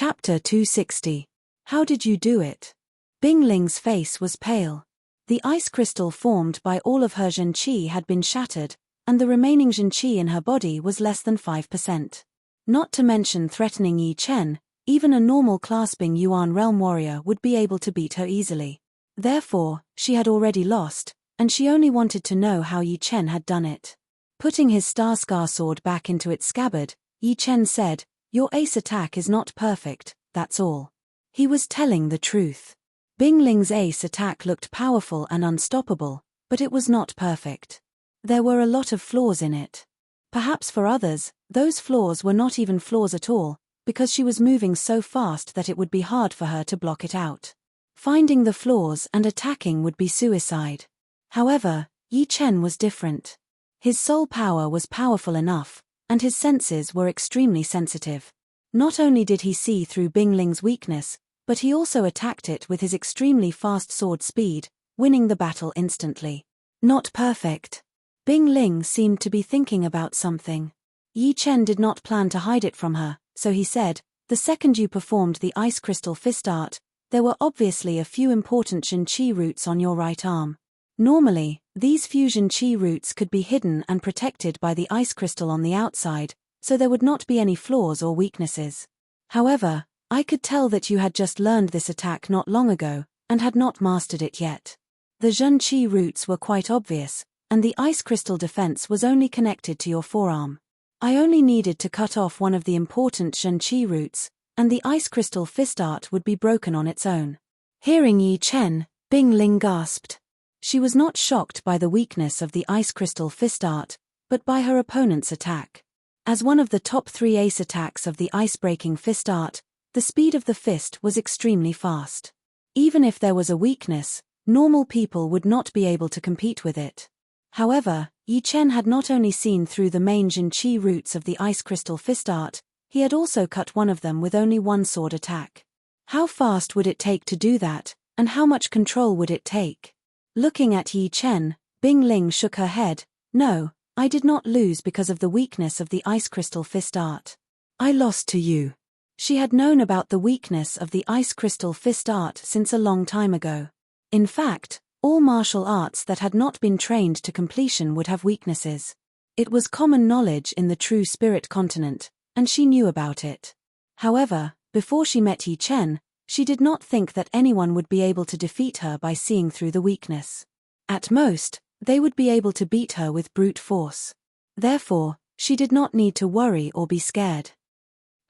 Chapter 260. How did you do it? Bing Ling's face was pale. The ice crystal formed by all of her Zhenqi had been shattered, and the remaining Zhenqi in her body was less than 5%. Not to mention threatening Yi Chen, even a normal clasping Yuan realm warrior would be able to beat her easily. Therefore, she had already lost, and she only wanted to know how Yi Chen had done it. Putting his Star Scar sword back into its scabbard, Yi Chen said, "Your ace attack is not perfect, that's all." He was telling the truth. Bing Ling's ace attack looked powerful and unstoppable, but it was not perfect. There were a lot of flaws in it. Perhaps for others, those flaws were not even flaws at all, because she was moving so fast that it would be hard for her to block it out. Finding the flaws and attacking would be suicide. However, Yi Chen was different. His soul power was powerful enough, and his senses were extremely sensitive. Not only did he see through Bing Ling's weakness, but he also attacked it with his extremely fast sword speed, winning the battle instantly. Not perfect. Bing Ling seemed to be thinking about something. Yi Chen did not plan to hide it from her, so he said, "The second you performed the ice crystal fist art, there were obviously a few important Zhenqi roots on your right arm. Normally, these fusion chi roots could be hidden and protected by the ice crystal on the outside, so there would not be any flaws or weaknesses. However, I could tell that you had just learned this attack not long ago, and had not mastered it yet. The Zhenqi roots were quite obvious, and the ice crystal defense was only connected to your forearm. I only needed to cut off one of the important Zhenqi roots, and the ice crystal fist art would be broken on its own." Hearing Yi Chen, Bing Ling gasped. She was not shocked by the weakness of the ice crystal fist art, but by her opponent's attack. As one of the top 3 ace attacks of the ice-breaking fist art, the speed of the fist was extremely fast. Even if there was a weakness, normal people would not be able to compete with it. However, Yi Chen had not only seen through the main Zhenqi roots of the ice crystal fist art, he had also cut one of them with only one sword attack. How fast would it take to do that, and how much control would it take? Looking at Yi Chen, Bing Ling shook her head. "No, I did not lose because of the weakness of the ice crystal fist art. I lost to you." She had known about the weakness of the ice crystal fist art since a long time ago. In fact, all martial arts that had not been trained to completion would have weaknesses. It was common knowledge in the true spirit continent, and she knew about it. However, before she met Yi Chen, she did not think that anyone would be able to defeat her by seeing through the weakness. At most, they would be able to beat her with brute force. Therefore, she did not need to worry or be scared.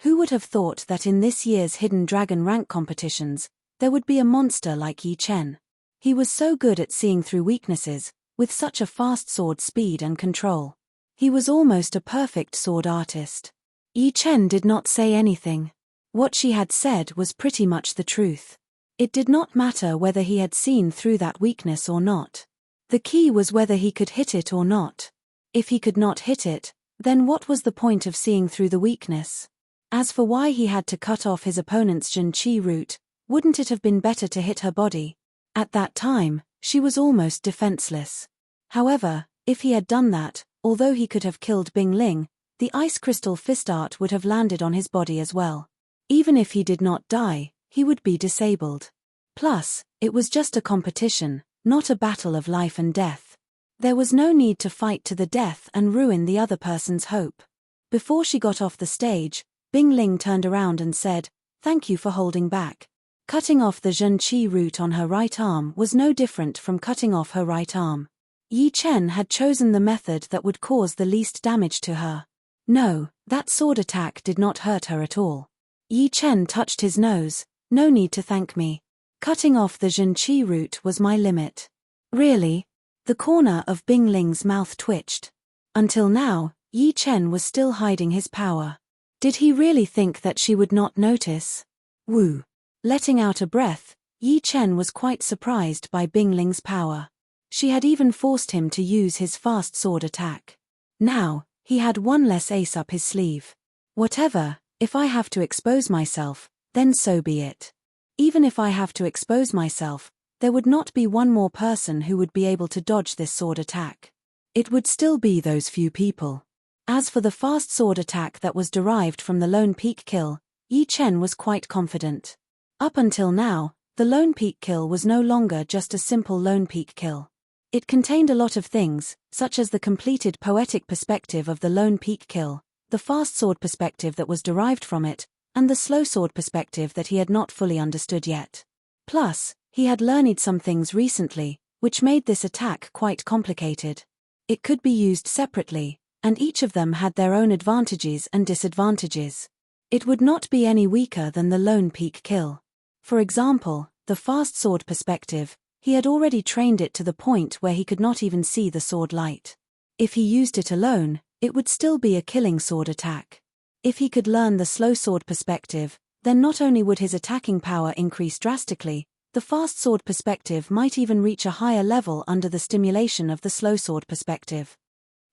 Who would have thought that in this year's Hidden Dragon rank competitions, there would be a monster like Yi Chen? He was so good at seeing through weaknesses, with such a fast sword speed and control. He was almost a perfect sword artist. Yi Chen did not say anything. What she had said was pretty much the truth. It did not matter whether he had seen through that weakness or not. The key was whether he could hit it or not. If he could not hit it, then what was the point of seeing through the weakness? As for why he had to cut off his opponent's Zhenqi root, wouldn't it have been better to hit her body? At that time, she was almost defenseless. However, if he had done that, although he could have killed Bing Ling, the ice crystal fist art would have landed on his body as well. Even if he did not die, he would be disabled. Plus, it was just a competition, not a battle of life and death. There was no need to fight to the death and ruin the other person's hope. Before she got off the stage, Bing Ling turned around and said, "Thank you for holding back." Cutting off the Zhenqi root on her right arm was no different from cutting off her right arm. Yi Chen had chosen the method that would cause the least damage to her. No, that sword attack did not hurt her at all. Yi Chen touched his nose. "No need to thank me. Cutting off the Zhenqi root was my limit." "Really?" The corner of Bing Ling's mouth twitched. Until now, Yi Chen was still hiding his power. Did he really think that she would not notice? Woo. Letting out a breath, Yi Chen was quite surprised by Bing Ling's power. She had even forced him to use his fast sword attack. Now, he had one less ace up his sleeve. Whatever, if I have to expose myself, then so be it. Even if I have to expose myself, there would not be one more person who would be able to dodge this sword attack. It would still be those few people. As for the fast sword attack that was derived from the lone peak kill, Yi Chen was quite confident. Up until now, the Lone Peak kill was no longer just a simple Lone Peak kill. It contained a lot of things, such as the completed poetic perspective of the Lone Peak kill, the fast sword perspective that was derived from it, and the slow sword perspective that he had not fully understood yet. Plus, he had learned some things recently, which made this attack quite complicated. It could be used separately, and each of them had their own advantages and disadvantages. It would not be any weaker than the Lone Peak kill. For example, the fast sword perspective, he had already trained it to the point where he could not even see the sword light. If he used it alone, it would still be a killing sword attack. If he could learn the slow sword perspective, then not only would his attacking power increase drastically, the fast sword perspective might even reach a higher level under the stimulation of the slow sword perspective.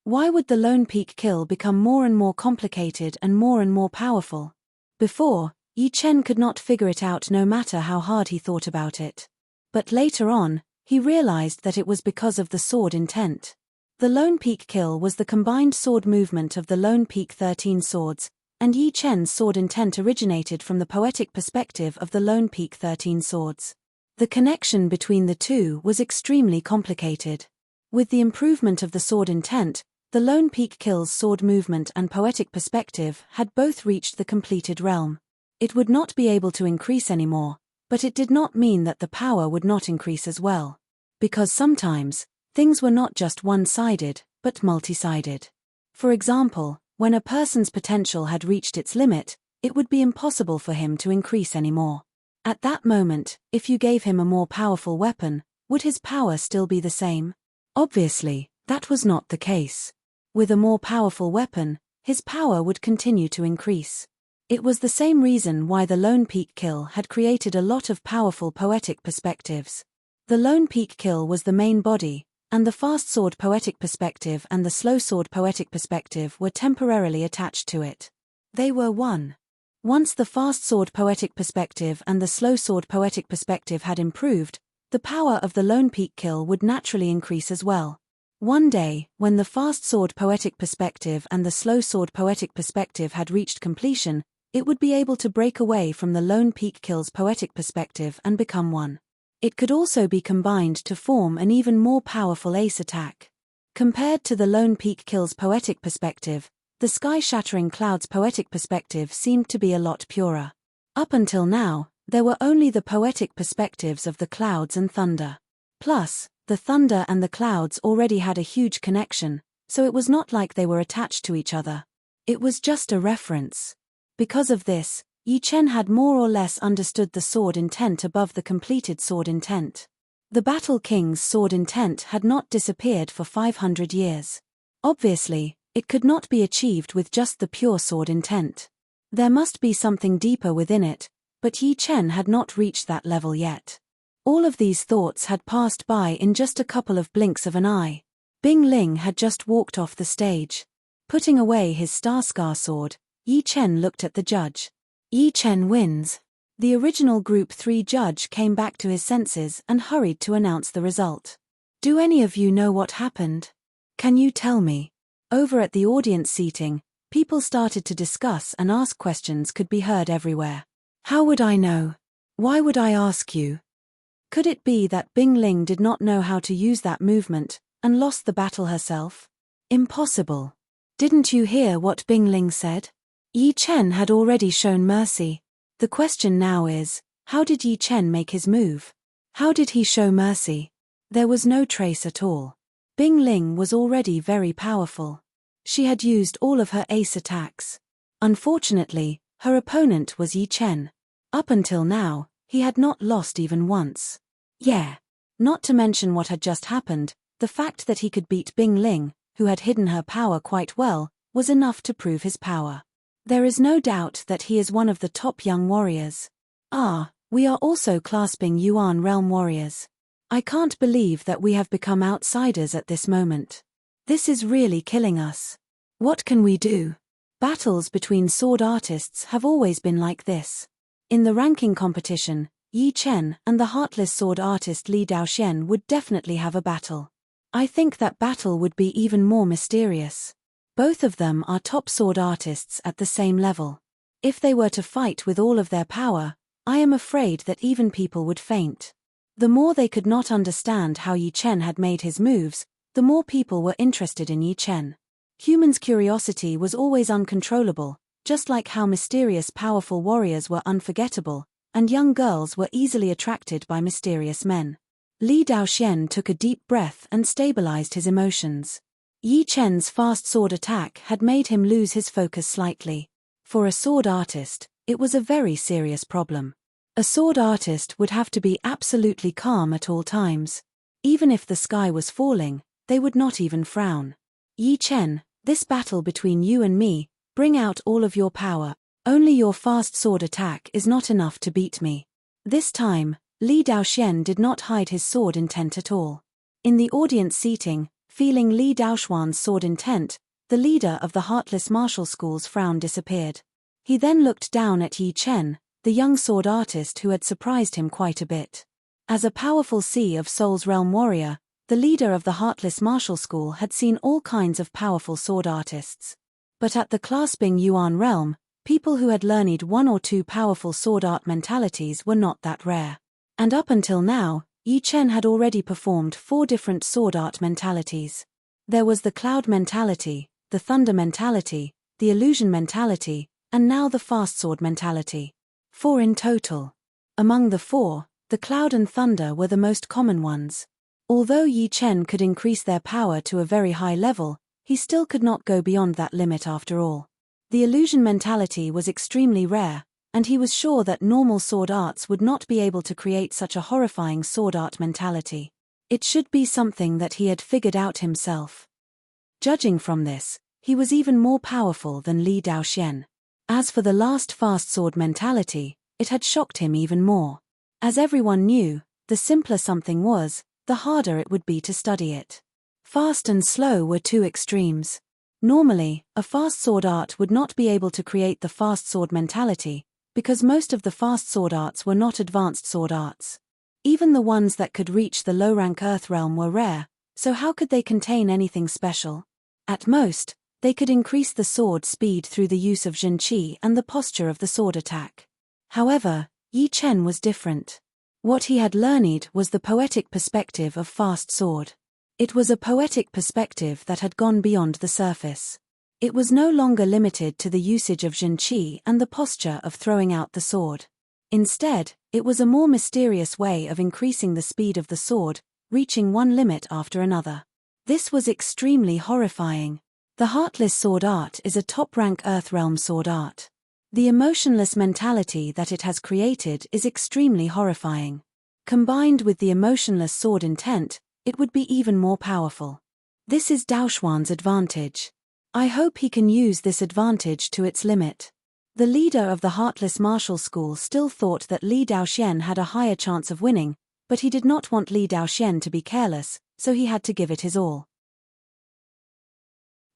Why would the Lone Peak kill become more and more complicated and more powerful? Before, Yi Chen could not figure it out no matter how hard he thought about it. But later on, he realized that it was because of the sword intent. The Lone Peak kill was the combined sword movement of the Lone Peak 13 swords, and Yi Chen's sword intent originated from the poetic perspective of the Lone Peak 13 swords. The connection between the two was extremely complicated. With the improvement of the sword intent, the Lone Peak kill's sword movement and poetic perspective had both reached the completed realm. It would not be able to increase anymore, but it did not mean that the power would not increase as well. Because sometimes, things were not just one-sided, but multi-sided. For example, when a person's potential had reached its limit, it would be impossible for him to increase anymore. At that moment, if you gave him a more powerful weapon, would his power still be the same? Obviously, that was not the case. With a more powerful weapon, his power would continue to increase. It was the same reason why the Lone Peak kill had created a lot of powerful poetic perspectives. The Lone Peak kill was the main body, and the fast sword poetic perspective and the slow sword poetic perspective were temporarily attached to it. They were one. Once the fast sword poetic perspective and the slow sword poetic perspective had improved, the power of the Lone Peak kill would naturally increase as well. One day, when the fast sword poetic perspective and the slow sword poetic perspective had reached completion, it would be able to break away from the Lone Peak kill's poetic perspective and become one. It could also be combined to form an even more powerful ace attack. Compared to the Lone Peak kill's poetic perspective, the sky-shattering cloud's poetic perspective seemed to be a lot purer. Up until now, there were only the poetic perspectives of the clouds and thunder. Plus, the thunder and the clouds already had a huge connection, so it was not like they were attached to each other. It was just a reference. Because of this, Yi Chen had more or less understood the sword intent above the completed sword intent. The Battle King's sword intent had not disappeared for 500 years. Obviously, it could not be achieved with just the pure sword intent. There must be something deeper within it, but Yi Chen had not reached that level yet. All of these thoughts had passed by in just a couple of blinks of an eye. Bing Ling had just walked off the stage. Putting away his Star Scar sword, Yi Chen looked at the judge. Yi Chen wins. The original Group 3 judge came back to his senses and hurried to announce the result. Do any of you know what happened? Can you tell me? Over at the audience seating, people started to discuss and ask questions could be heard everywhere. How would I know? Why would I ask you? Could it be that Bing Ling did not know how to use that movement, and lost the battle herself? Impossible. Didn't you hear what Bing Ling said? Yi Chen had already shown mercy. The question now is, how did Yi Chen make his move? How did he show mercy? There was no trace at all. Bing Ling was already very powerful. She had used all of her ace attacks. Unfortunately, her opponent was Yi Chen. Up until now, he had not lost even once. Yeah. Not to mention what had just happened, the fact that he could beat Bing Ling, who had hidden her power quite well, was enough to prove his power. There is no doubt that he is one of the top young warriors. We are also clasping Yuan realm warriors. I can't believe that we have become outsiders at this moment. This is really killing us. What can we do? Battles between sword artists have always been like this. In the ranking competition, Yi Chen and the heartless sword artist Li Daoxian would definitely have a battle. I think that battle would be even more mysterious. Both of them are top sword artists at the same level. If they were to fight with all of their power, I am afraid that even people would faint. The more they could not understand how Yi Chen had made his moves, the more people were interested in Yi Chen. Humans' curiosity was always uncontrollable, just like how mysterious powerful warriors were unforgettable, and young girls were easily attracted by mysterious men. Li Daoxian took a deep breath and stabilized his emotions. Yi Chen's fast sword attack had made him lose his focus slightly. For a sword artist, it was a very serious problem. A sword artist would have to be absolutely calm at all times. Even if the sky was falling, they would not even frown. Yi Chen, this battle between you and me, bring out all of your power. Only your fast sword attack is not enough to beat me. This time, Li Daoxian did not hide his sword intent at all. In the audience seating, feeling Li Daoxuan's sword intent, the leader of the Heartless Martial School's frown disappeared. He then looked down at Yi Chen, the young sword artist who had surprised him quite a bit. As a powerful Sea of Souls realm warrior, the leader of the Heartless Martial School had seen all kinds of powerful sword artists. But at the Clasping Yuan realm, people who had learned one or two powerful sword art mentalities were not that rare. And up until now, Yi Chen had already performed 4 different sword art mentalities. There was the Cloud mentality, the Thunder mentality, the Illusion mentality, and now the Fast Sword mentality. 4 in total. Among the 4, the Cloud and Thunder were the most common ones. Although Yi Chen could increase their power to a very high level, he still could not go beyond that limit after all. The Illusion mentality was extremely rare, and he was sure that normal sword arts would not be able to create such a horrifying sword art mentality. It should be something that he had figured out himself. Judging from this, he was even more powerful than Li Daoxian. As for the last fast sword mentality, it had shocked him even more. As everyone knew, the simpler something was, the harder it would be to study it. Fast and slow were 2 extremes. Normally, a fast sword art would not be able to create the fast sword mentality, because most of the fast sword arts were not advanced sword arts. Even the ones that could reach the low-rank Earth realm were rare, so how could they contain anything special? At most, they could increase the sword speed through the use of Zhenqi and the posture of the sword attack. However, Yi Chen was different. What he had learned was the poetic perspective of fast sword. It was a poetic perspective that had gone beyond the surface. It was no longer limited to the usage of Zhenqi and the posture of throwing out the sword. Instead, it was a more mysterious way of increasing the speed of the sword, reaching one limit after another. This was extremely horrifying. The Heartless sword art is a top-rank Earthrealm sword art. The emotionless mentality that it has created is extremely horrifying. Combined with the emotionless sword intent, it would be even more powerful. This is Daoxuan's advantage. I hope he can use this advantage to its limit. The leader of the Heartless Martial School still thought that Li Daoxian had a higher chance of winning, but he did not want Li Daoxian to be careless, so he had to give it his all.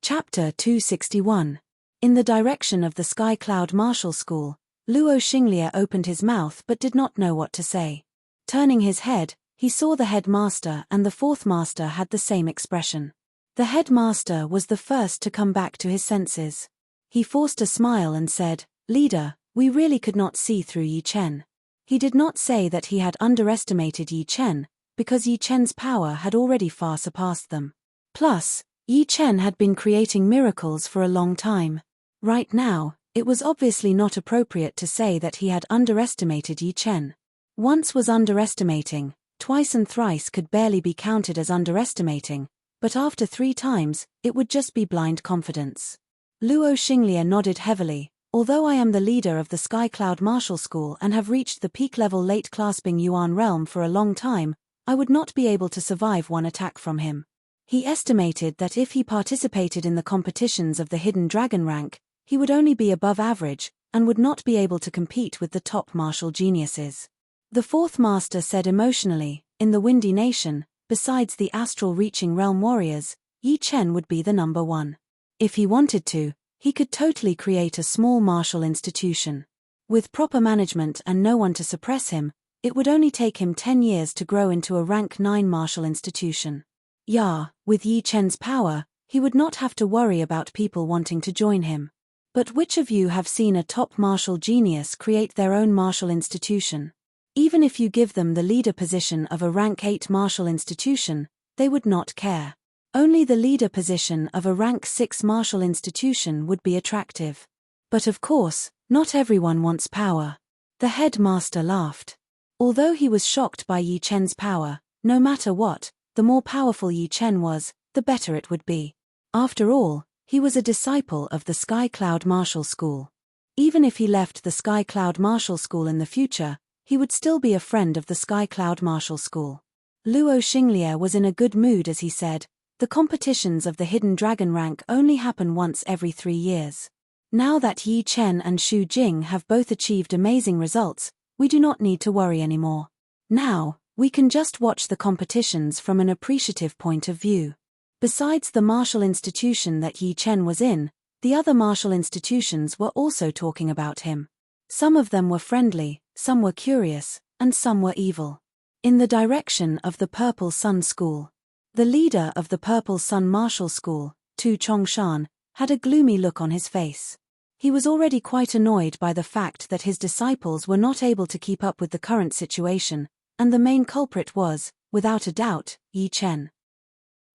Chapter 261. In the direction of the Sky Cloud Martial School, Luo Xinglie opened his mouth but did not know what to say. Turning his head, he saw the headmaster and the 4th master had the same expression. The headmaster was the first to come back to his senses. He forced a smile and said, "Leader, we really could not see through Yi Chen." He did not say that he had underestimated Yi Chen, because Yi Chen's power had already far surpassed them. Plus, Yi Chen had been creating miracles for a long time. Right now, it was obviously not appropriate to say that he had underestimated Yi Chen. Once was underestimating, twice and thrice could barely be counted as underestimating, but after 3 times, it would just be blind confidence. Luo Xinglie nodded heavily. Although I am the leader of the Sky Cloud Martial School and have reached the peak level late clasping Yuan realm for a long time, I would not be able to survive one attack from him. He estimated that if he participated in the competitions of the Hidden Dragon rank, he would only be above average, and would not be able to compete with the top martial geniuses. The 4th master said emotionally, in the Windy Nation, besides the astral reaching realm warriors, Yi Chen would be the number 1. If he wanted to, he could totally create a small martial institution. With proper management and no one to suppress him, it would only take him 10 years to grow into a rank 9 martial institution. Yeah, with Yi Chen's power, he would not have to worry about people wanting to join him. But which of you have seen a top martial genius create their own martial institution? Even if you give them the leader position of a rank 8 martial institution, they would not care. Only the leader position of a rank 6 martial institution would be attractive. But of course, not everyone wants power. The headmaster laughed. Although he was shocked by Yi Chen's power, no matter what, the more powerful Yi Chen was, the better it would be. After all, he was a disciple of the Sky Cloud Martial School. Even if he left the Sky Cloud Martial School in the future, he would still be a friend of the Sky Cloud Martial School. Luo Xinglie was in a good mood as he said, "The competitions of the Hidden Dragon rank only happen once every 3 years. Now that Yi Chen and Xu Jing have both achieved amazing results, we do not need to worry anymore. Now, we can just watch the competitions from an appreciative point of view." Besides the martial institution that Yi Chen was in, the other martial institutions were also talking about him. Some of them were friendly, some were curious, and some were evil. In the direction of the Purple Sun School, the leader of the Purple Sun Martial School, Tu Chongshan, had a gloomy look on his face. He was already quite annoyed by the fact that his disciples were not able to keep up with the current situation, and the main culprit was, without a doubt, Yi Chen.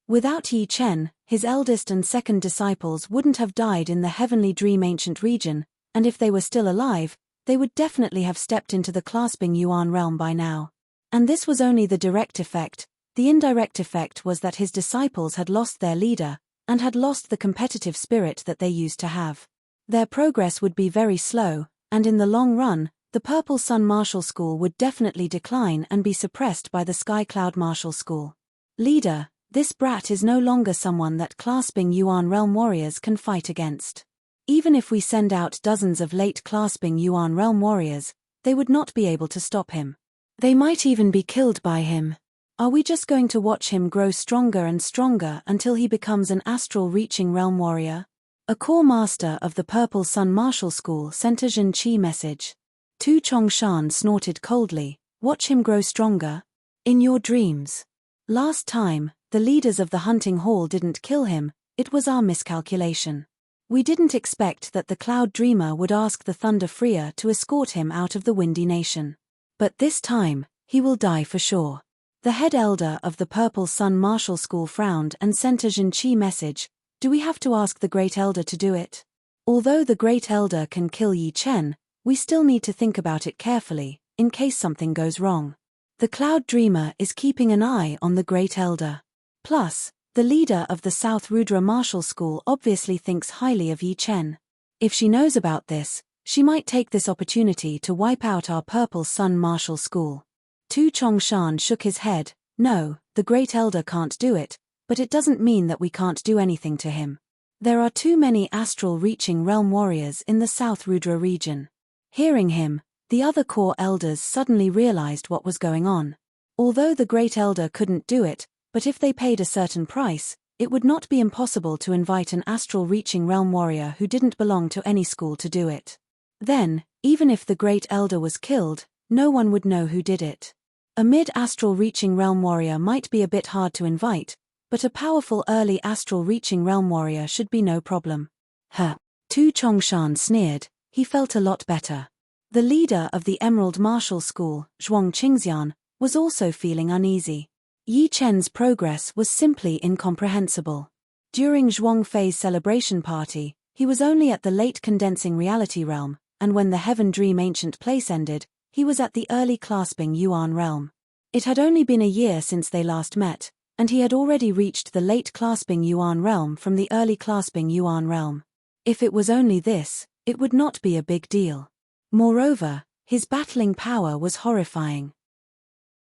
Without Yi Chen, his eldest and second disciples wouldn't have died in the Heavenly Dream Ancient region, and if they were still alive, they would definitely have stepped into the Clasping Yuan realm by now. And this was only the direct effect. The indirect effect was that his disciples had lost their leader, and had lost the competitive spirit that they used to have. Their progress would be very slow, and in the long run, the Purple Sun Martial School would definitely decline and be suppressed by the Sky Cloud Martial School. Leader, this brat is no longer someone that Clasping Yuan realm warriors can fight against. Even if we send out dozens of late Clasping Yuan realm warriors, they would not be able to stop him. They might even be killed by him. Are we just going to watch him grow stronger and stronger until he becomes an astral-reaching realm warrior? A core master of the Purple Sun Martial School sent a Zhen Qi message. Tu Chongshan snorted coldly. Watch him grow stronger? In your dreams. Last time, the leaders of the hunting hall didn't kill him, it was our miscalculation. We didn't expect that the Cloud Dreamer would ask the Thunder Freer to escort him out of the Windy Nation. But this time, he will die for sure. The head elder of the Purple Sun Martial School frowned and sent a Zhen Qi message. Do we have to ask the Great Elder to do it? Although the Great Elder can kill Yi Chen, we still need to think about it carefully, in case something goes wrong. The Cloud Dreamer is keeping an eye on the Great Elder. Plus, the leader of the South Rudra Martial School obviously thinks highly of Yi Chen. If she knows about this, she might take this opportunity to wipe out our Purple Sun Martial School. Tu Chongshan shook his head. No, the Great Elder can't do it, but it doesn't mean that we can't do anything to him. There are too many astral-reaching realm warriors in the South Rudra region. Hearing him, the other core elders suddenly realized what was going on. Although the Great Elder couldn't do it, but if they paid a certain price, it would not be impossible to invite an astral-reaching realm warrior who didn't belong to any school to do it. Then, even if the Great Elder was killed, no one would know who did it. A mid-astral-reaching realm warrior might be a bit hard to invite, but a powerful early astral-reaching realm warrior should be no problem. Tu Chongshan sneered. He felt a lot better. The leader of the Emerald Martial School, Zhuang Qingxian, was also feeling uneasy. Yi Chen's progress was simply incomprehensible. During Zhuang Fei's celebration party, he was only at the late condensing reality realm, and when the Heaven Dream Ancient place ended, he was at the early Clasping Yuan realm. It had only been a year since they last met, and he had already reached the late Clasping Yuan realm from the early Clasping Yuan realm. If it was only this, it would not be a big deal. Moreover, his battling power was horrifying.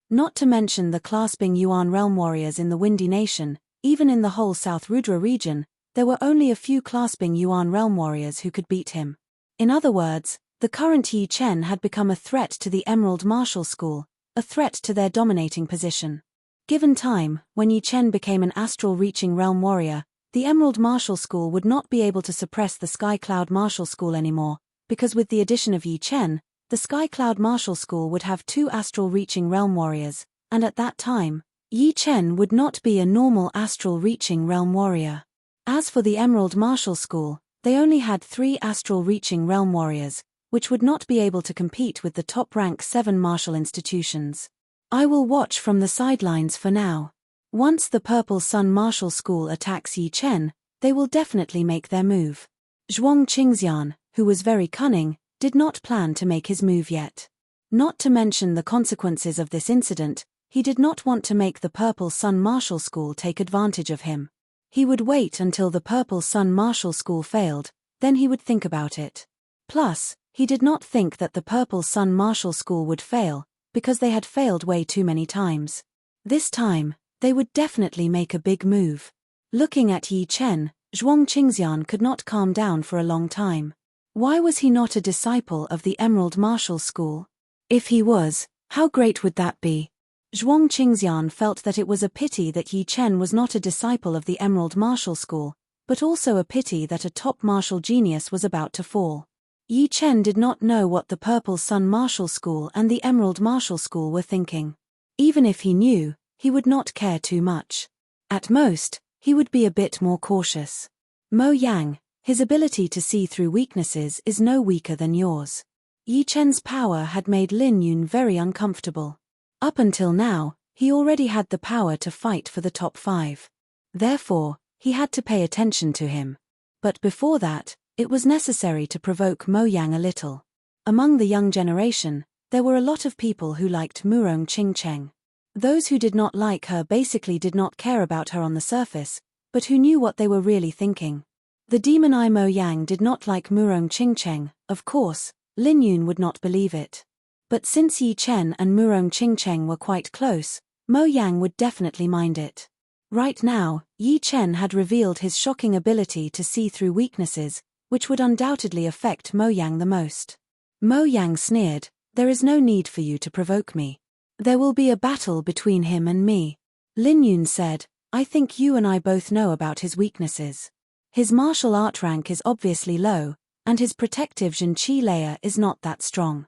Not to mention the Clasping Yuan realm warriors in the Windy Nation, even in the whole South Rudra region, there were only a few Clasping Yuan realm warriors who could beat him. In other words, the current Yi Chen had become a threat to the Emerald Martial School, a threat to their dominating position. Given time, when Yi Chen became an astral-reaching realm warrior, the Emerald Martial School would not be able to suppress the Sky Cloud Martial School anymore, because with the addition of Yi Chen, the Sky Cloud Martial School would have 2 astral-reaching realm warriors, and at that time, Yi Chen would not be a normal astral-reaching realm warrior. As for the Emerald Martial School, They only had 3 astral-reaching realm warriors, which would not be able to compete with the top-rank 7 martial institutions. I will watch from the sidelines for now. Once the Purple Sun Martial School attacks Yi Chen, they will definitely make their move. Zhuang Qingxian, who was very cunning, did not plan to make his move yet. Not to mention the consequences of this incident, he did not want to make the Purple Sun Martial School take advantage of him. He would wait until the Purple Sun Martial School failed, then he would think about it. Plus, he did not think that the Purple Sun Martial School would fail, because they had failed way too many times. This time, they would definitely make a big move. Looking at Yi Chen, Zhuang Qingxian could not calm down for a long time. Why was he not a disciple of the Emerald Martial School? If he was, how great would that be? Zhuang Qingxian felt that it was a pity that Yi Chen was not a disciple of the Emerald Martial School, but also a pity that a top martial genius was about to fall. Yi Chen did not know what the Purple Sun Martial School and the Emerald Martial School were thinking. Even if he knew, he would not care too much. At most, he would be a bit more cautious. Mo Yang, his ability to see through weaknesses is no weaker than yours. Yi Chen's power had made Lin Yun very uncomfortable. Up until now, he already had the power to fight for the top 5. Therefore, he had to pay attention to him. But before that, it was necessary to provoke Mo Yang a little. Among the young generation, there were a lot of people who liked Murong Qingcheng. Those who did not like her basically did not care about her on the surface, but who knew what they were really thinking. The demon eye Mo Yang did not like Murong Qingcheng, of course, Lin Yun would not believe it. But since Yi Chen and Murong Qingcheng were quite close, Mo Yang would definitely mind it. Right now, Yi Chen had revealed his shocking ability to see through weaknesses, which would undoubtedly affect Mo Yang the most. Mo Yang sneered, "There is no need for you to provoke me. There will be a battle between him and me." Lin Yun said, "I think you and I both know about his weaknesses. His martial art rank is obviously low, and his protective Zhen Qi layer is not that strong.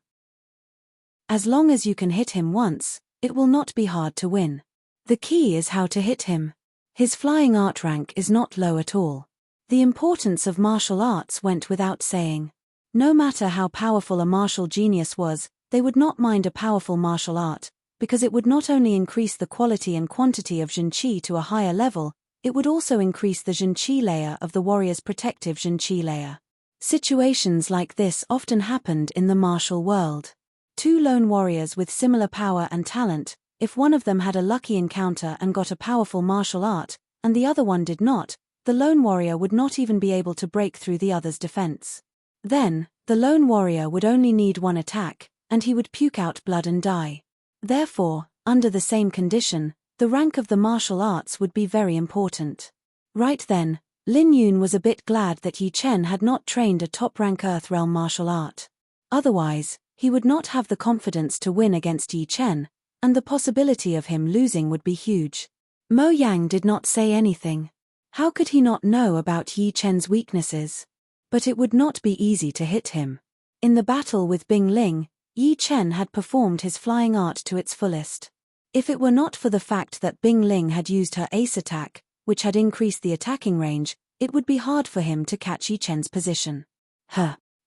As long as you can hit him once, it will not be hard to win. The key is how to hit him. His flying art rank is not low at all." The importance of martial arts went without saying. No matter how powerful a martial genius was, they would not mind a powerful martial art, because it would not only increase the quality and quantity of Zhen Qi to a higher level, it would also increase the Zhen Qi layer of the warrior's protective Zhen Qi layer. Situations like this often happened in the martial world. 2 lone warriors with similar power and talent, if one of them had a lucky encounter and got a powerful martial art, and the other one did not, the lone warrior would not even be able to break through the other's defense. Then, the lone warrior would only need one attack, and he would puke out blood and die. Therefore, under the same condition, the rank of the martial arts would be very important. Right then, Lin Yun was a bit glad that Yi Chen had not trained a top-rank Earth Realm martial art. Otherwise, he would not have the confidence to win against Yi Chen, and the possibility of him losing would be huge. Mo Yang did not say anything. How could he not know about Yi Chen's weaknesses? But it would not be easy to hit him. In the battle with Bing Ling, Yi Chen had performed his flying art to its fullest. If it were not for the fact that Bing Ling had used her ace attack, which had increased the attacking range, it would be hard for him to catch Yi Chen's position.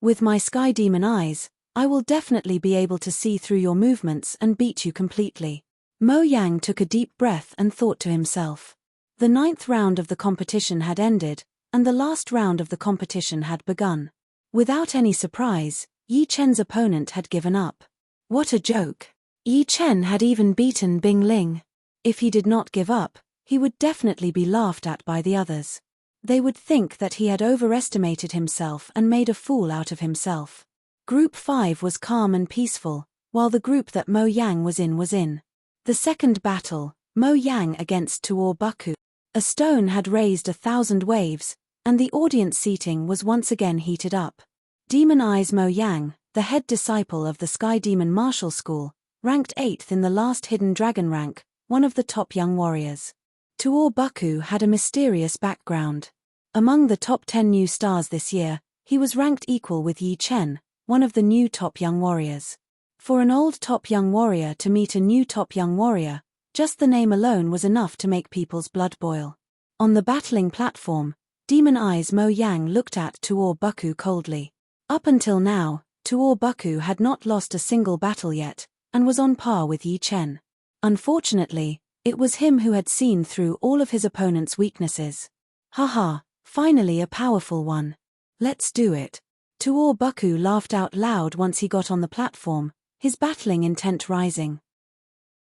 With my sky demon eyes, I will definitely be able to see through your movements and beat you completely. Mo Yang took a deep breath and thought to himself. The 9th round of the competition had ended, and the last round of the competition had begun. Without any surprise, Yi Chen's opponent had given up. What a joke! Yi Chen had even beaten Bing Ling. If he did not give up, he would definitely be laughed at by the others. They would think that he had overestimated himself and made a fool out of himself. Group 5 was calm and peaceful, while the group that Mo Yang was in. The second battle, Mo Yang against Tuor Buku. A stone had raised 1,000 waves, and the audience seating was once again heated up. Demon Eyes Mo Yang, the head disciple of the Sky Demon Martial School, ranked 8th in the last Hidden Dragon rank, one of the top young warriors. Tuor Buku had a mysterious background. Among the top 10 new stars this year, he was ranked equal with Yi Chen, one of the new top young warriors. For an old top young warrior to meet a new top young warrior, just the name alone was enough to make people's blood boil. On the battling platform, Demon eyes Mo Yang looked at Tuor Buku coldly. Up until now, Tuor Buku had not lost a single battle yet, and was on par with Yi Chen. Unfortunately, it was him who had seen through all of his opponent's weaknesses. Haha, finally a powerful one. Let's do it. Tuor Buku laughed out loud once he got on the platform, his battling intent rising.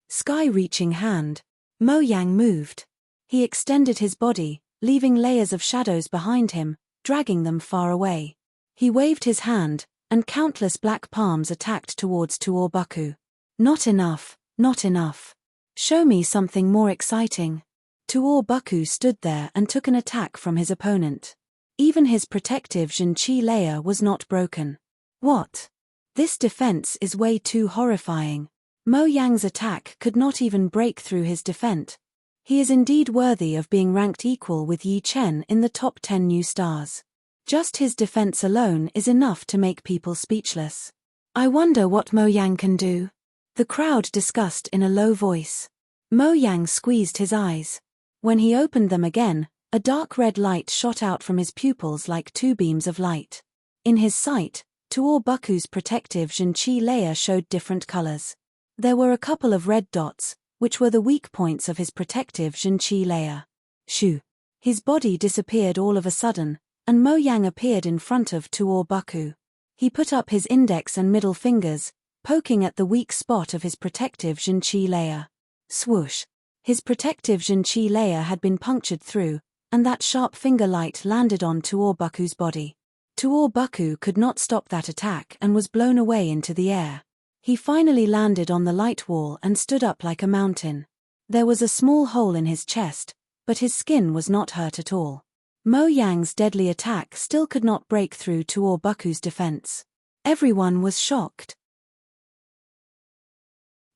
Sky-reaching hand. Mo Yang moved. He extended his body, leaving layers of shadows behind him, dragging them far away. He waved his hand, and countless black palms attacked towards Tuor Buku. Not enough, not enough. Show me something more exciting. Tuor Buku stood there and took an attack from his opponent. Even his protective Zhen-Qi layer was not broken. What? This defense is way too horrifying. Mo Yang's attack could not even break through his defense. He is indeed worthy of being ranked equal with Yi Chen in the top 10 new stars. Just his defense alone is enough to make people speechless. I wonder what Mo Yang can do. The crowd discussed in a low voice. Mo Yang squeezed his eyes. When he opened them again, a dark red light shot out from his pupils like two beams of light. In his sight, Tuor Buku's protective Zhen-Qi layer showed different colors. There were a couple of red dots, which were the weak points of his protective Zhen-Qi layer. Shoo! His body disappeared all of a sudden, and Mo Yang appeared in front of Tuor Buku. He put up his index and middle fingers, poking at the weak spot of his protective Zhen-Qi layer. Swoosh! His protective Zhen-Qi layer had been punctured through, and that sharp finger light landed on Tuor Buku's body. Tuor Buku could not stop that attack and was blown away into the air. He finally landed on the light wall and stood up like a mountain. There was a small hole in his chest, but his skin was not hurt at all. Mo Yang's deadly attack still could not break through Tuor Buku's defense. Everyone was shocked.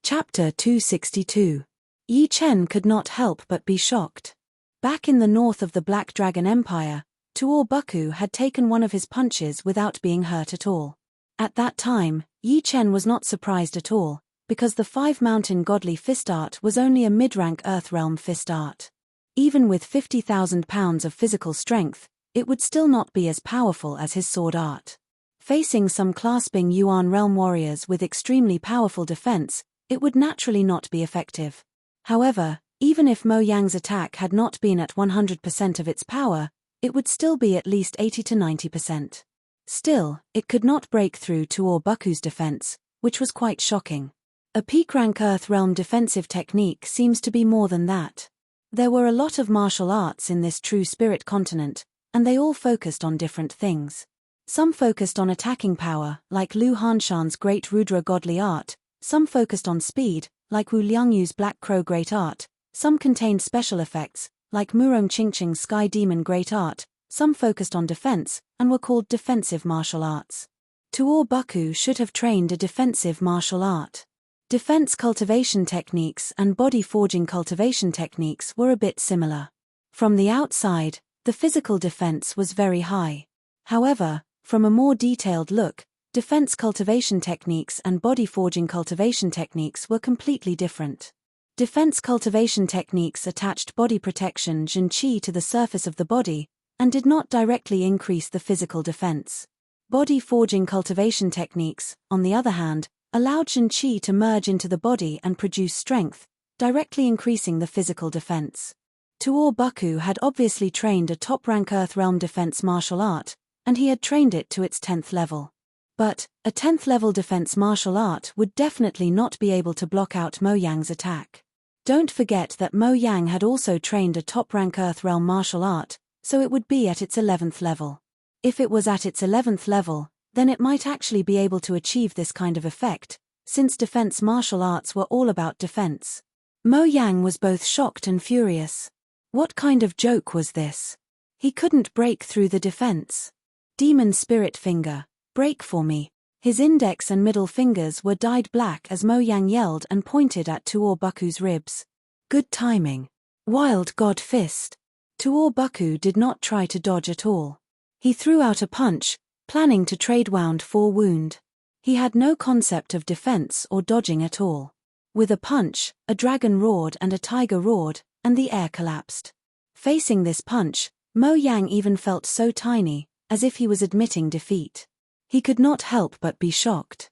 Chapter 262. Yi Chen could not help but be shocked. Back in the north of the Black Dragon Empire, Tuor Buku had taken one of his punches without being hurt at all. At that time, Yi Chen was not surprised at all, because the 5-mountain godly fist art was only a mid-rank Earth Realm fist art. Even with 50,000 pounds of physical strength, it would still not be as powerful as his sword art. Facing some clasping Yuan Realm warriors with extremely powerful defense, it would naturally not be effective. However, even if Mo Yang's attack had not been at 100% of its power, it would still be at least 80 to 90%. Still, it could not break through Tuor Buku's defense, which was quite shocking. A peak-rank Earth Realm defensive technique seems to be more than that. There were a lot of martial arts in this true spirit continent, and they all focused on different things. Some focused on attacking power, like Lu Hanshan's Great Rudra Godly Art, some focused on speed, like Wu Liangyu's Black Crow Great Art, some contained special effects, like Murong Qingqing's Sky Demon Great Art, some focused on defense, and were called defensive martial arts. Tuor Buku should have trained a defensive martial art. Defense cultivation techniques and body forging cultivation techniques were a bit similar. From the outside, the physical defense was very high. However, from a more detailed look, defense cultivation techniques and body forging cultivation techniques were completely different. Defense cultivation techniques attached body protection Zhen-Qi to the surface of the body, and did not directly increase the physical defense. Body forging cultivation techniques, on the other hand, allowed Zhen-Qi to merge into the body and produce strength, directly increasing the physical defense. Tuor Buku had obviously trained a top-rank Earth Realm defense martial art, and he had trained it to its 10th level. But, a 10th level defense martial art would definitely not be able to block out Mo Yang's attack. Don't forget that Mo Yang had also trained a top-rank Earth Realm martial art, so it would be at its 11th level. If it was at its 11th level, then it might actually be able to achieve this kind of effect, since defense martial arts were all about defense. Mo Yang was both shocked and furious. What kind of joke was this? He couldn't break through the defense. Demon Spirit Finger, break for me. His index and middle fingers were dyed black as Mo Yang yelled and pointed at Tuor Buku's ribs. Good timing. Wild God Fist. Tuor Buku did not try to dodge at all. He threw out a punch, planning to trade wound for wound. He had no concept of defense or dodging at all. With a punch, a dragon roared and a tiger roared, and the air collapsed. Facing this punch, Mo Yang even felt so tiny, as if he was admitting defeat. He could not help but be shocked.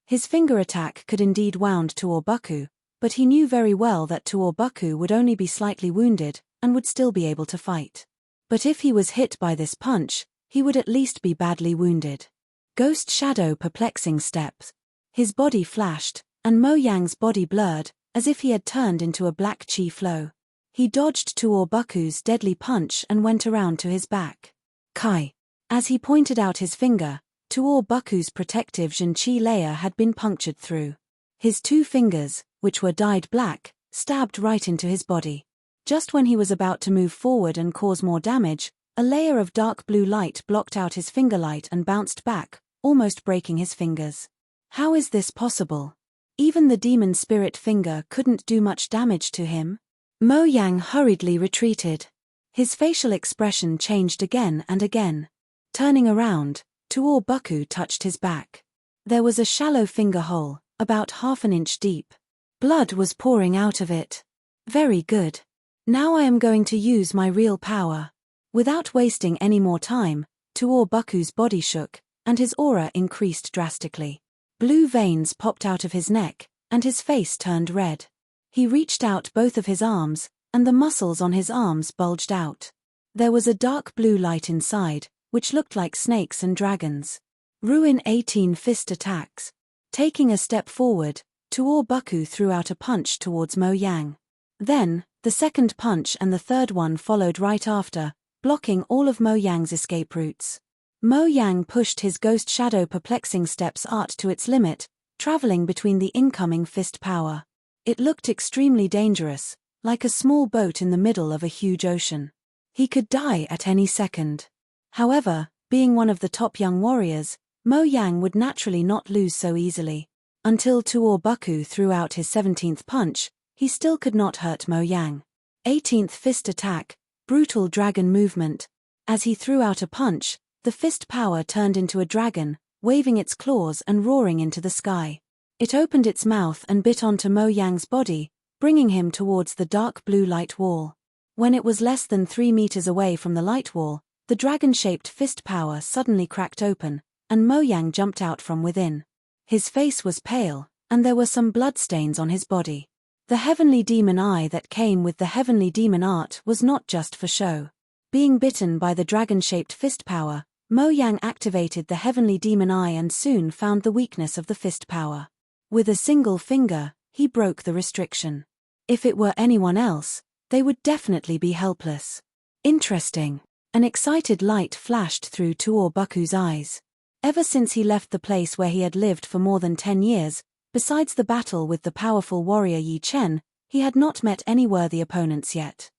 His finger attack could indeed wound Tuorbaku, but he knew very well that Tuorbaku would only be slightly wounded, and would still be able to fight. But if he was hit by this punch, he would at least be badly wounded. Ghost shadow perplexing steps. His body flashed, and Mo Yang's body blurred, as if he had turned into a black chi flow. He dodged Tuorbaku's deadly punch and went around to his back. Kai. As he pointed out his finger, Tuorbaku's protective Zhenqi layer had been punctured through. His 2 fingers, which were dyed black, stabbed right into his body. Just when he was about to move forward and cause more damage, a layer of dark blue light blocked out his finger light and bounced back, almost breaking his fingers. How is this possible? Even the demon spirit finger couldn't do much damage to him. Mo Yang hurriedly retreated. His facial expression changed again and again. Turning around, Tuorbaku touched his back. There was a shallow finger hole, about half an inch deep. Blood was pouring out of it. Very good. Now I am going to use my real power. Without wasting any more time, Tuorbaku's body shook, and his aura increased drastically. Blue veins popped out of his neck, and his face turned red. He reached out both of his arms, and the muscles on his arms bulged out. There was a dark blue light inside, which looked like snakes and dragons. Ruin 18 fist attacks. Taking a step forward, Tuorbaku threw out a punch towards Mo Yang. Then, the second punch and the third one followed right after, blocking all of Mo Yang's escape routes. Mo Yang pushed his ghost shadow perplexing steps art to its limit, traveling between the incoming fist power. It looked extremely dangerous, like a small boat in the middle of a huge ocean. He could die at any second. However, being one of the top young warriors, Mo Yang would naturally not lose so easily. Until Tuorbaku threw out his 17th punch, he still could not hurt Mo Yang. 18th fist attack, brutal dragon movement. As he threw out a punch, the fist power turned into a dragon, waving its claws and roaring into the sky. It opened its mouth and bit onto Mo Yang's body, bringing him towards the dark blue light wall. When it was less than 3 meters away from the light wall, the dragon-shaped fist power suddenly cracked open, and Mo Yang jumped out from within. His face was pale, and there were some bloodstains on his body. The heavenly demon eye that came with the heavenly demon art was not just for show. Being bitten by the dragon-shaped fist power, Mo Yang activated the heavenly demon eye and soon found the weakness of the fist power. With a single finger, he broke the restriction. If it were anyone else, they would definitely be helpless. Interesting. An excited light flashed through Tuorbaku's eyes. Ever since he left the place where he had lived for more than 10 years, besides the battle with the powerful warrior Yi Chen, he had not met any worthy opponents yet.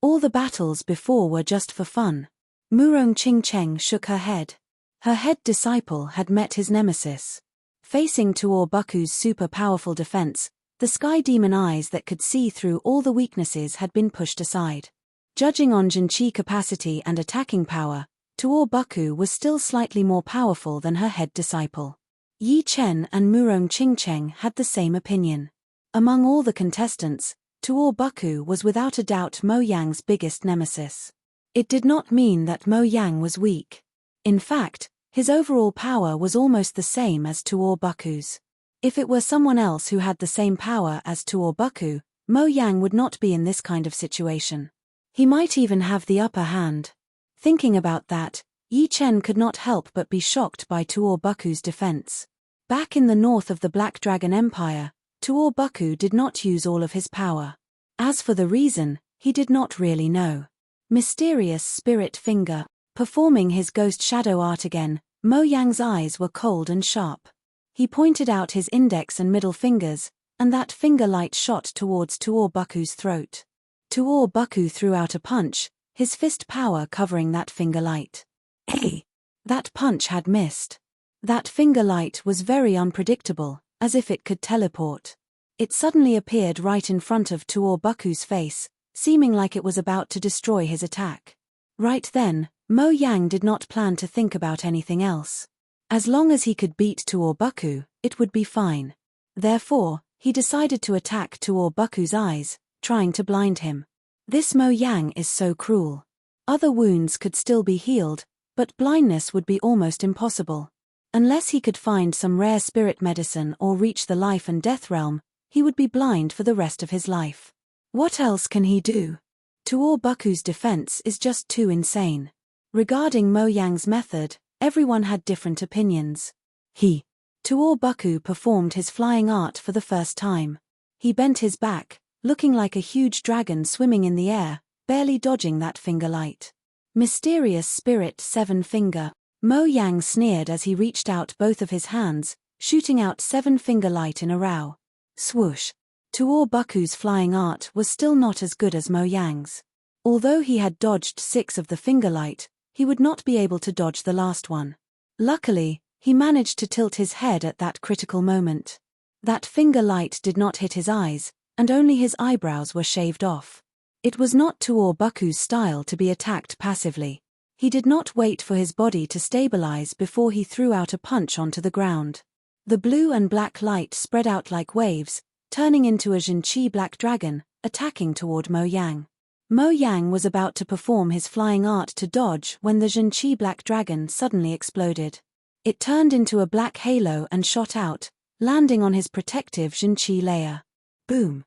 All the battles before were just for fun. Murong Qingcheng shook her head. Her head disciple had met his nemesis. Facing Tuorbaku's super powerful defense, the sky demon eyes that could see through all the weaknesses had been pushed aside. Judging on Zhenqi capacity and attacking power, Tuorbaku was still slightly more powerful than her head disciple. Yi Chen and Murong Qingcheng had the same opinion. Among all the contestants, Tuorbaku was without a doubt Mo Yang's biggest nemesis. It did not mean that Mo Yang was weak. In fact, his overall power was almost the same as Tuorbaku's. If it were someone else who had the same power as Tuorbaku, Mo Yang would not be in this kind of situation. He might even have the upper hand. Thinking about that, Yi Chen could not help but be shocked by Tuorbaku's defense. Back in the north of the Black Dragon Empire, Tuorbaku did not use all of his power. As for the reason, he did not really know. Mysterious spirit finger. Performing his ghost shadow art again, Mo Yang's eyes were cold and sharp. He pointed out his index and middle fingers, and that finger light shot towards Tuorbaku's throat. Tuorbaku threw out a punch, his fist power covering that finger light. Hey! That punch had missed. That finger light was very unpredictable, as if it could teleport. It suddenly appeared right in front of Tuorbaku's face, seeming like it was about to destroy his attack. Right then, Mo Yang did not plan to think about anything else. As long as he could beat Tuorbaku, it would be fine. Therefore, he decided to attack Tuorbaku's eyes, trying to blind him. This Mo Yang is so cruel. Other wounds could still be healed, but blindness would be almost impossible. Unless he could find some rare spirit medicine or reach the life and death realm, he would be blind for the rest of his life. What else can he do? Tuor Buku's defense is just too insane. Regarding Mo Yang's method, everyone had different opinions. Tuor Buku performed his flying art for the first time. He bent his back, looking like a huge dragon swimming in the air, barely dodging that finger light. Mysterious spirit 7-finger. Mo Yang sneered as he reached out both of his hands, shooting out 7-finger light in a row. Swoosh. Tuor Buku's flying art was still not as good as Mo Yang's. Although he had dodged 6 of the finger light, he would not be able to dodge the last one. Luckily, he managed to tilt his head at that critical moment. That finger light did not hit his eyes, and only his eyebrows were shaved off. It was not Tuor Buku's style to be attacked passively. He did not wait for his body to stabilize before he threw out a punch onto the ground. The blue and black light spread out like waves, turning into a Jinchi black dragon, attacking toward Mo Yang. Mo Yang was about to perform his flying art to dodge when the Jinchi black dragon suddenly exploded. It turned into a black halo and shot out, landing on his protective Jinchi layer. Boom.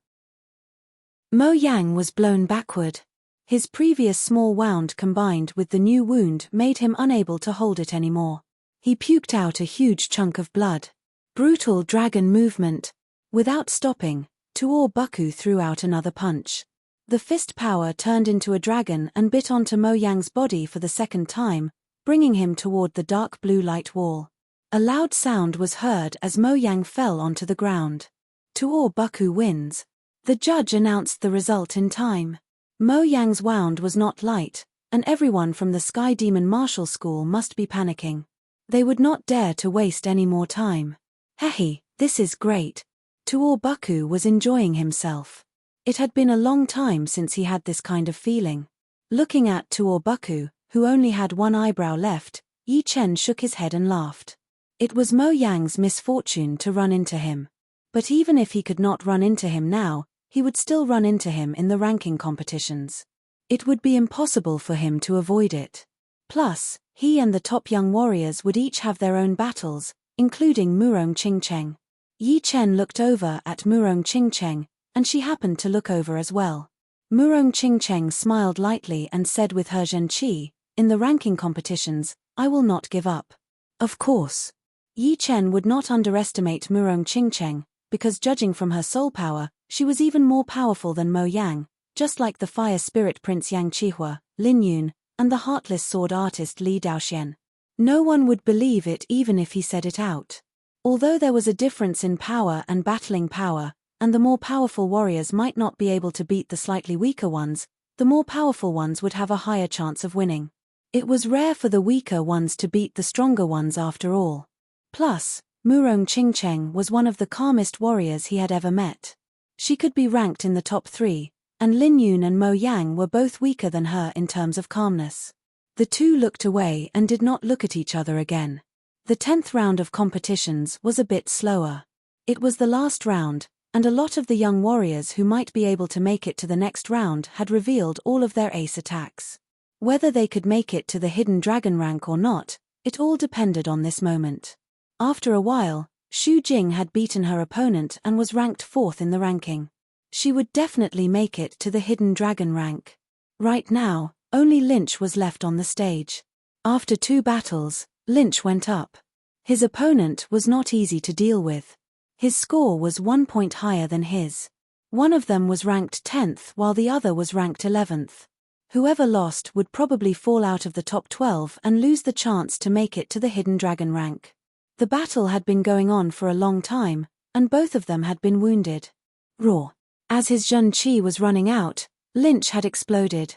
Mo Yang was blown backward. His previous small wound combined with the new wound made him unable to hold it anymore. He puked out a huge chunk of blood. Brutal dragon movement. Without stopping, Tuor Buku threw out another punch. The fist power turned into a dragon and bit onto Mo Yang's body for the second time, bringing him toward the dark blue light wall. A loud sound was heard as Mo Yang fell onto the ground. Tuor Buku wins. The judge announced the result in time. Mo Yang's wound was not light, and everyone from the Sky Demon Martial School must be panicking. They would not dare to waste any more time. Hehe, this is great. Tuor Buku was enjoying himself. It had been a long time since he had this kind of feeling. Looking at Tuor Buku, who only had one eyebrow left, Yi Chen shook his head and laughed. It was Mo Yang's misfortune to run into him. But even if he could not run into him now, he would still run into him in the ranking competitions. It would be impossible for him to avoid it. Plus, he and the top young warriors would each have their own battles, including Murong Qingcheng. Yi Chen looked over at Murong Qingcheng, and she happened to look over as well. Murong Qingcheng smiled lightly and said with her Zhenqi, "In the ranking competitions, I will not give up." Of course. Yi Chen would not underestimate Murong Qingcheng, because judging from her soul power, she was even more powerful than Mo Yang, just like the fire spirit prince Yang Qihua, Lin Yun, and the heartless sword artist Li Daoxian. No one would believe it even if he said it out. Although there was a difference in power and battling power, and the more powerful warriors might not be able to beat the slightly weaker ones, the more powerful ones would have a higher chance of winning. It was rare for the weaker ones to beat the stronger ones after all. Plus, Murong Qingcheng was one of the calmest warriors he had ever met. She could be ranked in the top 3, and Lin Yun and Mo Yang were both weaker than her in terms of calmness. The two looked away and did not look at each other again. The 10th round of competitions was a bit slower. It was the last round, and a lot of the young warriors who might be able to make it to the next round had revealed all of their ace attacks. Whether they could make it to the hidden dragon rank or not, it all depended on this moment. After a while, Xu Jing had beaten her opponent and was ranked 4th in the ranking. She would definitely make it to the hidden dragon rank. Right now, only Lynch was left on the stage. After 2 battles, Lynch went up. His opponent was not easy to deal with. His score was 1 point higher than his. One of them was ranked 10th while the other was ranked 11th. Whoever lost would probably fall out of the top 12 and lose the chance to make it to the hidden dragon rank. The battle had been going on for a long time, and both of them had been wounded. Raw. As his Zhenqi was running out, Lynch had exploded.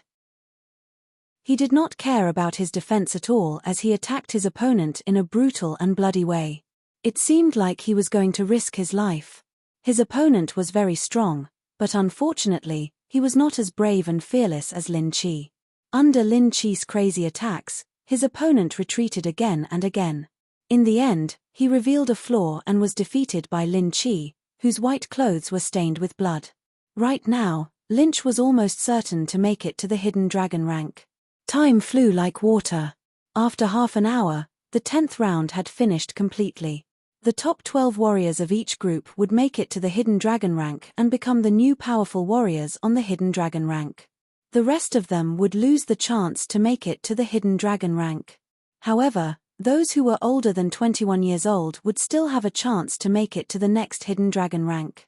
He did not care about his defense at all as he attacked his opponent in a brutal and bloody way. It seemed like he was going to risk his life. His opponent was very strong, but unfortunately, he was not as brave and fearless as Lin Qi. Under Lin Qi's crazy attacks, his opponent retreated again and again. In the end, he revealed a flaw and was defeated by Lin Qi, whose white clothes were stained with blood. Right now, Lynch was almost certain to make it to the hidden dragon rank. Time flew like water. After half an hour, the 10th round had finished completely. The top 12 warriors of each group would make it to the hidden dragon rank and become the new powerful warriors on the hidden dragon rank. The rest of them would lose the chance to make it to the hidden dragon rank. However, those who were older than 21 years old would still have a chance to make it to the next hidden dragon rank.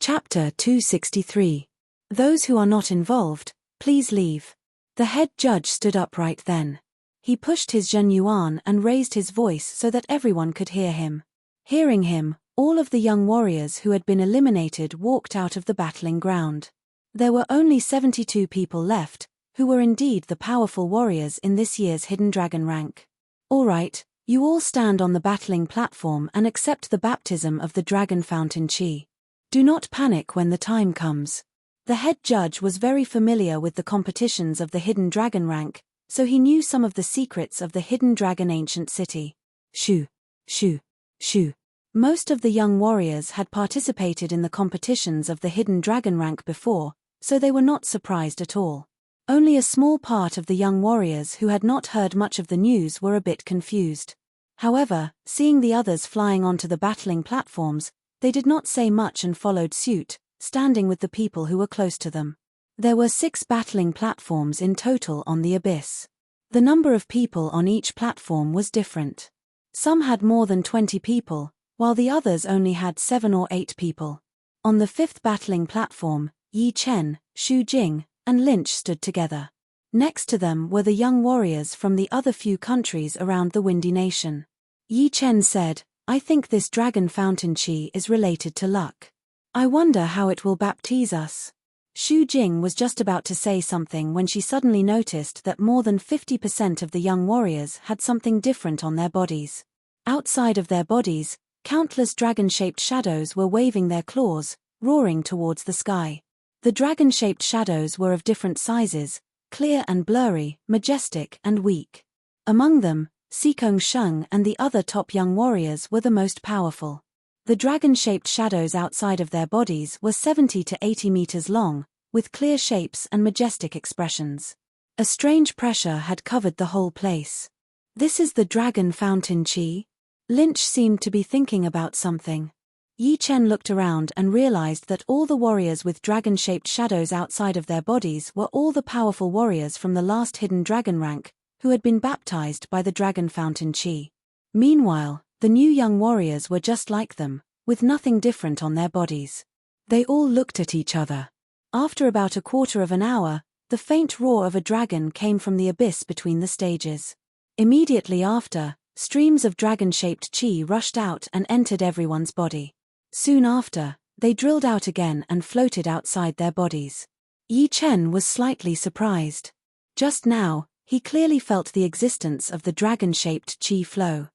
Chapter 263. Those who are not involved, please leave. The head judge stood up right then. He pushed his Zhen Yuan and raised his voice so that everyone could hear him. Hearing him, all of the young warriors who had been eliminated walked out of the battling ground. There were only 72 people left, who were indeed the powerful warriors in this year's hidden dragon rank. All right, you all stand on the battling platform and accept the baptism of the dragon fountain chi. Do not panic when the time comes. The head judge was very familiar with the competitions of the hidden dragon rank, so he knew some of the secrets of the hidden dragon ancient city. Shoo, shoo, shoo. Most of the young warriors had participated in the competitions of the hidden dragon rank before, so they were not surprised at all. Only a small part of the young warriors who had not heard much of the news were a bit confused. However, seeing the others flying onto the battling platforms, they did not say much and followed suit, standing with the people who were close to them. There were 6 battling platforms in total on the abyss. The number of people on each platform was different. Some had more than 20 people, while the others only had 7 or 8 people. On the 5th battling platform, Yi Chen, Xu Jing, and Lynch stood together. Next to them were the young warriors from the other few countries around the Windy Nation. Yi Chen said, "I think this dragon fountain chi is related to luck. I wonder how it will baptize us." Xu Jing was just about to say something when she suddenly noticed that more than 50% of the young warriors had something different on their bodies. Outside of their bodies, countless dragon-shaped shadows were waving their claws, roaring towards the sky. The dragon-shaped shadows were of different sizes, clear and blurry, majestic and weak. Among them, Xikong Sheng and the other top young warriors were the most powerful. The dragon-shaped shadows outside of their bodies were 70 to 80 meters long, with clear shapes and majestic expressions. A strange pressure had covered the whole place. This is the dragon fountain chi? Lynch seemed to be thinking about something. Yi Chen looked around and realized that all the warriors with dragon-shaped shadows outside of their bodies were all the powerful warriors from the last hidden dragon rank, who had been baptized by the dragon fountain chi. Meanwhile, the new young warriors were just like them, with nothing different on their bodies. They all looked at each other. After about a quarter of an hour, the faint roar of a dragon came from the abyss between the stages. Immediately after, streams of dragon-shaped chi rushed out and entered everyone's body. Soon after, they drilled out again and floated outside their bodies. Yi Chen was slightly surprised. Just now, he clearly felt the existence of the dragon-shaped chi flow.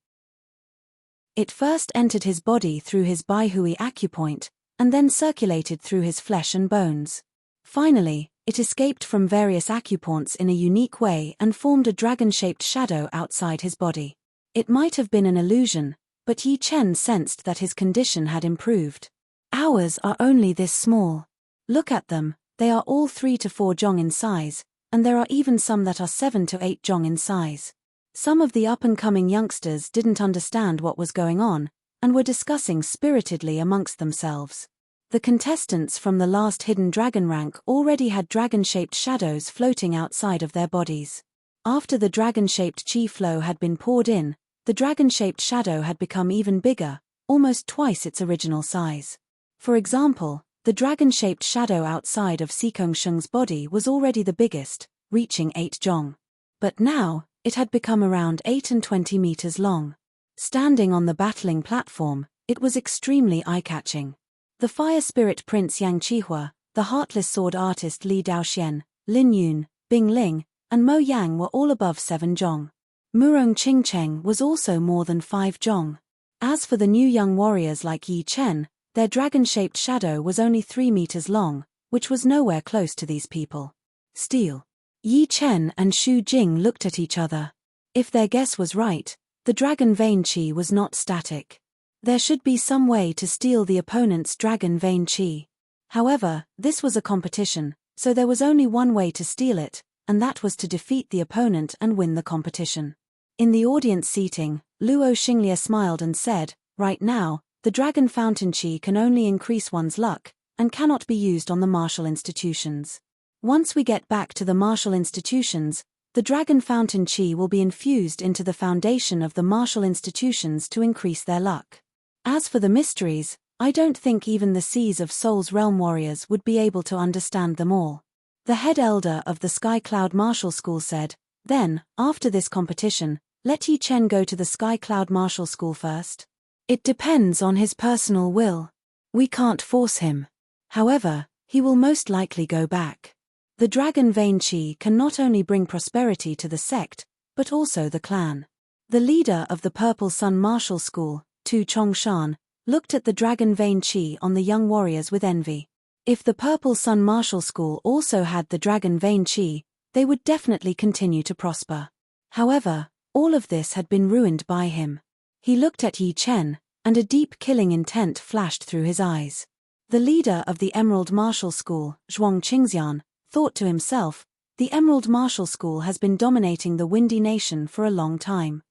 It first entered his body through his Baihui acupoint, and then circulated through his flesh and bones. Finally, it escaped from various acupoints in a unique way and formed a dragon-shaped shadow outside his body. It might have been an illusion, but Yi Chen sensed that his condition had improved. Ours are only this small. Look at them, they are all 3 to 4 zhong in size, and there are even some that are 7 to 8 zhong in size. Some of the up-and-coming youngsters didn't understand what was going on, and were discussing spiritedly amongst themselves. The contestants from the last hidden dragon rank already had dragon-shaped shadows floating outside of their bodies. After the dragon-shaped chi flow had been poured in, the dragon-shaped shadow had become even bigger, almost twice its original size. For example, the dragon-shaped shadow outside of Xikong Sheng's body was already the biggest, reaching 8 zhong. But now, it had become around 8 and 20 meters long. Standing on the battling platform, it was extremely eye-catching. The fire spirit prince Yang Qihua, the heartless sword artist Li Daoxian, Lin Yun, Bing Ling, and Mo Yang were all above 7 zhong. Murong Qingcheng was also more than 5 zhong. As for the new young warriors like Yi Chen, their dragon-shaped shadow was only 3 meters long, which was nowhere close to these people. Steel. Yi Chen and Xu Jing looked at each other. If their guess was right, the dragon vein chi was not static. There should be some way to steal the opponent's dragon vein chi. However, this was a competition, so there was only one way to steal it, and that was to defeat the opponent and win the competition. In the audience seating, Luo Xinglia smiled and said, "Right now, the dragon fountain chi can only increase one's luck, and cannot be used on the martial institutions. Once we get back to the martial institutions, the dragon fountain chi will be infused into the foundation of the martial institutions to increase their luck. As for the mysteries, I don't think even the Seas of Soul's Realm warriors would be able to understand them all." The head elder of the Sky Cloud Martial School said, "Then, after this competition, let Yi Chen go to the Sky Cloud Martial School first. It depends on his personal will. We can't force him. However, he will most likely go back. The dragon vein chi can not only bring prosperity to the sect, but also the clan." The leader of the Purple Sun Martial School, Tu Chongshan, looked at the dragon vein chi on the young warriors with envy. If the Purple Sun Martial School also had the dragon vein chi, they would definitely continue to prosper. However, all of this had been ruined by him. He looked at Yi Chen, and a deep killing intent flashed through his eyes. The leader of the Emerald Martial School, Zhuang Qingxian, thought to himself, "The Emerald Martial School has been dominating the Windy Nation for a long time.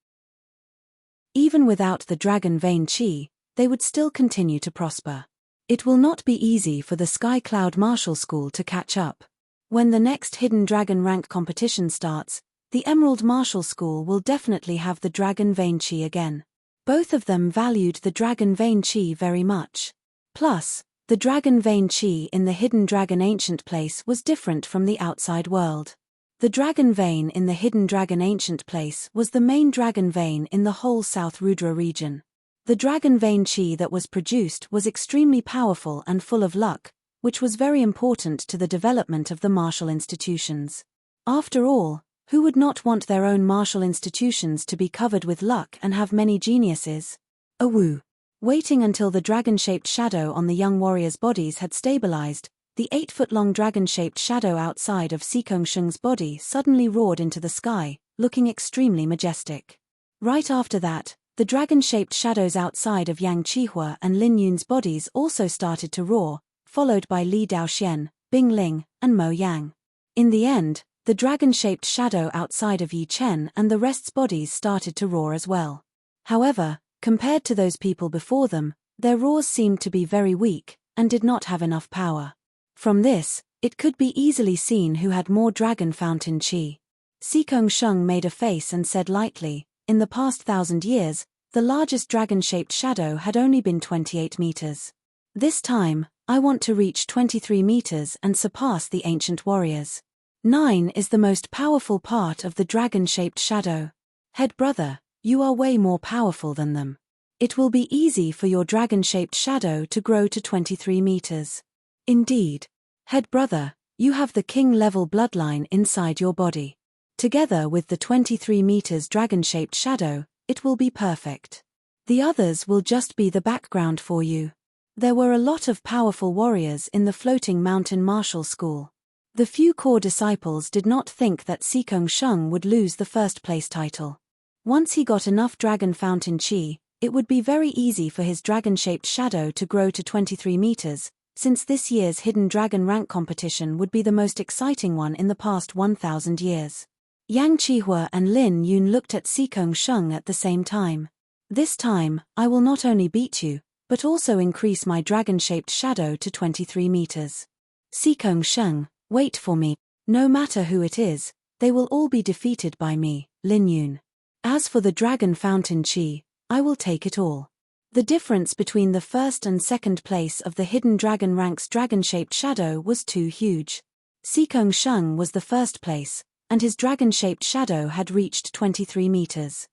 Even without the dragon vein chi, they would still continue to prosper. It will not be easy for the Sky Cloud Martial School to catch up. When the next Hidden Dragon rank competition starts, the Emerald Martial School will definitely have the dragon vein chi again." Both of them valued the dragon vein chi very much. Plus, the dragon vein chi in the Hidden Dragon Ancient Place was different from the outside world. The dragon vein in the Hidden Dragon Ancient Place was the main dragon vein in the whole South Rudra region. The dragon vein chi that was produced was extremely powerful and full of luck, which was very important to the development of the martial institutions. After all, who would not want their own martial institutions to be covered with luck and have many geniuses? Awoo. Waiting until the dragon-shaped shadow on the young warriors' bodies had stabilized, the 8-foot-long dragon-shaped shadow outside of Sikong Sheng's body suddenly roared into the sky, looking extremely majestic. Right after that, the dragon-shaped shadows outside of Yang Qihua and Lin Yun's bodies also started to roar, followed by Li Daoxian, Bing Ling, and Mo Yang. In the end, the dragon-shaped shadow outside of Yi Chen and the rest's bodies started to roar as well. However, compared to those people before them, their roars seemed to be very weak, and did not have enough power. From this, it could be easily seen who had more dragon fountain chi. Sikong Sheng made a face and said lightly, "In the past 1,000 years, the largest dragon-shaped shadow had only been 28 meters. This time, I want to reach 23 meters and surpass the ancient warriors. 9 is the most powerful part of the dragon-shaped shadow. Head brother, you are way more powerful than them. It will be easy for your dragon-shaped shadow to grow to 23 meters. Indeed. Head brother, you have the king-level bloodline inside your body. Together with the 23 meters dragon-shaped shadow, it will be perfect. The others will just be the background for you." There were a lot of powerful warriors in the Floating Mountain Martial School. The few core disciples did not think that Sikong Sheng would lose the first-place title. Once he got enough dragon fountain chi, it would be very easy for his dragon-shaped shadow to grow to 23 meters, since this year's Hidden Dragon rank competition would be the most exciting one in the past 1,000 years. Yang Qihua and Lin Yun looked at Sikong Sheng at the same time. "This time, I will not only beat you, but also increase my dragon-shaped shadow to 23 meters. Sikong Sheng, wait for me. No matter who it is, they will all be defeated by me, Lin Yun. As for the dragon fountain chi, I will take it all." The difference between the first and second place of the Hidden Dragon rank's dragon-shaped shadow was too huge. Sikong Sheng was the first place, and his dragon-shaped shadow had reached 23 meters.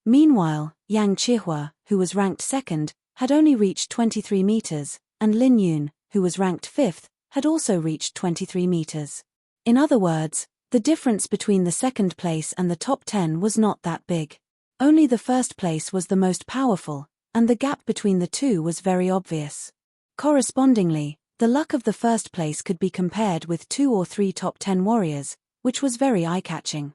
Meanwhile, Yang Qihua, who was ranked second, had only reached 23 meters, and Lin Yun, who was ranked fifth, had also reached 23 meters. In other words, the difference between the second place and the top 10 was not that big. Only the first place was the most powerful, and the gap between the two was very obvious. Correspondingly, the luck of the first place could be compared with 2 or 3 top 10 warriors, which was very eye-catching.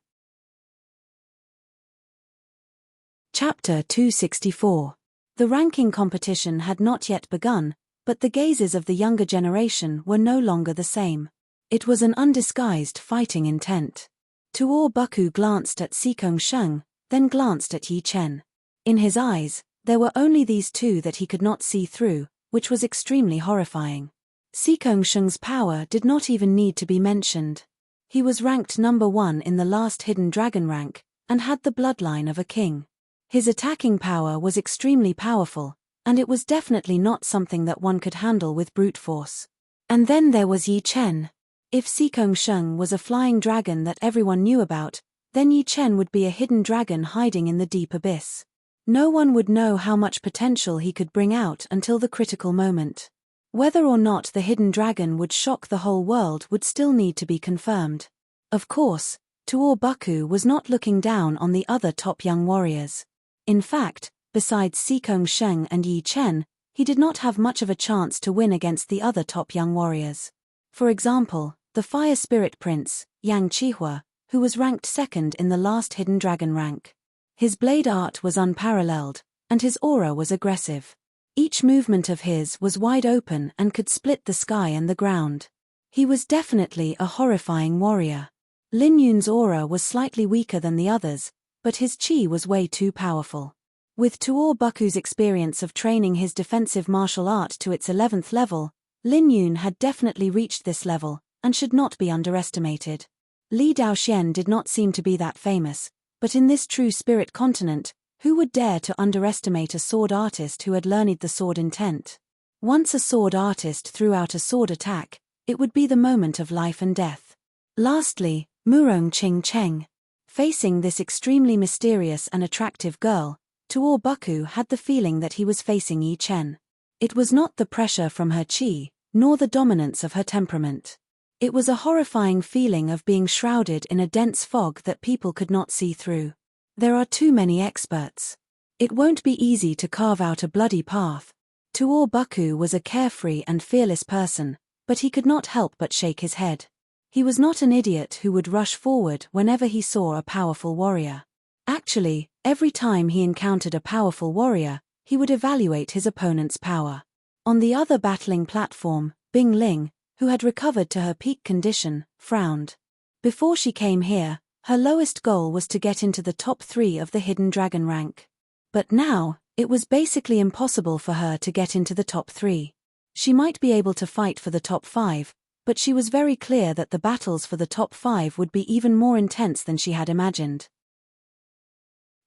Chapter 264. The ranking competition had not yet begun, but the gazes of the younger generation were no longer the same. It was an undisguised fighting intent. Tuor Buku glanced at Sikong Sheng, then glanced at Yi Chen. In his eyes, there were only these two that he could not see through, which was extremely horrifying. Sikong Sheng's power did not even need to be mentioned. He was ranked number 1 in the last hidden dragon rank, and had the bloodline of a king. His attacking power was extremely powerful, and it was definitely not something that one could handle with brute force. And then there was Yi Chen. If Sikong Sheng was a flying dragon that everyone knew about, then Yi Chen would be a hidden dragon hiding in the deep abyss. No one would know how much potential he could bring out until the critical moment. Whether or not the hidden dragon would shock the whole world would still need to be confirmed. Of course, Tuor Buku was not looking down on the other top young warriors. In fact, besides Sikong Sheng and Yi Chen, he did not have much of a chance to win against the other top young warriors. For example, the Fire Spirit Prince, Yang Qihua, who was ranked 2nd in the last hidden dragon rank. His blade art was unparalleled, and his aura was aggressive. Each movement of his was wide open and could split the sky and the ground. He was definitely a horrifying warrior. Lin Yun's aura was slightly weaker than the others, but his chi was way too powerful. With Tuor Buku's experience of training his defensive martial art to its 11th level, Lin Yun had definitely reached this level, and should not be underestimated. Li Daoxian did not seem to be that famous, but in this true spirit continent, who would dare to underestimate a sword artist who had learned the sword intent? Once a sword artist threw out a sword attack, it would be the moment of life and death. Lastly, Murong Qing Cheng. Facing this extremely mysterious and attractive girl, Tuor Buku had the feeling that he was facing Yi Chen. It was not the pressure from her chi, nor the dominance of her temperament. It was a horrifying feeling of being shrouded in a dense fog that people could not see through. There are too many experts. It won't be easy to carve out a bloody path. Tuor Buku was a carefree and fearless person, but he could not help but shake his head. He was not an idiot who would rush forward whenever he saw a powerful warrior. Actually, every time he encountered a powerful warrior, he would evaluate his opponent's power. On the other battling platform, Bing Ling, who had recovered to her peak condition, frowned. Before she came here, her lowest goal was to get into the top 3 of the hidden dragon rank. But now, it was basically impossible for her to get into the top 3. She might be able to fight for the top 5, but she was very clear that the battles for the top 5 would be even more intense than she had imagined.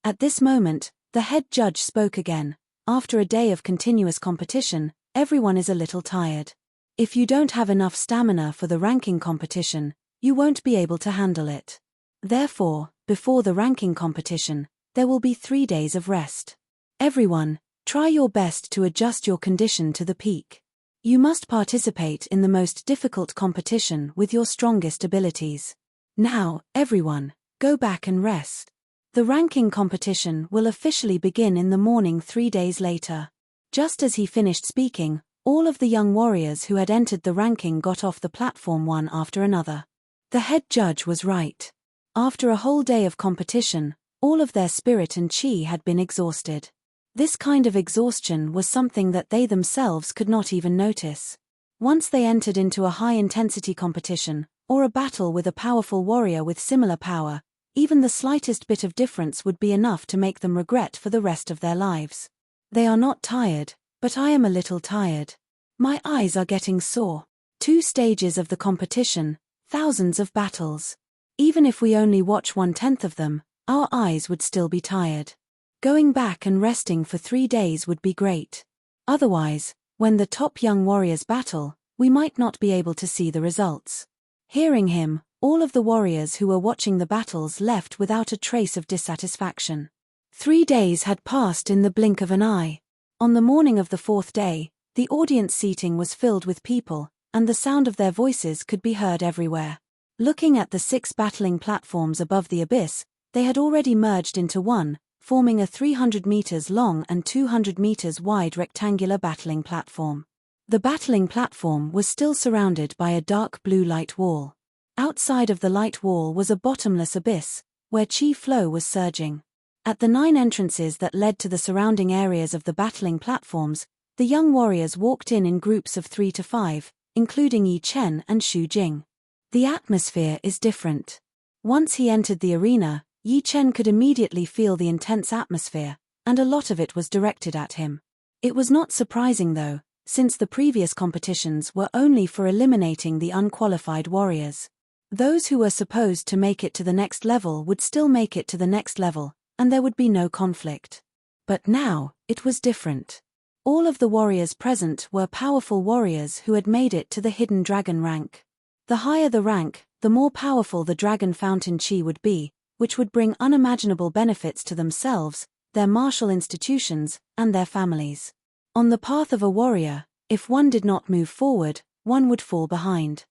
At this moment, the head judge spoke again. After a day of continuous competition, everyone is a little tired. If you don't have enough stamina for the ranking competition, you won't be able to handle it. Therefore, before the ranking competition, there will be 3 days of rest. Everyone, try your best to adjust your condition to the peak. You must participate in the most difficult competition with your strongest abilities. Now, everyone, go back and rest. The ranking competition will officially begin in the morning 3 days later. Just as he finished speaking, all of the young warriors who had entered the ranking got off the platform one after another. The head judge was right. After a whole day of competition, all of their spirit and chi had been exhausted. This kind of exhaustion was something that they themselves could not even notice. Once they entered into a high-intensity competition, or a battle with a powerful warrior with similar power, even the slightest bit of difference would be enough to make them regret for the rest of their lives. They are not tired, but I am a little tired. My eyes are getting sore. 2 stages of the competition, thousands of battles. Even if we only watch 1/10 of them, our eyes would still be tired. Going back and resting for 3 days would be great. Otherwise, when the top young warriors battle, we might not be able to see the results. Hearing him, all of the warriors who were watching the battles left without a trace of dissatisfaction. 3 days had passed in the blink of an eye. On the morning of the 4th day, the audience seating was filled with people, and the sound of their voices could be heard everywhere. Looking at the 6 battling platforms above the abyss, they had already merged into one, forming a 300 meters long and 200 meters wide rectangular battling platform. The battling platform was still surrounded by a dark blue light wall. Outside of the light wall was a bottomless abyss, where chi flow was surging. At the 9 entrances that led to the surrounding areas of the battling platforms, the young warriors walked in groups of 3 to 5, including Yi Chen and Xu Jing. The atmosphere is different. Once he entered the arena, Yi Chen could immediately feel the intense atmosphere, and a lot of it was directed at him. It was not surprising though, since the previous competitions were only for eliminating the unqualified warriors. Those who were supposed to make it to the next level would still make it to the next level, and there would be no conflict. But now, it was different. All of the warriors present were powerful warriors who had made it to the hidden dragon rank. The higher the rank, the more powerful the dragon fountain chi would be, which would bring unimaginable benefits to themselves, their martial institutions, and their families. On the path of a warrior, if one did not move forward, one would fall behind.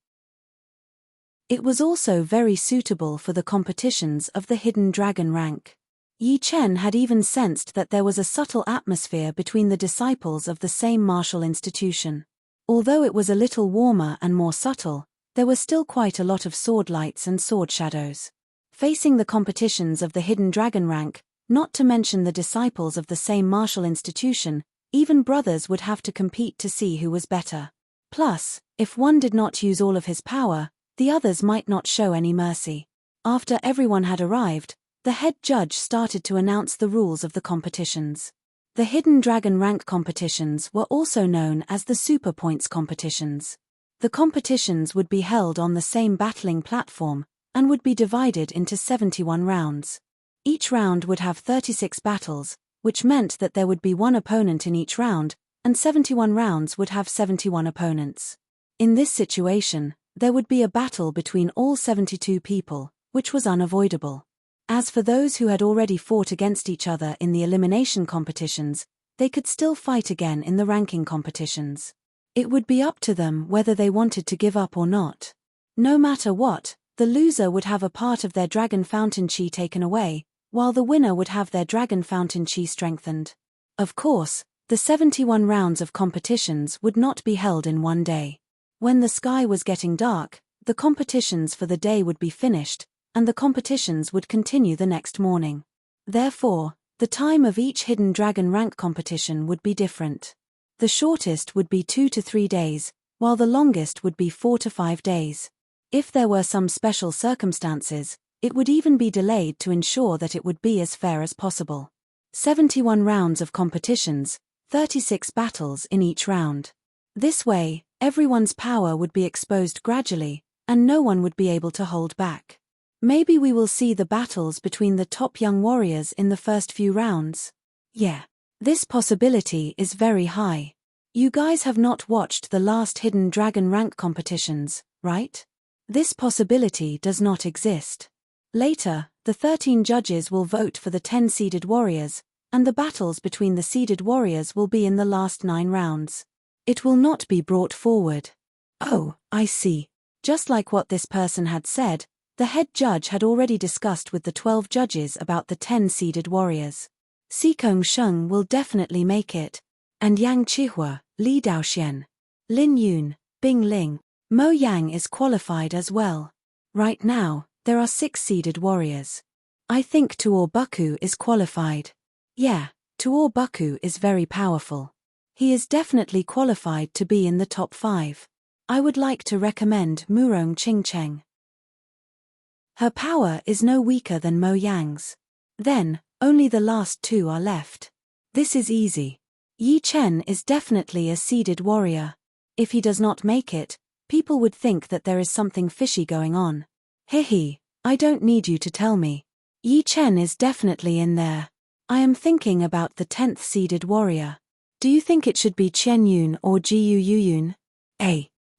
It was also very suitable for the competitions of the hidden dragon rank. Yi Chen had even sensed that there was a subtle atmosphere between the disciples of the same martial institution. Although it was a little warmer and more subtle, there was still quite a lot of sword lights and sword shadows. Facing the competitions of the hidden dragon rank, not to mention the disciples of the same martial institution, even brothers would have to compete to see who was better. Plus, if one did not use all of his power, the others might not show any mercy. After everyone had arrived, the head judge started to announce the rules of the competitions. The hidden dragon rank competitions were also known as the super points competitions. The competitions would be held on the same battling platform, and would be divided into 71 rounds. Each round would have 36 battles, which meant that there would be one opponent in each round, and 71 rounds would have 71 opponents. In this situation, there would be a battle between all 72 people, which was unavoidable. As for those who had already fought against each other in the elimination competitions, they could still fight again in the ranking competitions. It would be up to them whether they wanted to give up or not. No matter what, the loser would have a part of their dragon fountain chi taken away, while the winner would have their dragon fountain chi strengthened. Of course, the 71 rounds of competitions would not be held in one day. When the sky was getting dark, the competitions for the day would be finished, and the competitions would continue the next morning. Therefore, the time of each hidden dragon rank competition would be different. The shortest would be 2 to 3 days, while the longest would be 4 to 5 days. If there were some special circumstances, it would even be delayed to ensure that it would be as fair as possible. 71 rounds of competitions, 36 battles in each round. This way, everyone's power would be exposed gradually, and no one would be able to hold back. Maybe we will see the battles between the top young warriors in the first few rounds. Yeah. This possibility is very high. You guys have not watched the last hidden dragon rank competitions, right? This possibility does not exist. Later, the 13 judges will vote for the 10 seeded warriors, and the battles between the seeded warriors will be in the last 9 rounds. It will not be brought forward. Oh, I see. Just like what this person had said, the head judge had already discussed with the 12 judges about the 10 seeded warriors. Xikong Sheng will definitely make it, and Yang Qihua, Li Daoxian, Lin Yun, Bing Ling, Mo Yang is qualified as well. Right now, there are 6 seeded warriors. I think Tuor Buku is qualified. Yeah, Tuor Buku is very powerful. He is definitely qualified to be in the top 5. I would like to recommend Murong Qingcheng. Her power is no weaker than Mo Yang's. Then, only the last 2 are left. This is easy. Yi Chen is definitely a seeded warrior. If he does not make it, people would think that there is something fishy going on. Hehe, I don't need you to tell me. Yi Chen is definitely in there. I am thinking about the 10th seeded warrior. Do you think it should be Chen Yun or Jiu Yuyun?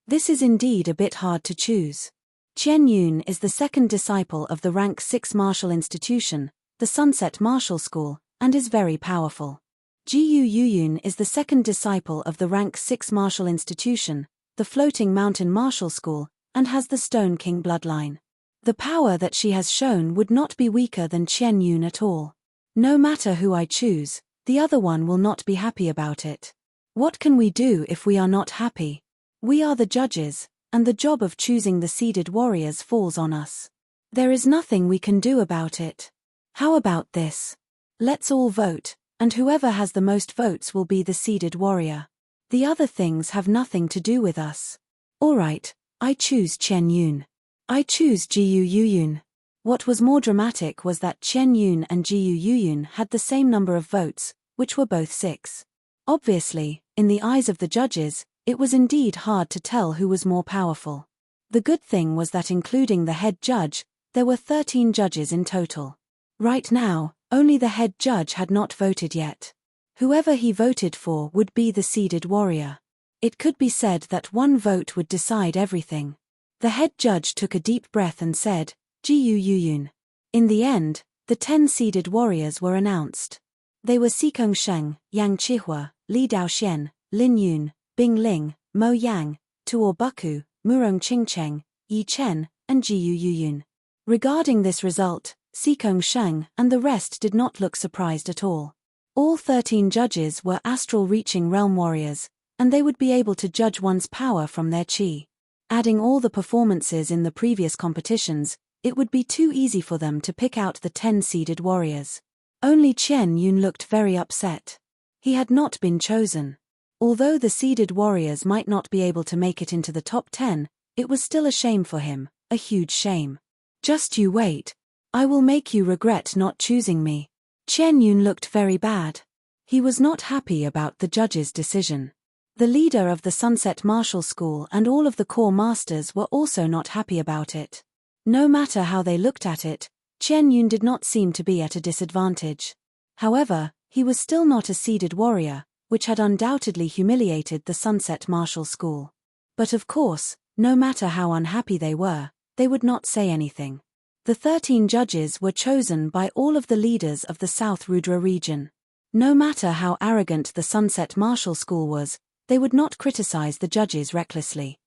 This is indeed a bit hard to choose. Chen Yun is the second disciple of the rank 6 martial institution, the Sunset Martial School, and is very powerful. Jiu Yuyun is the second disciple of the rank 6 martial institution, the Floating Mountain Martial School, and has the Stone King bloodline. The power that she has shown would not be weaker than Chen Yun at all. No matter who I choose, the other one will not be happy about it. What can we do if we are not happy? We are the judges, and the job of choosing the seeded warriors falls on us. There is nothing we can do about it. How about this? Let's all vote, and whoever has the most votes will be the seeded warrior. The other things have nothing to do with us. Alright, I choose Chen Yun. I choose Jiu Yuyun. What was more dramatic was that Chen Yun and Jiu Yuyun had the same number of votes, which were both 6. Obviously, in the eyes of the judges, it was indeed hard to tell who was more powerful. The good thing was that including the head judge, there were 13 judges in total. Right now, only the head judge had not voted yet. Whoever he voted for would be the seeded warrior. It could be said that one vote would decide everything. The head judge took a deep breath and said, Jiu Yuyun. In the end, the 10 seeded warriors were announced. They were Xikong Sheng, Yang Chihua, Li Daoxian, Lin Yun, Bing Ling, Mo Yang, Tuo Buku, Murong Qingcheng, Yi Chen, and Jiu Yuyun. Regarding this result, Xikong Sheng and the rest did not look surprised at all. All 13 judges were astral-reaching realm warriors, and they would be able to judge one's power from their qi. Adding all the performances in the previous competitions, it would be too easy for them to pick out the 10 seeded warriors. Only Chen Yun looked very upset. He had not been chosen. Although the seeded warriors might not be able to make it into the top 10, it was still a shame for him, a huge shame. Just you wait. I will make you regret not choosing me. Chen Yun looked very bad. He was not happy about the judge's decision. The leader of the Sunset Martial School and all of the core masters were also not happy about it. No matter how they looked at it, Chen Yun did not seem to be at a disadvantage. However, he was still not a seeded warrior, which had undoubtedly humiliated the Sunset Martial School. But of course, no matter how unhappy they would not say anything. The 13 judges were chosen by all of the leaders of the South Rudra region. No matter how arrogant the Sunset Martial School was, they would not criticize the judges recklessly.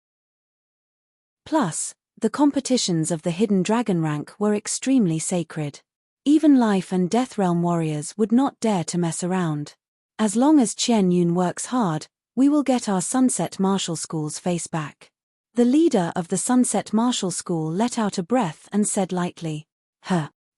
Plus, the competitions of the Hidden Dragon rank were extremely sacred. Even life and death realm warriors would not dare to mess around. As long as Chen Yun works hard, we will get our Sunset Martial School's face back. The leader of the Sunset Martial School let out a breath and said lightly,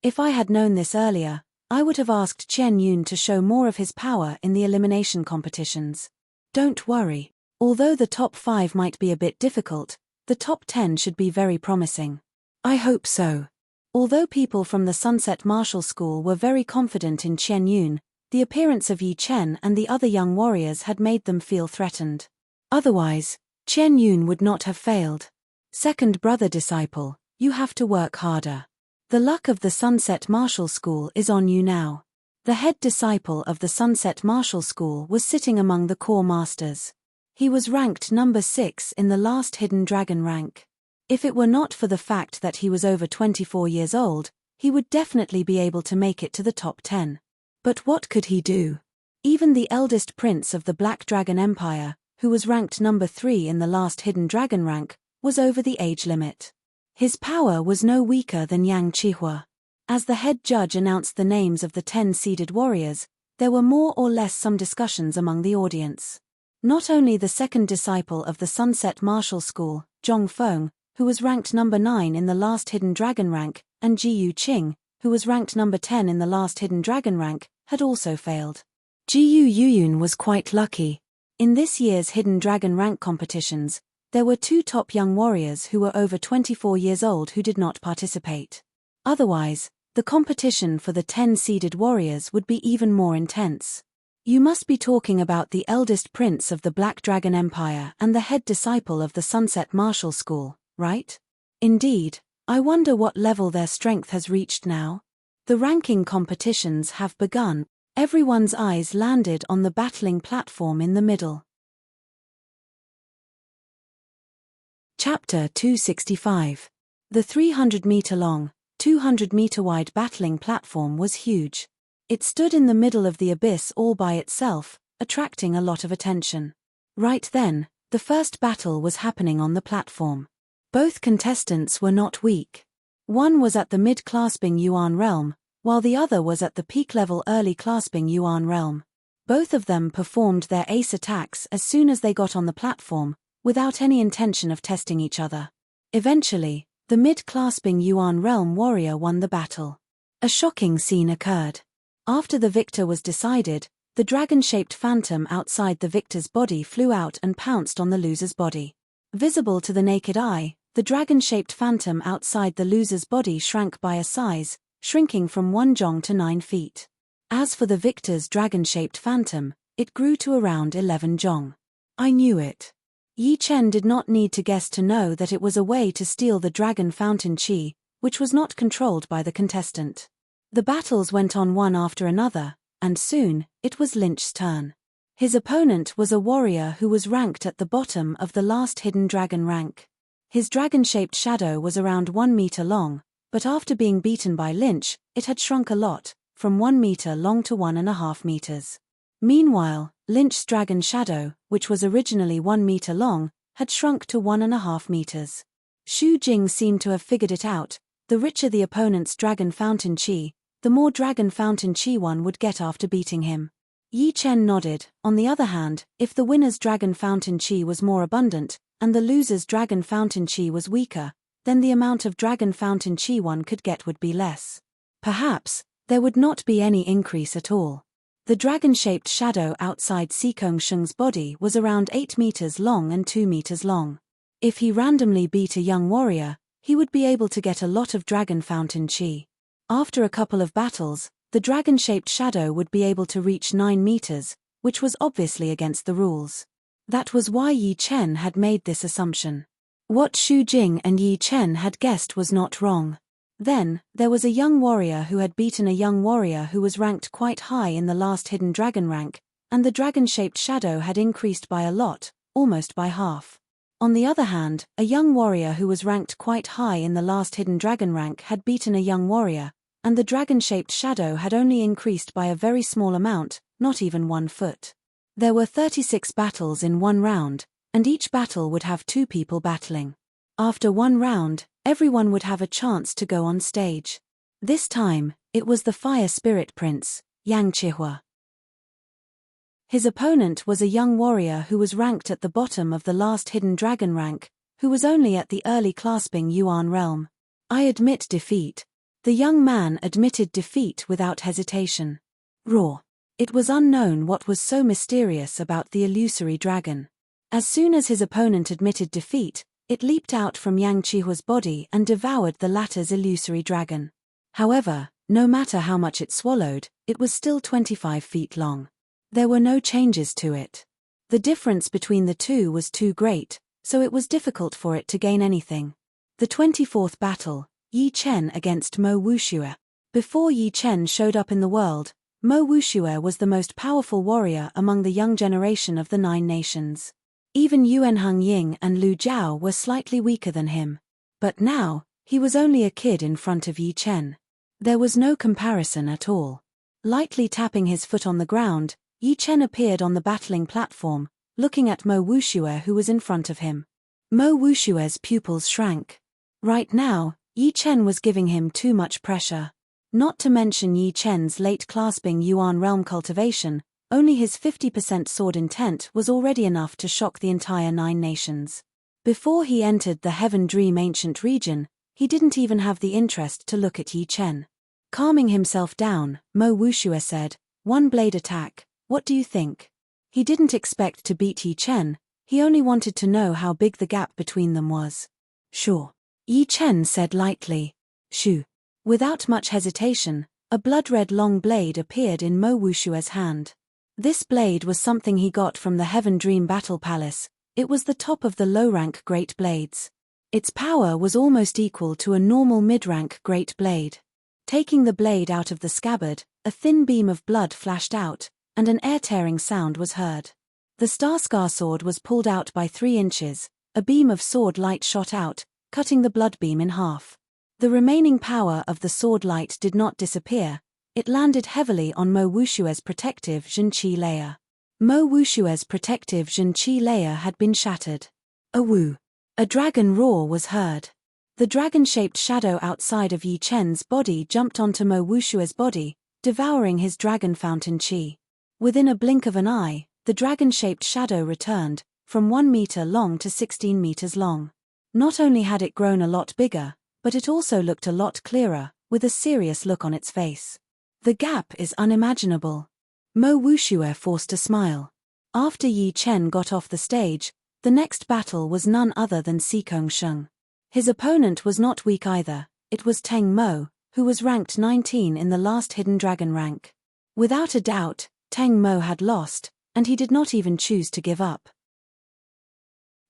If I had known this earlier, I would have asked Chen Yun to show more of his power in the elimination competitions. Don't worry. Although the top 5 might be a bit difficult, the top 10 should be very promising. I hope so. Although people from the Sunset Martial School were very confident in Chen Yun, the appearance of Yi Chen and the other young warriors had made them feel threatened. Otherwise, Chen Yun would not have failed. Second brother disciple, you have to work harder. The luck of the Sunset Martial School is on you now. The head disciple of the Sunset Martial School was sitting among the core masters. He was ranked number 6 in the last Hidden Dragon rank. If it were not for the fact that he was over 24 years old, he would definitely be able to make it to the top 10. But what could he do? Even the eldest prince of the Black Dragon Empire, who was ranked number 3 in the last Hidden Dragon rank, was over the age limit. His power was no weaker than Yang Chihua. As the head judge announced the names of the 10 seeded warriors, there were more or less some discussions among the audience. Not only the second disciple of the Sunset Martial School, Zhong Feng, who was ranked number 9 in the last Hidden Dragon rank, and Ji Yu Qing, who was ranked number 10 in the last Hidden Dragon rank, had also failed. Jiu Yuyun was quite lucky. In this year's Hidden Dragon rank competitions, there were 2 top young warriors who were over 24 years old who did not participate. Otherwise, the competition for the 10 seeded warriors would be even more intense. You must be talking about the eldest prince of the Black Dragon Empire and the head disciple of the Sunset Martial School, right? Indeed, I wonder what level their strength has reached now. The ranking competitions have begun. Everyone's eyes landed on the battling platform in the middle. Chapter 265. The 300-meter-long, 200-meter-wide battling platform was huge. It stood in the middle of the abyss all by itself, attracting a lot of attention. Right then, the first battle was happening on the platform. Both contestants were not weak. One was at the mid-clasping Yuan realm, while the other was at the peak-level early-clasping Yuan realm. Both of them performed their ace attacks as soon as they got on the platform, without any intention of testing each other. Eventually, the mid-clasping Yuan realm warrior won the battle. A shocking scene occurred. After the victor was decided, the dragon-shaped phantom outside the victor's body flew out and pounced on the loser's body. Visible to the naked eye, the dragon-shaped phantom outside the loser's body shrank by a size, shrinking from 1 jong to 9 feet. As for the victor's dragon-shaped phantom, it grew to around 11 jong. I knew it. Yi Chen did not need to guess to know that it was a way to steal the dragon fountain chi, which was not controlled by the contestant. The battles went on one after another, and soon, it was Lynch's turn. His opponent was a warrior who was ranked at the bottom of the last hidden dragon rank. His dragon-shaped shadow was around 1 meter long, but after being beaten by Lynch, it had shrunk a lot, from 1 meter long to 1.5 meters. Meanwhile, Lynch's dragon shadow, which was originally 1 meter long, had shrunk to 1.5 meters. Xu Jing seemed to have figured it out. The richer the opponent's dragon fountain chi, the more dragon fountain chi one would get after beating him. Yi Chen nodded. On the other hand, if the winner's dragon fountain chi was more abundant, and the loser's dragon fountain chi was weaker, then the amount of dragon fountain chi one could get would be less. Perhaps, there would not be any increase at all. The dragon-shaped shadow outside Sikong Sheng's body was around 8 meters long and 2 meters long. If he randomly beat a young warrior, he would be able to get a lot of dragon fountain chi. After a couple of battles, the dragon-shaped shadow would be able to reach 9 meters, which was obviously against the rules. That was why Yi Chen had made this assumption. What Xu Jing and Yi Chen had guessed was not wrong. Then, there was a young warrior who had beaten a young warrior who was ranked quite high in the last hidden dragon rank, and the dragon-shaped shadow had increased by a lot, almost by half. On the other hand, a young warrior who was ranked quite high in the last hidden dragon rank had beaten a young warrior, and the dragon-shaped shadow had only increased by a very small amount, not even 1 foot. There were 36 battles in 1 round, and each battle would have 2 people battling. After 1 round, everyone would have a chance to go on stage. This time, it was the Fire Spirit Prince, Yang Chihua. His opponent was a young warrior who was ranked at the bottom of the last hidden dragon rank, who was only at the early clasping Yuan realm. I admit defeat. The young man admitted defeat without hesitation. Raw. It was unknown what was so mysterious about the illusory dragon. As soon as his opponent admitted defeat, it leaped out from Yang Chihua's body and devoured the latter's illusory dragon. However, no matter how much it swallowed, it was still 25 feet long. There were no changes to it. The difference between the two was too great, so it was difficult for it to gain anything. The 24th battle, Yi Chen against Mo Wuxue. Before Yi Chen showed up in the world, Mo Wuxue was the most powerful warrior among the young generation of the 9 nations. Even Yuan Heng Ying and Lu Jiao were slightly weaker than him. But now, he was only a kid in front of Yi Chen. There was no comparison at all. Lightly tapping his foot on the ground, Yi Chen appeared on the battling platform, looking at Mo Wuxue who was in front of him. Mo Wuxue's pupils shrank. Right now, Yi Chen was giving him too much pressure. Not to mention Yi Chen's late clasping Yuan realm cultivation, only his 50% sword intent was already enough to shock the entire 9 nations. Before he entered the Heaven Dream ancient region, he didn't even have the interest to look at Yi Chen. Calming himself down, Mo Wuxue said, "1 blade attack, what do you think?" He didn't expect to beat Yi Chen, he only wanted to know how big the gap between them was. "Sure." Yi Chen said lightly. "Shoo." Without much hesitation, a blood-red long blade appeared in Mo Wuxue's hand. This blade was something he got from the Heaven Dream Battle Palace. It was the top of the low-rank Great Blades. Its power was almost equal to a normal mid-rank Great Blade. Taking the blade out of the scabbard, a thin beam of blood flashed out, and an air-tearing sound was heard. The Starscar sword was pulled out by 3 inches, a beam of sword light shot out, cutting the blood beam in half. The remaining power of the sword light did not disappear. It landed heavily on Mo Wuxue's protective Zhen Qi layer. Mo Wuxue's protective Zhen Qi layer had been shattered. A woo! A dragon roar was heard. The dragon-shaped shadow outside of Yi Chen's body jumped onto Mo Wuxue's body, devouring his dragon fountain qi. Within a blink of an eye, the dragon-shaped shadow returned, from 1 meter long to 16 meters long. Not only had it grown a lot bigger, but it also looked a lot clearer, with a serious look on its face. The gap is unimaginable. Mo Wuxue forced a smile. After Yi Chen got off the stage, the next battle was none other than Xikong Sheng. His opponent was not weak either, it was Teng Mo, who was ranked 19 in the last Hidden Dragon rank. Without a doubt, Teng Mo had lost, and he did not even choose to give up.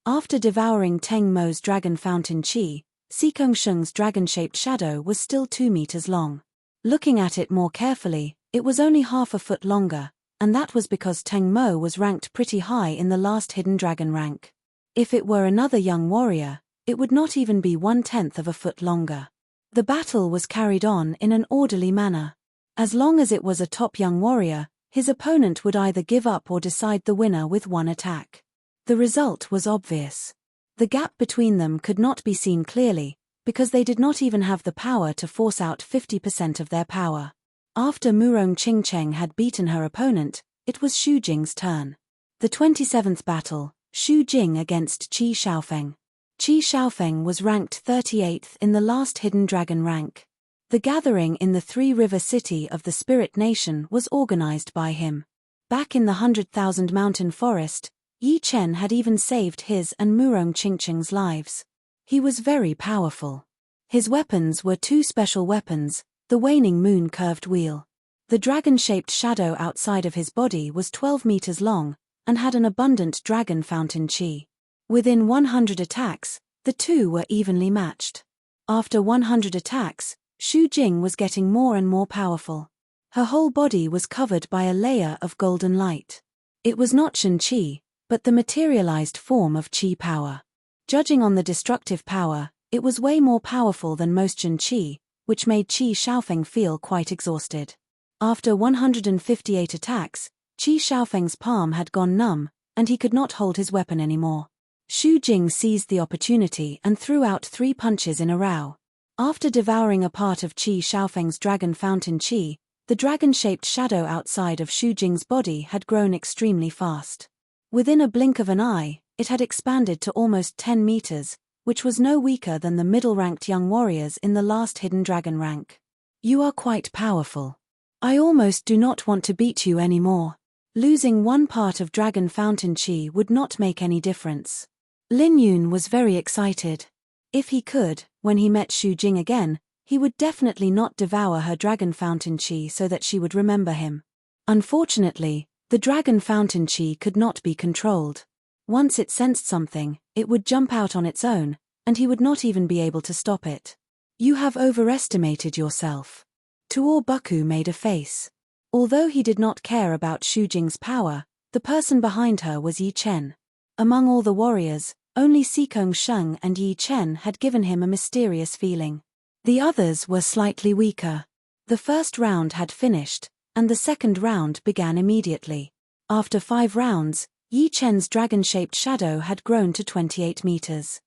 After devouring Teng Mo's dragon fountain chi, Xikong Sheng's dragon-shaped shadow was still 2 meters long. Looking at it more carefully, it was only half a foot longer, and that was because Teng Mo was ranked pretty high in the last Hidden Dragon rank. If it were another young warrior, it would not even be 1/10 of a foot longer. The battle was carried on in an orderly manner. As long as it was a top young warrior, his opponent would either give up or decide the winner with one attack. The result was obvious. The gap between them could not be seen clearly, because they did not even have the power to force out 50% of their power. After Murong Qingcheng had beaten her opponent, it was Xu Jing's turn. The 27th battle, Xu Jing against Qi Xiaofeng. Qi Xiaofeng was ranked 38th in the last Hidden Dragon rank. The gathering in the Three River City of the Spirit Nation was organized by him. Back in the 100,000 Mountain Forest, Yi Chen had even saved his and Murong Qingcheng's lives. He was very powerful. His weapons were 2 special weapons, the waning moon curved wheel. The dragon-shaped shadow outside of his body was 12 meters long, and had an abundant dragon fountain chi. Within 100 attacks, the two were evenly matched. After 100 attacks, Xu Jing was getting more and more powerful. Her whole body was covered by a layer of golden light. It was not Shen Qi, but the materialized form of Qi power. Judging on the destructive power, it was way more powerful than most Shen Qi, which made Qi Xiaofeng feel quite exhausted. After 158 attacks, Qi Xiaofeng's palm had gone numb, and he could not hold his weapon anymore. Xu Jing seized the opportunity and threw out 3 punches in a row. After devouring a part of Qi Xiaofeng's dragon fountain qi, the dragon-shaped shadow outside of Xu Jing's body had grown extremely fast. Within a blink of an eye, it had expanded to almost 10 meters, which was no weaker than the middle-ranked young warriors in the last Hidden Dragon rank. You are quite powerful. I almost do not want to beat you anymore. Losing one part of Dragon Fountain Qi would not make any difference. Lin Yun was very excited. If he could, when he met Xu Jing again, he would definitely not devour her Dragon Fountain Qi so that she would remember him. Unfortunately, the Dragon Fountain Qi could not be controlled. Once it sensed something, it would jump out on its own, and he would not even be able to stop it. You have overestimated yourself. Tuor Buku made a face. Although he did not care about Xu Jing's power, the person behind her was Yi Chen. Among all the warriors, only Xikong Sheng and Yi Chen had given him a mysterious feeling. The others were slightly weaker. The first round had finished, and the second round began immediately. After 5 rounds, Yi Chen's dragon-shaped shadow had grown to 28 meters.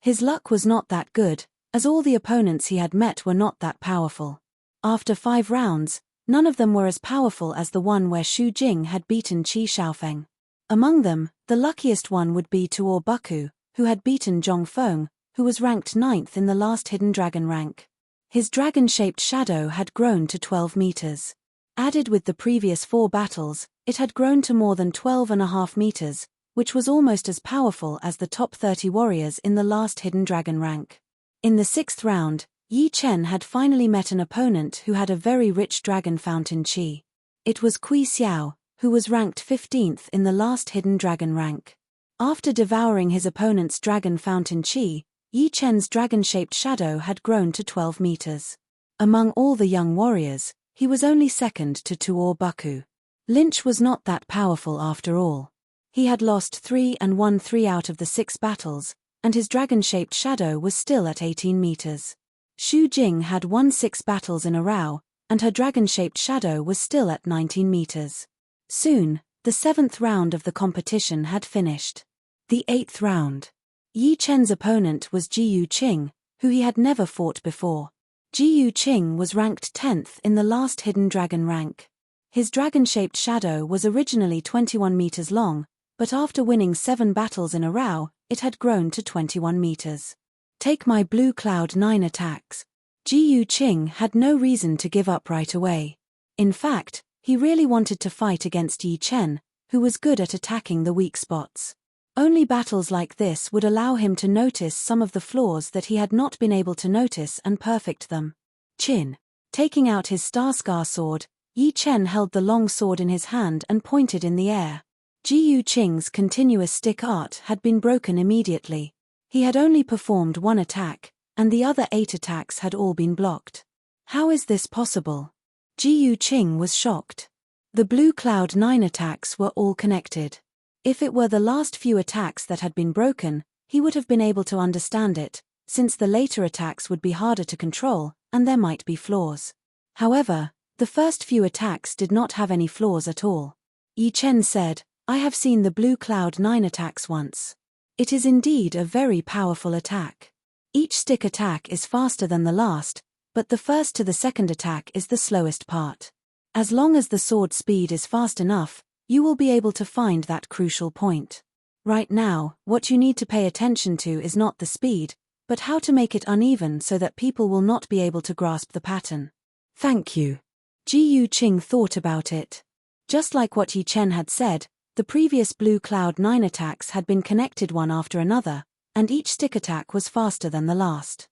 His luck was not that good, as all the opponents he had met were not that powerful. After 5 rounds, none of them were as powerful as the one where Xu Jing had beaten Qi Xiaofeng. Among them, the luckiest one would be Tuor Buku, who had beaten Zhong Feng, who was ranked 9th in the last Hidden Dragon rank. His dragon-shaped shadow had grown to 12 meters. Added with the previous 4 battles, it had grown to more than 12.5 meters, which was almost as powerful as the top 30 warriors in the last Hidden Dragon rank. In the 6th round, Yi Chen had finally met an opponent who had a very rich dragon fountain qi. It was Kui Xiao, who was ranked 15th in the last Hidden Dragon rank. After devouring his opponent's dragon fountain qi, Yi Chen's dragon-shaped shadow had grown to 12 meters. Among all the young warriors, he was only second to Tuor Buku. Lynch was not that powerful after all. He had lost 3 and won 3 out of the 6 battles, and his dragon-shaped shadow was still at 18 meters. Xu Jing had won 6 battles in a row, and her dragon-shaped shadow was still at 19 meters. Soon, the 7th round of the competition had finished. The 8th round. Yi Chen's opponent was Ji Yuqing, who he had never fought before. Ji Yuqing was ranked 10th in the last Hidden Dragon rank. His dragon-shaped shadow was originally 21 meters long, but after winning 7 battles in a row, it had grown to 21 meters. Take my blue cloud 9 attacks. Ji Yuqing had no reason to give up right away. In fact, he really wanted to fight against Yi Chen, who was good at attacking the weak spots. Only battles like this would allow him to notice some of the flaws that he had not been able to notice and perfect them. Chin. Taking out his Starscar sword, Yi Chen held the long sword in his hand and pointed in the air. Ji Yuqing's continuous stick art had been broken immediately. He had only performed one attack, and the other 8 attacks had all been blocked. How is this possible? Ji Yuqing was shocked. The Blue Cloud 9 attacks were all connected. If it were the last few attacks that had been broken, he would have been able to understand it, since the later attacks would be harder to control, and there might be flaws. However, the first few attacks did not have any flaws at all. Yi Chen said, "I have seen the Blue Cloud 9 attacks once. It is indeed a very powerful attack. Each stick attack is faster than the last, but the first to the second attack is the slowest part. As long as the sword speed is fast enough, you will be able to find that crucial point. Right now, what you need to pay attention to is not the speed, but how to make it uneven so that people will not be able to grasp the pattern." Thank you. Ji Yuqing thought about it. Just like what Yi Chen had said, the previous Blue Cloud 9 attacks had been connected one after another, and each stick attack was faster than the last.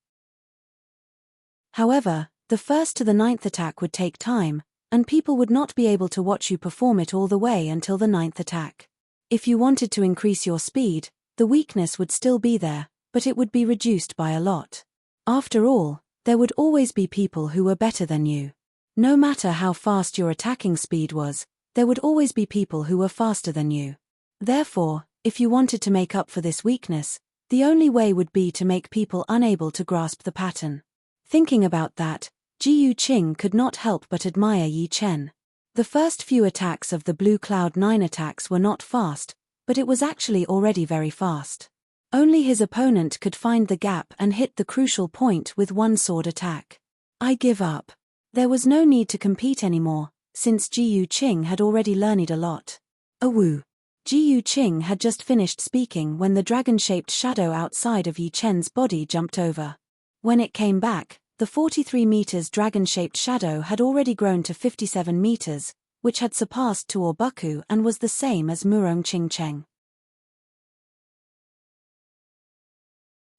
However, the first to the 9th attack would take time, and people would not be able to watch you perform it all the way until the 9th attack. If you wanted to increase your speed, the weakness would still be there, but it would be reduced by a lot. After all, there would always be people who were better than you. No matter how fast your attacking speed was, there would always be people who were faster than you. Therefore, if you wanted to make up for this weakness, the only way would be to make people unable to grasp the pattern. Thinking about that, Ji Yuqing could not help but admire Yi Chen. The first few attacks of the Blue Cloud 9 attacks were not fast, but it was actually already very fast. Only his opponent could find the gap and hit the crucial point with one sword attack. I give up. There was no need to compete anymore, since Ji Yuqing had already learned a lot. Awoo. Ji Yuqing had just finished speaking when the dragon-shaped shadow outside of Yi Chen's body jumped over. When it came back, the 43 meters dragon-shaped shadow had already grown to 57 meters, which had surpassed Tuo Buku and was the same as Murong Qingcheng.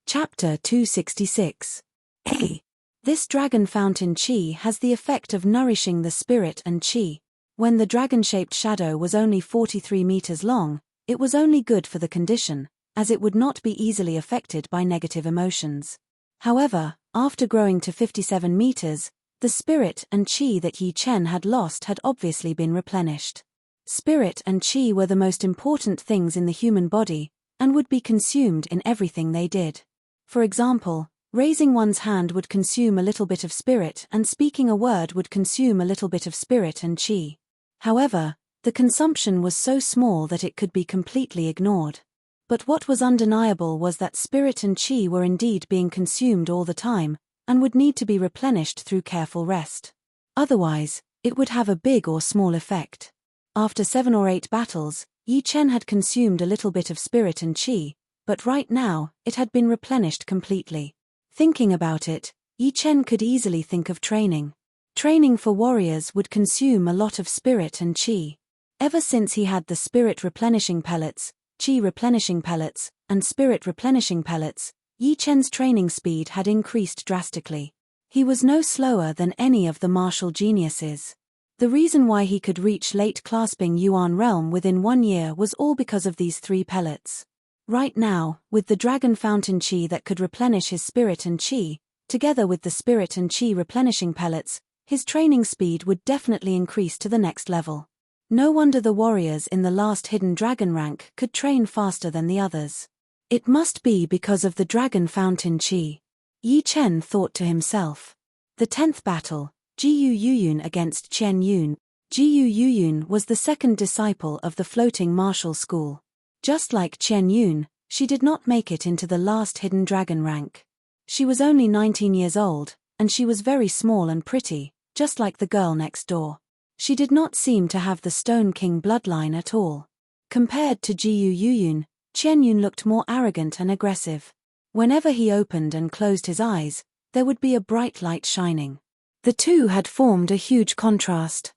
Chapter 266. A. This dragon fountain qi has the effect of nourishing the spirit and qi. When the dragon-shaped shadow was only 43 meters long, it was only good for the condition, as it would not be easily affected by negative emotions. However, after growing to 57 meters, the spirit and qi that Yi Chen had lost had obviously been replenished. Spirit and qi were the most important things in the human body, and would be consumed in everything they did. For example, raising one's hand would consume a little bit of spirit, and speaking a word would consume a little bit of spirit and qi. However, the consumption was so small that it could be completely ignored. But what was undeniable was that spirit and qi were indeed being consumed all the time, and would need to be replenished through careful rest. Otherwise, it would have a big or small effect. After 7 or 8 battles, Yi Chen had consumed a little bit of spirit and qi, but right now, it had been replenished completely. Thinking about it, Yi Chen could easily think of training. Training for warriors would consume a lot of spirit and qi. Ever since he had the spirit replenishing pellets, qi replenishing pellets, and spirit replenishing pellets, Yi Chen's training speed had increased drastically. He was no slower than any of the martial geniuses. The reason why he could reach late clasping Yuan realm within 1 year was all because of these 3 pellets. Right now, with the dragon fountain qi that could replenish his spirit and qi, together with the spirit and qi replenishing pellets, his training speed would definitely increase to the next level. No wonder the warriors in the last hidden dragon rank could train faster than the others. It must be because of the dragon fountain qi. Yi Chen thought to himself. The 10th battle, Ji Yuyun against Qian Yun. Ji Yuyun was the second disciple of the floating martial school. Just like Qian Yun, she did not make it into the last hidden dragon rank. She was only 19 years old, and she was very small and pretty, just like the girl next door. She did not seem to have the Stone King bloodline at all. Compared to Ji Yuyun, Qian Yun looked more arrogant and aggressive. Whenever he opened and closed his eyes, there would be a bright light shining. The two had formed a huge contrast.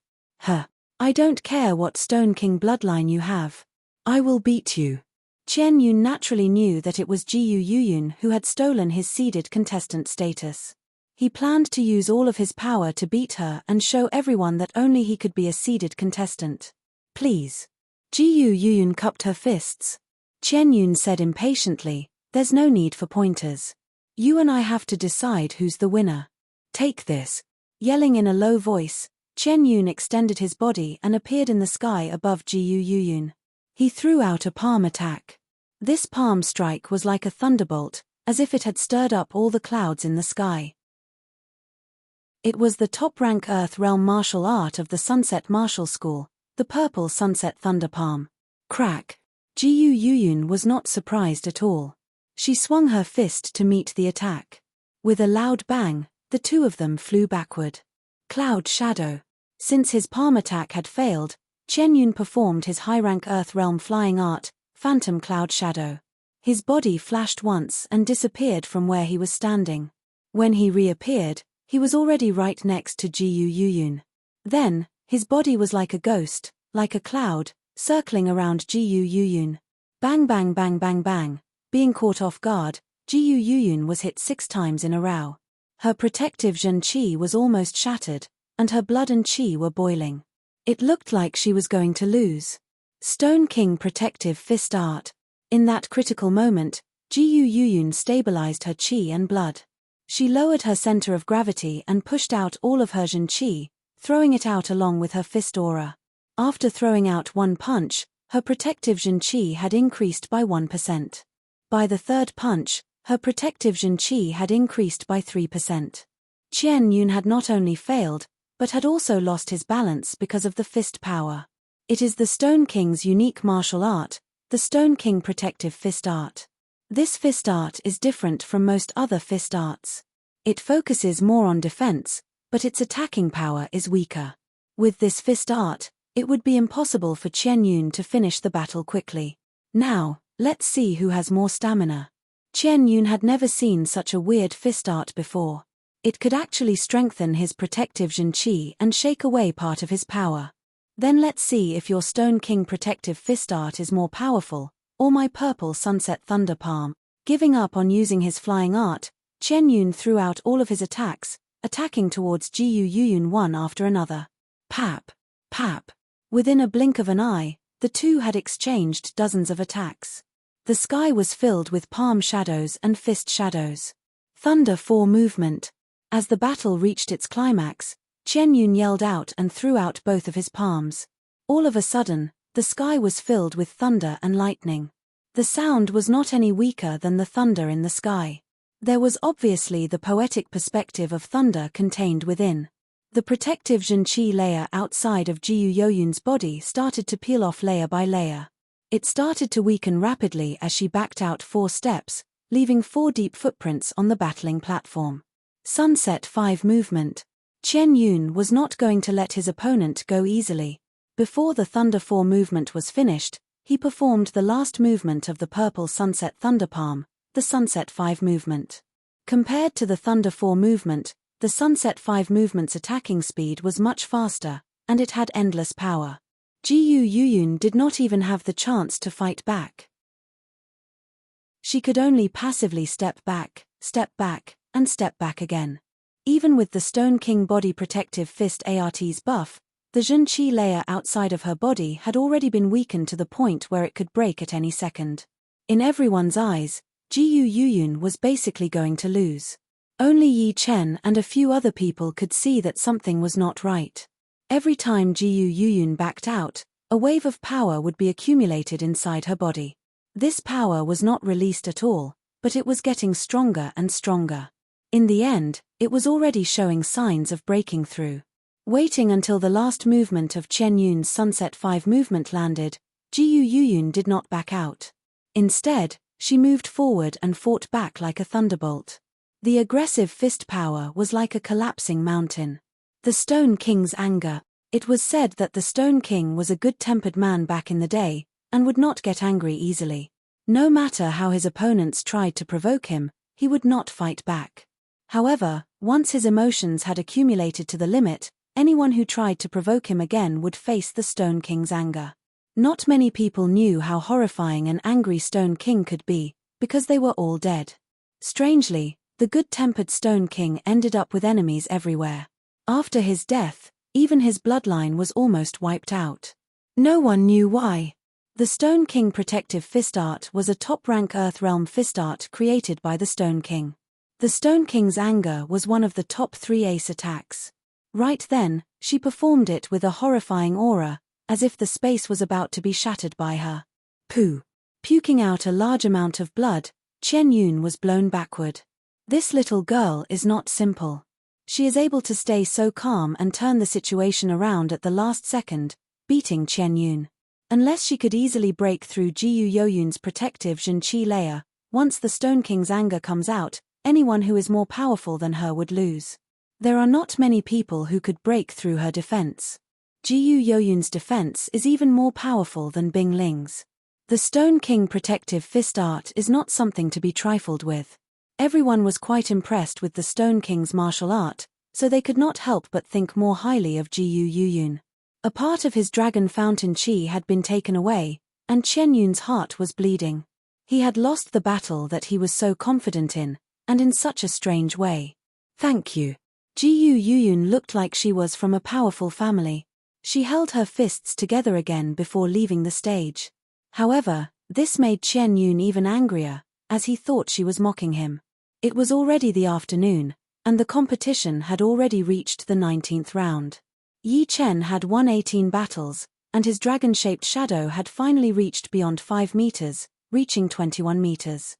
I don't care what Stone King bloodline you have. I will beat you. Qian Yun naturally knew that it was Jiyu Yuyun who had stolen his seeded contestant status. He planned to use all of his power to beat her and show everyone that only he could be a seeded contestant. Please. Jiyu Yuyun cupped her fists. Qian Yun said impatiently, there's no need for pointers. You and I have to decide who's the winner. Take this. Yelling in a low voice, Qian Yun extended his body and appeared in the sky above Jiyu Yuyun. He threw out a palm attack. This palm strike was like a thunderbolt, as if it had stirred up all the clouds in the sky. It was the top-rank Earth Realm martial art of the Sunset Martial School, the Purple Sunset Thunder Palm. Crack! Jiyu Yuyun was not surprised at all. She swung her fist to meet the attack. With a loud bang, the two of them flew backward. Cloud Shadow. Since his palm attack had failed, Qian Yun performed his high-rank Earth Realm flying art, Phantom Cloud Shadow. His body flashed once and disappeared from where he was standing. When he reappeared, he was already right next to Jiyu Yuyun. Then, his body was like a ghost, like a cloud, circling around Jiyu Yuyun. Bang bang bang bang bang. Being caught off guard, Jiyu Yuyun was hit 6 times in a row. Her protective Zhen Qi was almost shattered, and her blood and Qi were boiling. It looked like she was going to lose. Stone King Protective Fist Art. In that critical moment, Jiyu Yuyun stabilized her Qi and blood. She lowered her center of gravity and pushed out all of her Zhen Qi, throwing it out along with her fist aura. After throwing out one punch, her protective Zhen Qi had increased by 1%. By the third punch, her protective Zhen Qi had increased by 3%. Qian Yun had not only failed, but had also lost his balance because of the fist power. It is the Stone King's unique martial art, the Stone King Protective Fist Art. This fist art is different from most other fist arts. It focuses more on defense, but its attacking power is weaker. With this fist art, it would be impossible for Qian Yun to finish the battle quickly. Now, let's see who has more stamina. Qian Yun had never seen such a weird fist art before. It could actually strengthen his protective Zhen Qi and shake away part of his power. Then let's see if your Stone King Protective Fist Art is more powerful, or my Purple Sunset Thunder Palm. Giving up on using his flying art, Qian Yun threw out all of his attacks, attacking towards Jiyu Yuyun one after another. Pap! Pap! Within a blink of an eye, the two had exchanged dozens of attacks. The sky was filled with palm shadows and fist shadows. Thunder 4 movement. As the battle reached its climax, Qian Yun yelled out and threw out both of his palms. All of a sudden, the sky was filled with thunder and lightning. The sound was not any weaker than the thunder in the sky. There was obviously the poetic perspective of thunder contained within. The protective Zhen Qi layer outside of Jiyu Yuyun's body started to peel off layer by layer. It started to weaken rapidly as she backed out 4 steps, leaving 4 deep footprints on the battling platform. Sunset 5 movement. Qian Yun was not going to let his opponent go easily. Before the Thunder 4 movement was finished, he performed the last movement of the Purple Sunset Thunder Palm, the Sunset 5 movement. Compared to the Thunder 4 movement, the Sunset 5 movement's attacking speed was much faster, and it had endless power. Jiyu Yuyun did not even have the chance to fight back. She could only passively step back, and step back again. Even with the Stone King Body Protective Fist ART's buff, the Zhen Qi layer outside of her body had already been weakened to the point where it could break at any second. In everyone's eyes, Jiyu Yuyun was basically going to lose. Only Yi Chen and a few other people could see that something was not right. Every time Jiyu Yuyun backed out, a wave of power would be accumulated inside her body. This power was not released at all, but it was getting stronger and stronger. In the end, it was already showing signs of breaking through. Waiting until the last movement of Qian Yun's Sunset 5 movement landed, Jiyu Yuyun did not back out. Instead, she moved forward and fought back like a thunderbolt. The aggressive fist power was like a collapsing mountain. The Stone King's anger. It was said that the Stone King was a good-tempered man back in the day, and would not get angry easily. No matter how his opponents tried to provoke him, he would not fight back. However, once his emotions had accumulated to the limit, anyone who tried to provoke him again would face the Stone King's anger. Not many people knew how horrifying an angry Stone King could be, because they were all dead. Strangely, the good-tempered Stone King ended up with enemies everywhere. After his death, even his bloodline was almost wiped out. No one knew why. The Stone King protective fist art was a top-rank Earthrealm fist art created by the Stone King. The Stone King's anger was one of the top 3 ace attacks. Right then, she performed it with a horrifying aura, as if the space was about to be shattered by her. Pooh! Puking out a large amount of blood, Qian Yun was blown backward. This little girl is not simple. She is able to stay so calm and turn the situation around at the last second, beating Qian Yun. Unless she could easily break through Jiyu Yoyun's protective Zhenqi layer, once the Stone King's anger comes out, anyone who is more powerful than her would lose. There are not many people who could break through her defense. Jiyu Yoyun's defense is even more powerful than Bing Ling's. The Stone King protective fist art is not something to be trifled with. Everyone was quite impressed with the Stone King's martial art, so they could not help but think more highly of Jiyu Yoyun. A part of his dragon fountain chi had been taken away, and Qian Yun's heart was bleeding. He had lost the battle that he was so confident in, and in such a strange way. Thank you. Jiyu Yoyun looked like she was from a powerful family. She held her fists together again before leaving the stage. However, this made Qian Yun even angrier, as he thought she was mocking him. It was already the afternoon, and the competition had already reached the 19th round. Yi Chen had won 18 battles, and his dragon-shaped shadow had finally reached beyond 5 meters, reaching 21 meters.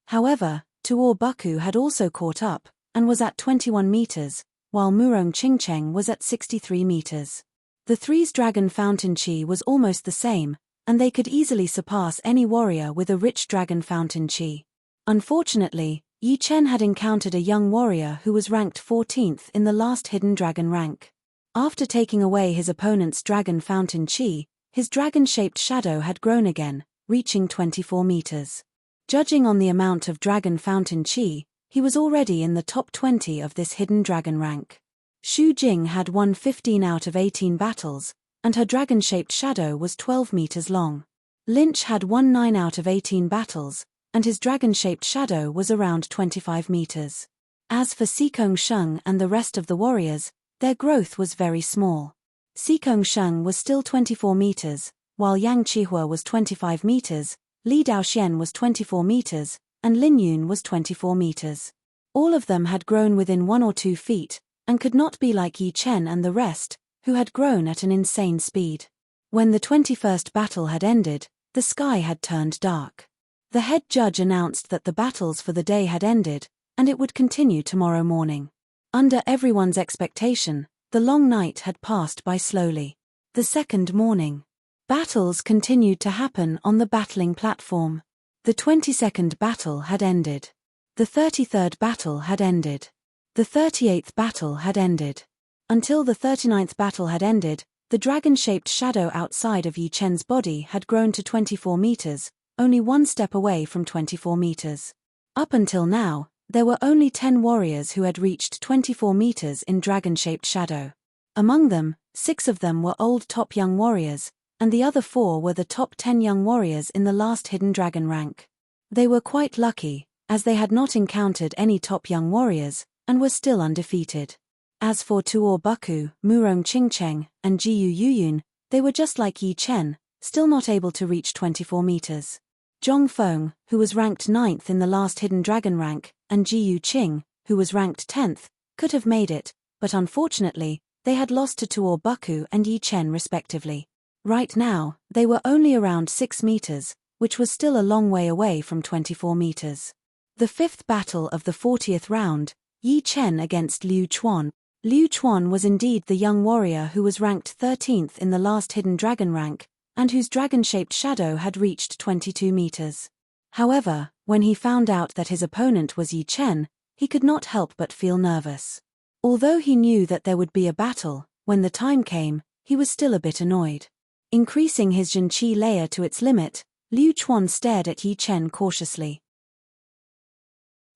However, Tuor Buku had also caught up, and was at 21 meters, while Murong Qingcheng was at 63 meters. The three's dragon fountain chi was almost the same, and they could easily surpass any warrior with a rich dragon fountain chi. Unfortunately, Yi Chen had encountered a young warrior who was ranked 14th in the last hidden dragon rank. After taking away his opponent's dragon fountain chi, his dragon-shaped shadow had grown again, reaching 24 meters. Judging on the amount of dragon fountain chi, he was already in the top 20 of this hidden dragon rank. Xu Jing had won 15 out of 18 battles, and her dragon-shaped shadow was 12 meters long. Lynch had won 9 out of 18 battles, and his dragon-shaped shadow was around 25 meters. As for Xikong Sheng and the rest of the warriors, their growth was very small. Xikong Sheng was still 24 meters, while Yang Qihua was 25 meters, Li Daoxian was 24 meters, and Lin Yun was 24 meters. All of them had grown within 1 or 2 feet, and could not be like Yi Chen and the rest, who had grown at an insane speed. When the 21st battle had ended, the sky had turned dark. The head judge announced that the battles for the day had ended, and it would continue tomorrow morning. Under everyone's expectation, the long night had passed by slowly. The second morning. Battles continued to happen on the battling platform. The 22nd battle had ended. The 33rd battle had ended. The 38th battle had ended. Until the 39th battle had ended, the dragon-shaped shadow outside of Yi Chen's body had grown to 24 meters, only one step away from 24 meters. Up until now, there were only 10 warriors who had reached 24 meters in dragon-shaped shadow. Among them, 6 of them were old top young warriors, and the other 4 were the top 10 young warriors in the last hidden dragon rank. They were quite lucky, as they had not encountered any top young warriors, and were still undefeated. As for Tuor Buku, Murong Qingcheng, and Jiyu Yoyun, they were just like Yi Chen, still not able to reach 24 meters. Zhong Feng, who was ranked 9th in the last hidden dragon rank, and Jiyu Qing, who was ranked 10th, could have made it, but unfortunately, they had lost to Tuor Buku and Yi Chen respectively. Right now, they were only around 6 meters, which was still a long way away from 24 meters. The 5th battle of the 40th round, Yi Chen against Liu Chuan. Liu Chuan was indeed the young warrior who was ranked 13th in the last hidden dragon rank, and whose dragon-shaped shadow had reached 22 meters. However, when he found out that his opponent was Yi Chen, he could not help but feel nervous. Although he knew that there would be a battle, when the time came, he was still a bit annoyed. Increasing his Zhenqi layer to its limit, Liu Chuan stared at Yi Chen cautiously.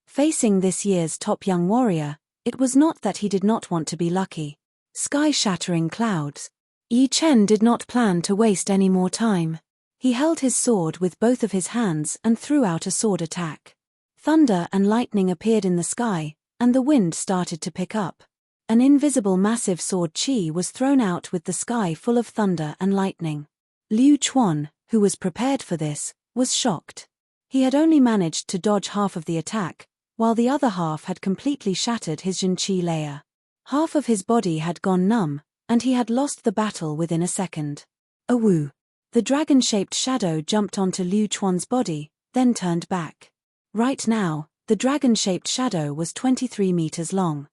Facing this year's top young warrior, it was not that he did not want to be lucky. Sky-shattering clouds. Yi Chen did not plan to waste any more time. He held his sword with both of his hands and threw out a sword attack. Thunder and lightning appeared in the sky, and the wind started to pick up. An invisible massive sword chi was thrown out with the sky full of thunder and lightning. Liu Chuan, who was prepared for this, was shocked. He had only managed to dodge half of the attack, while the other half had completely shattered his Jin Qi layer. Half of his body had gone numb, and he had lost the battle within a second. Awoo! The dragon-shaped shadow jumped onto Liu Chuan's body, then turned back. Right now, the dragon-shaped shadow was 23 meters long.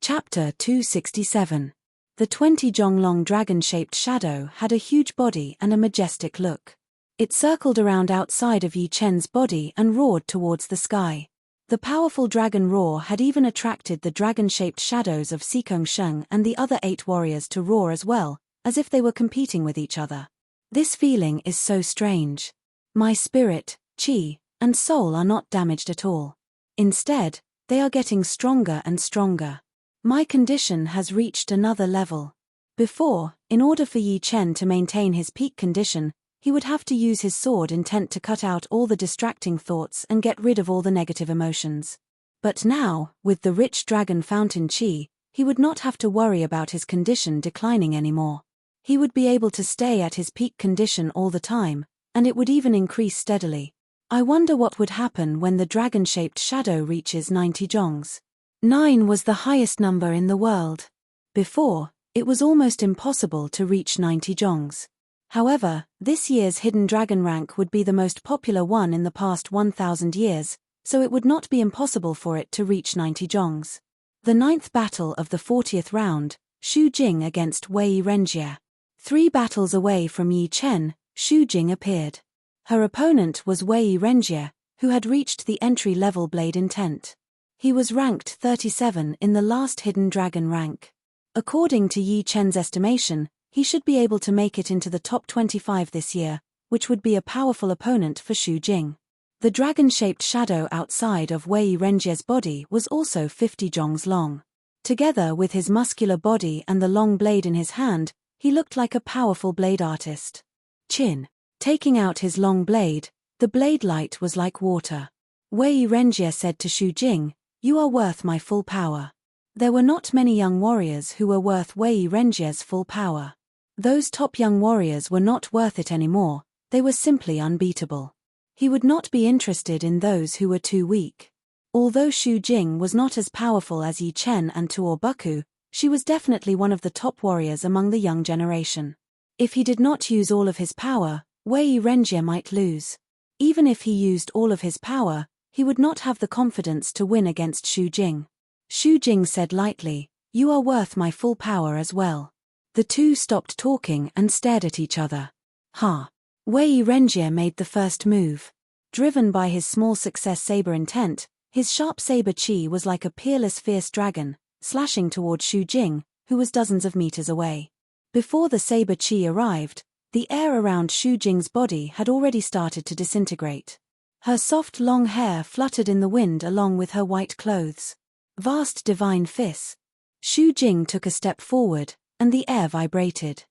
Chapter 267. The 20-jong-long dragon-shaped shadow had a huge body and a majestic look. It circled around outside of Yi Chen's body and roared towards the sky. The powerful dragon roar had even attracted the dragon-shaped shadows of Sikong Sheng and the other 8 warriors to roar as well, as if they were competing with each other. This feeling is so strange. My spirit, chi, and soul are not damaged at all. Instead, they are getting stronger and stronger. My condition has reached another level. Before, in order for Yi Chen to maintain his peak condition, he would have to use his sword intent to cut out all the distracting thoughts and get rid of all the negative emotions. But now, with the rich dragon fountain chi, he would not have to worry about his condition declining anymore. He would be able to stay at his peak condition all the time, and it would even increase steadily. I wonder what would happen when the dragon-shaped shadow reaches 90 jongs. 9 was the highest number in the world. Before, it was almost impossible to reach 90 jongs. However, this year's hidden dragon rank would be the most popular one in the past 1,000 years, so it would not be impossible for it to reach 90 jongs. The 9th battle of the 40th round, Xu Jing against Wei Renjie. 3 battles away from Yi Chen, Xu Jing appeared. Her opponent was Wei Renjie, who had reached the entry-level blade intent. He was ranked 37 in the last hidden dragon rank. According to Yi Chen's estimation, he should be able to make it into the top 25 this year, which would be a powerful opponent for Xu Jing. The dragon-shaped shadow outside of Wei Renjie's body was also 50 jongs long. Together with his muscular body and the long blade in his hand, he looked like a powerful blade artist. Chin. Taking out his long blade, the blade light was like water. Wei Renjie said to Xu Jing, "You are worth my full power." There were not many young warriors who were worth Wei Renjie's full power. Those top young warriors were not worth it anymore, they were simply unbeatable. He would not be interested in those who were too weak. Although Xu Jing was not as powerful as Yi Chen and Tuo Buku, she was definitely one of the top warriors among the young generation. If he did not use all of his power, Wei Renjie might lose. Even if he used all of his power, he would not have the confidence to win against Xu Jing. Xu Jing said lightly, "You are worth my full power as well." The two stopped talking and stared at each other. Ha! Wei Renjie made the first move. Driven by his small success saber intent, his sharp saber chi was like a peerless fierce dragon, slashing toward Xu Jing, who was dozens of meters away. Before the saber chi arrived, the air around Xu Jing's body had already started to disintegrate. Her soft long hair fluttered in the wind along with her white clothes. Vast divine fists. Xu Jing took a step forward, and the air vibrated.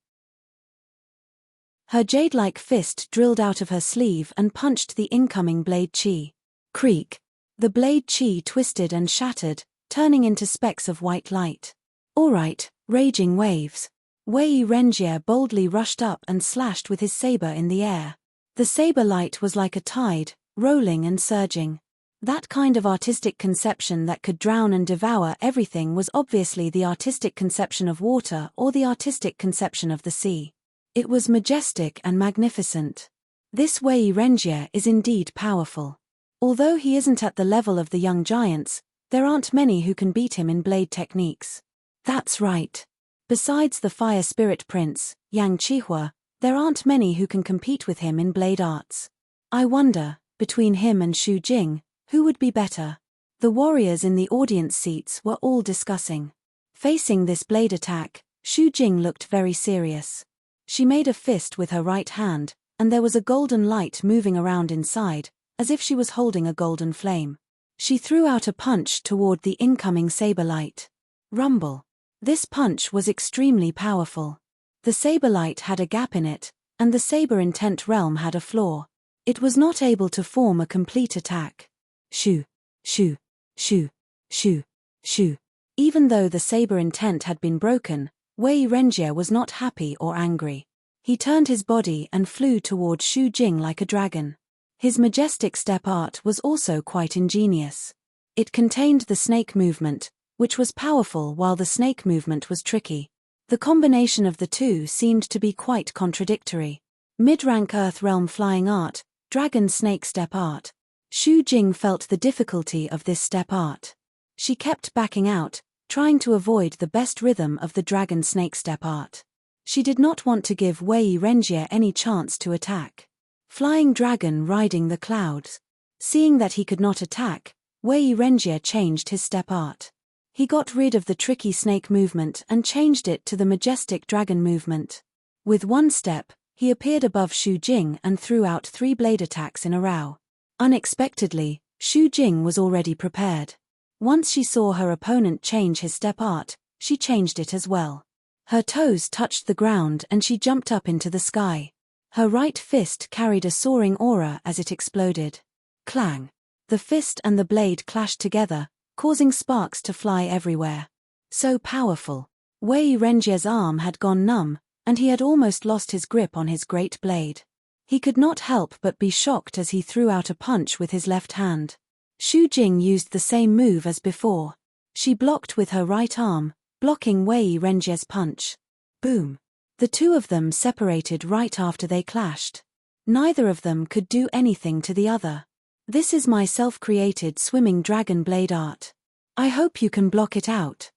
Her jade-like fist drilled out of her sleeve and punched the incoming blade chi. Creak. The blade chi twisted and shattered, turning into specks of white light. All right, raging waves. Wei Renjie boldly rushed up and slashed with his saber in the air. The saber light was like a tide, rolling and surging. That kind of artistic conception that could drown and devour everything was obviously the artistic conception of water or the artistic conception of the sea. It was majestic and magnificent. This Wei Renjie is indeed powerful. Although he isn't at the level of the young giants, there aren't many who can beat him in blade techniques. That's right. Besides the fire spirit prince, Yang Qihua, there aren't many who can compete with him in blade arts. I wonder, between him and Xu Jing, who would be better? The warriors in the audience seats were all discussing. Facing this blade attack, Xu Jing looked very serious. She made a fist with her right hand, and there was a golden light moving around inside, as if she was holding a golden flame. She threw out a punch toward the incoming saber light. Rumble. This punch was extremely powerful. The saber light had a gap in it, and the saber intent realm had a flaw. It was not able to form a complete attack. Shoo, shoo, shoo, shoo, shoo. Even though the saber intent had been broken, Wei Renjie was not happy or angry. He turned his body and flew toward Xu Jing like a dragon. His majestic step art was also quite ingenious. It contained the snake movement, which was powerful while the snake movement was tricky. The combination of the two seemed to be quite contradictory. Mid-rank Earth Realm flying art, dragon snake step art. Xu Jing felt the difficulty of this step art. She kept backing out, trying to avoid the best rhythm of the dragon snake step art. She did not want to give Wei Renjie any chance to attack. Flying dragon riding the clouds. Seeing that he could not attack, Wei Renjie changed his step art. He got rid of the tricky snake movement and changed it to the majestic dragon movement. With one step, he appeared above Xu Jing and threw out 3 blade attacks in a row. Unexpectedly, Xu Jing was already prepared. Once she saw her opponent change his step art, she changed it as well. Her toes touched the ground and she jumped up into the sky. Her right fist carried a soaring aura as it exploded. Clang! The fist and the blade clashed together, causing sparks to fly everywhere. So powerful. Wei Renjie's arm had gone numb, and he had almost lost his grip on his great blade. He could not help but be shocked as he threw out a punch with his left hand. Xu Jing used the same move as before. She blocked with her right arm, blocking Wei Renjie's punch. Boom! The two of them separated right after they clashed. Neither of them could do anything to the other. This is my self-created swimming dragon blade art. I hope you can block it out.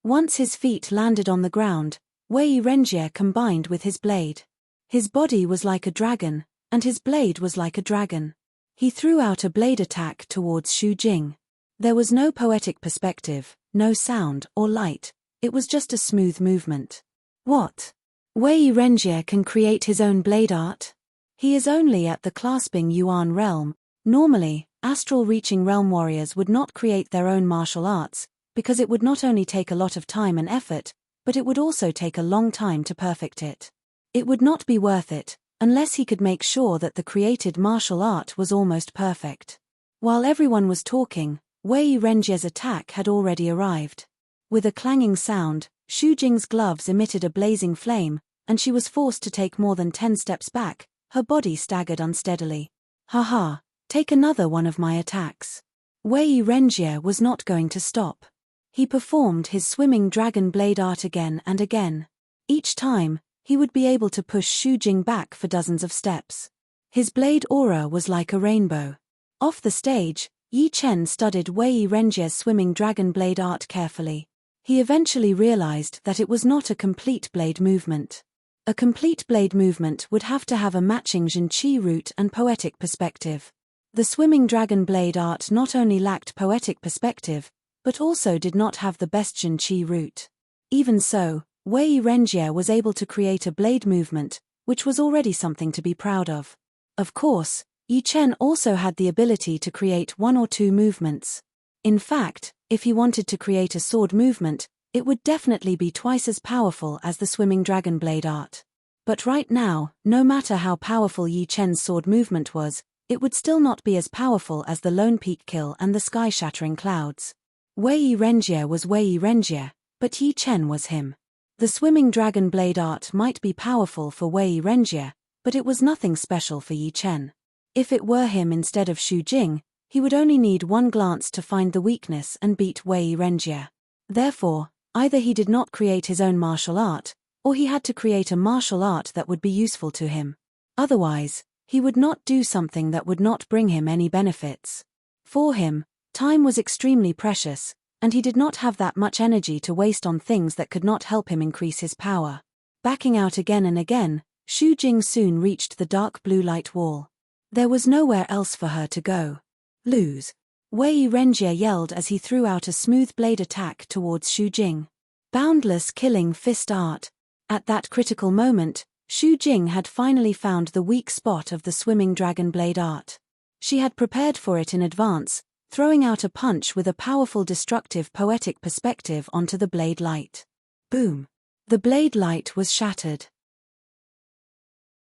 Once his feet landed on the ground, Wei Renjie combined with his blade. His body was like a dragon, and his blade was like a dragon. He threw out a blade attack towards Xu Jing. There was no poetic perspective, no sound or light, it was just a smooth movement. What? Wei Renjie can create his own blade art? He is only at the clasping Yuan realm. Normally, astral reaching realm warriors would not create their own martial arts, because it would not only take a lot of time and effort, but it would also take a long time to perfect it. It would not be worth it, unless he could make sure that the created martial art was almost perfect. While everyone was talking, Wei Renjie's attack had already arrived. With a clanging sound, Xu Jing's gloves emitted a blazing flame, and she was forced to take more than 10 steps back, her body staggered unsteadily. Haha, take another one of my attacks. Wei Renjie was not going to stop. He performed his swimming dragon blade art again and again. Each time, he would be able to push Xu Jing back for dozens of steps. His blade aura was like a rainbow. Off the stage, Yi Chen studied Wei Renjie's swimming dragon blade art carefully. He eventually realized that it was not a complete blade movement. A complete blade movement would have to have a matching Zhenqi root and poetic perspective. The swimming dragon blade art not only lacked poetic perspective, but also did not have the best Zhenqi root. Even so, Wei Renjie was able to create a blade movement, which was already something to be proud of. Of course, Yi Chen also had the ability to create 1 or 2 movements. In fact, if he wanted to create a sword movement, it would definitely be twice as powerful as the swimming dragon blade art. But right now, no matter how powerful Yi Chen's sword movement was, it would still not be as powerful as the lone peak kill and the sky-shattering clouds. Wei Renjie was Wei Renjie, but Yi Chen was him. The swimming dragon blade art might be powerful for Wei Renjie, but it was nothing special for Yi Chen. If it were him instead of Xu Jing, he would only need one glance to find the weakness and beat Wei Renjie. Therefore, either he did not create his own martial art, or he had to create a martial art that would be useful to him. Otherwise, he would not do something that would not bring him any benefits. For him, time was extremely precious, and he did not have that much energy to waste on things that could not help him increase his power. Backing out again and again, Xu Jing soon reached the dark blue light wall. There was nowhere else for her to go. Lose. Wei Renjie yelled as he threw out a smooth blade attack towards Xu Jing. Boundless killing fist art. At that critical moment, Xu Jing had finally found the weak spot of the swimming dragon blade art. She had prepared for it in advance, throwing out a punch with a powerful destructive poetic perspective onto the blade light. Boom! The blade light was shattered.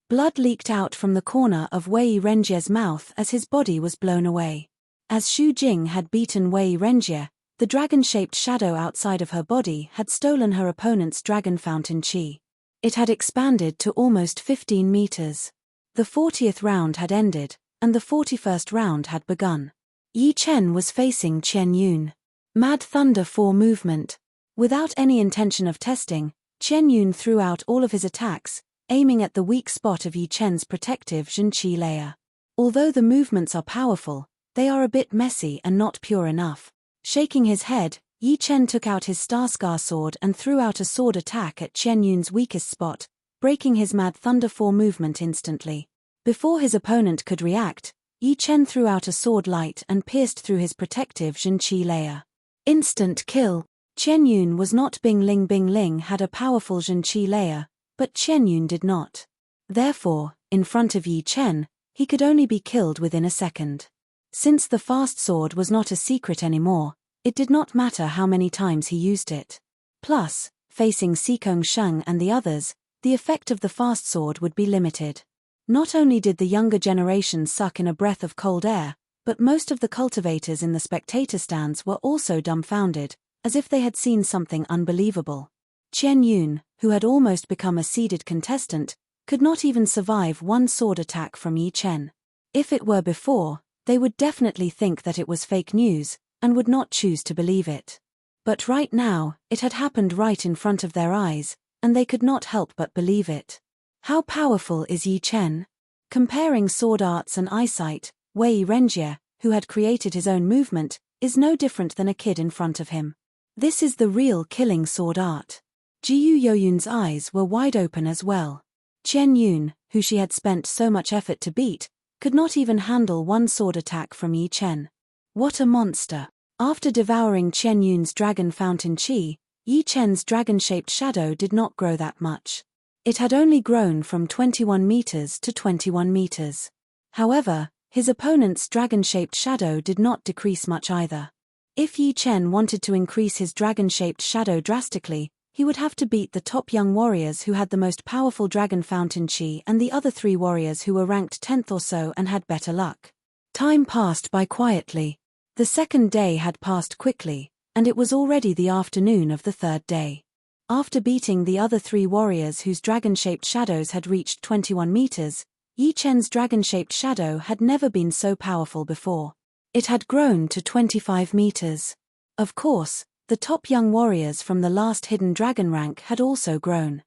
Blood leaked out from the corner of Wei Renjie's mouth as his body was blown away. As Xu Jing had beaten Wei Renjie, the dragon-shaped shadow outside of her body had stolen her opponent's dragon fountain qi. It had expanded to almost 15 meters. The 40th round had ended, and the 41st round had begun. Yi Chen was facing Qian Yun. Mad Thunder 4 movement. Without any intention of testing, Qian Yun threw out all of his attacks, aiming at the weak spot of Yi Chen's protective Zhen Qi layer. Although the movements are powerful, they are a bit messy and not pure enough. Shaking his head, Yi Chen took out his Starscar sword and threw out a sword attack at Qian Yun's weakest spot, breaking his Mad Thunder 4 movement instantly. Before his opponent could react, Yi Chen threw out a sword light and pierced through his protective Zhen Qi layer. Instant kill. Qian Yun was not Bing Ling had a powerful Zhen Qi layer, but Qian Yun did not. Therefore, in front of Yi Chen, he could only be killed within a second. Since the fast sword was not a secret anymore, it did not matter how many times he used it. Plus, facing Xikong Sheng and the others, the effect of the fast sword would be limited. Not only did the younger generation suck in a breath of cold air, but most of the cultivators in the spectator stands were also dumbfounded, as if they had seen something unbelievable. Qian Yun, who had almost become a seeded contestant, could not even survive one sword attack from Yi Chen. If it were before, they would definitely think that it was fake news, and would not choose to believe it. But right now, it had happened right in front of their eyes, and they could not help but believe it. How powerful is Yi Chen? Comparing sword arts and eyesight, Wei Renjie, who had created his own movement, is no different than a kid in front of him. This is the real killing sword art. Jiyu Yoyun's eyes were wide open as well. Qian Yun, who she had spent so much effort to beat, could not even handle one sword attack from Yi Chen. What a monster! After devouring Qian Yun's dragon fountain qi, Yi Chen's dragon-shaped shadow did not grow that much. It had only grown from 21 meters to 21 meters. However, his opponent's dragon-shaped shadow did not decrease much either. If Yi Chen wanted to increase his dragon-shaped shadow drastically, he would have to beat the top young warriors who had the most powerful dragon fountain qi and the other 3 warriors who were ranked 10th or so and had better luck. Time passed by quietly. The second day had passed quickly, and it was already the afternoon of the third day. After beating the other 3 warriors whose dragon-shaped shadows had reached 21 meters, Yi Chen's dragon-shaped shadow had never been so powerful before. It had grown to 25 meters. Of course, the top young warriors from the last hidden dragon rank had also grown.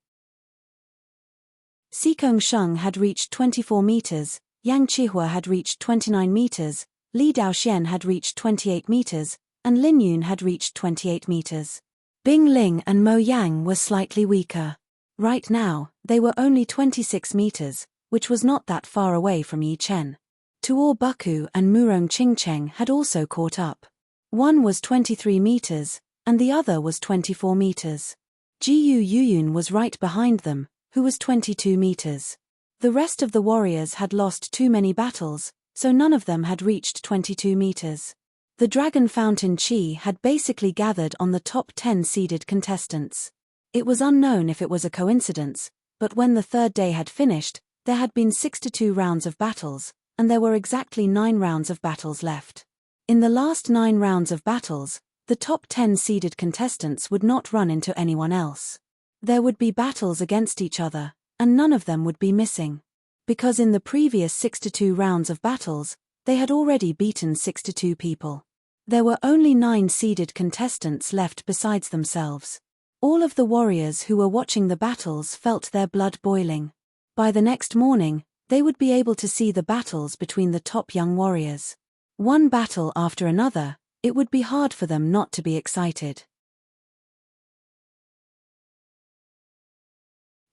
Xikong Sheng had reached 24 meters, Yang Qihua had reached 29 meters, Li Daoxian had reached 28 meters, and Lin Yun had reached 28 meters. Bing Ling and Mo Yang were slightly weaker. Right now, they were only 26 meters, which was not that far away from Yi Chen. Tuor Buku and Murong Qingcheng had also caught up. One was 23 meters, and the other was 24 meters. Jiyu Yuyun was right behind them, who was 22 meters. The rest of the warriors had lost too many battles, so none of them had reached 22 meters. The Dragon Fountain Qi had basically gathered on the top 10 seeded contestants. It was unknown if it was a coincidence, but when the third day had finished, there had been 62 rounds of battles, and there were exactly 9 rounds of battles left. In the last 9 rounds of battles, the top 10 seeded contestants would not run into anyone else. There would be battles against each other, and none of them would be missing. Because in the previous 62 rounds of battles, they had already beaten 62 people. There were only 9 seeded contestants left besides themselves. All of the warriors who were watching the battles felt their blood boiling. By the next morning, they would be able to see the battles between the top young warriors. One battle after another, it would be hard for them not to be excited.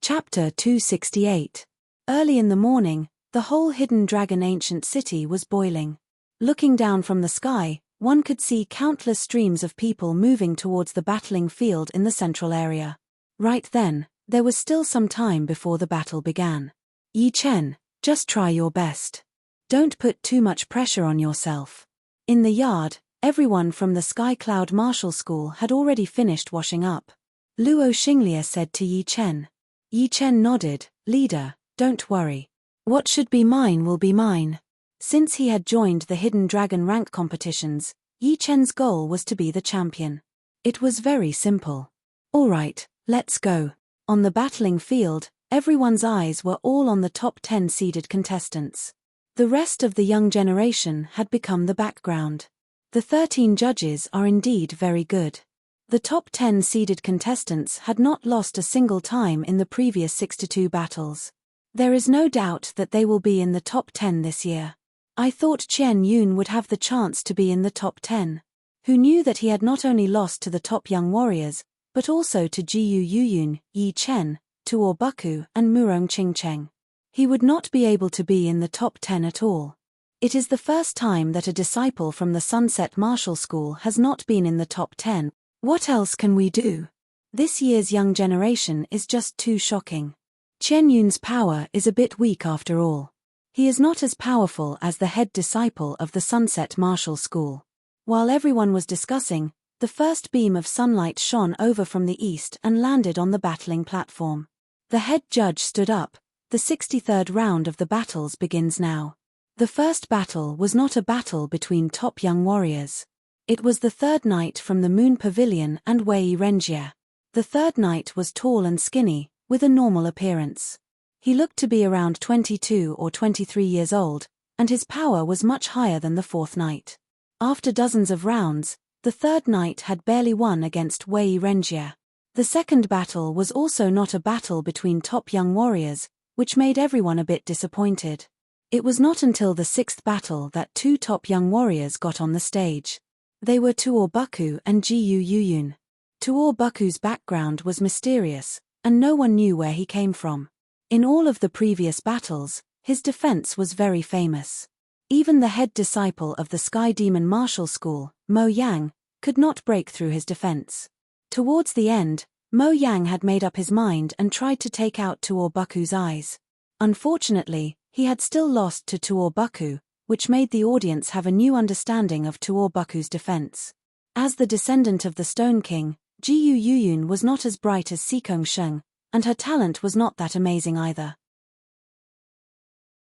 Chapter 268. Early in the morning, the whole hidden dragon ancient city was boiling. Looking down from the sky, one could see countless streams of people moving towards the battling field in the central area. Right then, There was still some time before the battle began. Yi Chen, just try your best. Don't put too much pressure on yourself. In the yard, everyone from the Sky Cloud Martial School had already finished washing up. Luo Xinglia said to Yi Chen. Yi Chen nodded. Leader, don't worry. What should be mine will be mine. Since he had joined the Hidden Dragon rank competitions, Yi Chen's goal was to be the champion. It was very simple. All right, let's go. On the battling field, everyone's eyes were all on the top 10 seeded contestants. The rest of the young generation had become the background. The 13 judges are indeed very good. The top 10 seeded contestants had not lost a single time in the previous 62 battles. There is no doubt that they will be in the top 10 this year. I thought Chen Yun would have the chance to be in the top 10. Who knew that he had not only lost to the top young warriors, but also to Jiyu Yuyun, Yi Chen, Tuo Buku and Murong Qingcheng. He would not be able to be in the top 10 at all. It is the first time that a disciple from the Sunset Martial School has not been in the top 10. What else can we do? This year's young generation is just too shocking. Chen Yun's power is a bit weak after all. He is not as powerful as the head disciple of the Sunset Martial School. While everyone was discussing, the first beam of sunlight shone over from the east and landed on the battling platform. The head judge stood up. The 63rd round of the battles begins now. The first battle was not a battle between top young warriors. It was the third knight from the Moon Pavilion and Wei Renjie. The third knight was tall and skinny, with a normal appearance. He looked to be around 22 or 23 years old, and his power was much higher than the fourth knight. After dozens of rounds, the third knight had barely won against Wei Renjie. The second battle was also not a battle between top young warriors, which made everyone a bit disappointed. It was not until the sixth battle that two top young warriors got on the stage. They were Tuo Buku and Jiyu Yuyun. Tuo Buku's background was mysterious, and no one knew where he came from. In all of the previous battles, his defense was very famous. Even the head disciple of the Sky Demon Martial School, Mo Yang, could not break through his defense. Towards the end, Mo Yang had made up his mind and tried to take out Tuo Buku's eyes. Unfortunately, he had still lost to Tuo Buku, which made the audience have a new understanding of Tuo Buku's defense. As the descendant of the Stone King, Jiyu Yuyun was not as bright as Sikong Sheng, and her talent was not that amazing either.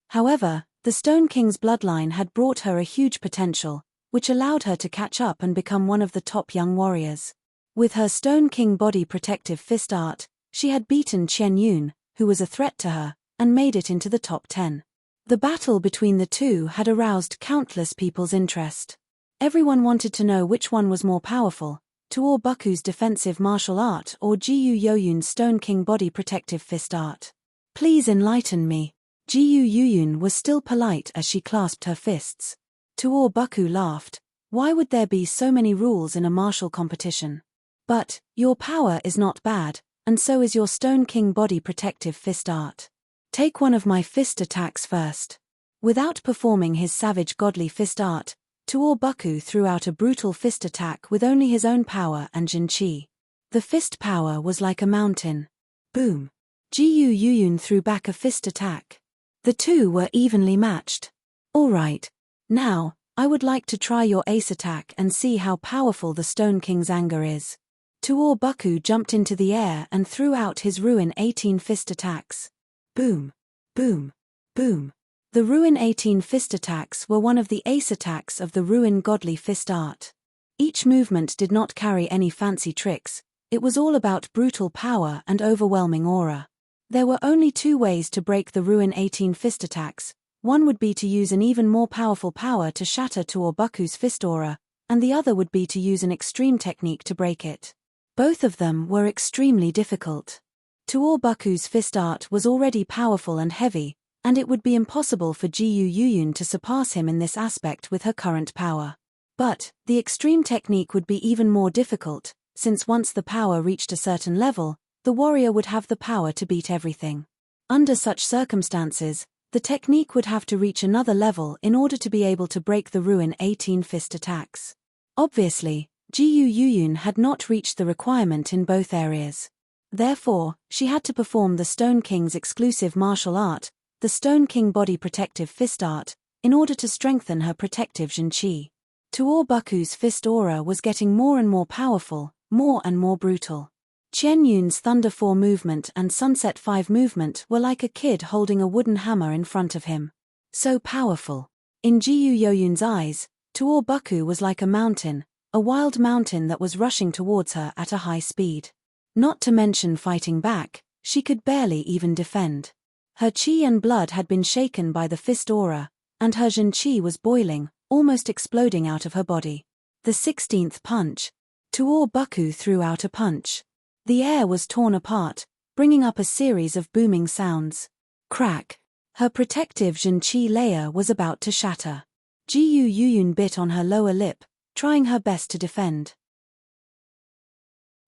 However, the Stone King's bloodline had brought her a huge potential, which allowed her to catch up and become one of the top young warriors. With her Stone King body protective fist art, she had beaten Chen Yun, who was a threat to her, and made it into the top 10. The battle between the two had aroused countless people's interest. Everyone wanted to know which one was more powerful, Tuo Buku's defensive martial art or Jiyu Yuyun's Stone King body protective fist art. Please enlighten me. Jiyu Yuyun was still polite as she clasped her fists. Tuo Buku laughed. Why would there be so many rules in a martial competition? But, your power is not bad, and so is your Stone King body protective fist art. Take one of my fist attacks first. Without performing his savage godly fist art, Tuo Buku threw out a brutal fist attack with only his own power and Jin Qi. The fist power was like a mountain. Boom. Jiyu Yuyun threw back a fist attack. The two were evenly matched. Alright. Now, I would like to try your ace attack and see how powerful the Stone King's anger is. Tuo Buku jumped into the air and threw out his Ruin 18 fist attacks. Boom. Boom. Boom. The Ruin 18 fist attacks were one of the ace attacks of the Ruin godly fist art. Each movement did not carry any fancy tricks, it was all about brutal power and overwhelming aura. There were only two ways to break the Ruin 18 fist attacks. One would be to use an even more powerful power to shatter Tuo Buku's fist aura, and the other would be to use an extreme technique to break it. Both of them were extremely difficult. Tuo Buku's fist art was already powerful and heavy, and it would be impossible for Jiyu Yuyun to surpass him in this aspect with her current power. But, the extreme technique would be even more difficult, since once the power reached a certain level, the warrior would have the power to beat everything. Under such circumstances, the technique would have to reach another level in order to be able to break the Ruin 18 fist attacks. Obviously, Jiyu Yuyun had not reached the requirement in both areas. Therefore, she had to perform the Stone King's exclusive martial art, the Stone King Body Protective Fist Art, in order to strengthen her protective Zhenqi. Tuor Buku's fist aura was getting more and more powerful, more and more brutal. Qian Yun's Thunder 4 movement and Sunset 5 movement were like a kid holding a wooden hammer in front of him. So powerful. In Jiyu Yoyun's eyes, Tuor Buku was like a wild mountain that was rushing towards her at a high speed. Not to mention fighting back, she could barely even defend. Her qi and blood had been shaken by the fist aura, and her Zhenqi was boiling, almost exploding out of her body. The 16th punch. Tuor Buku threw out a punch. The air was torn apart, bringing up a series of booming sounds. Crack. Her protective Zhenqi layer was about to shatter. Jiyu Yuyun bit on her lower lip, trying her best to defend.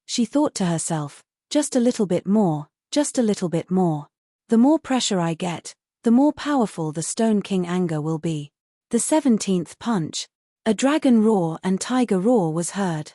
She thought to herself, just a little bit more, just a little bit more. The more pressure I get, the more powerful the Stone King anger will be. The 17th punch. A dragon roar and tiger roar was heard.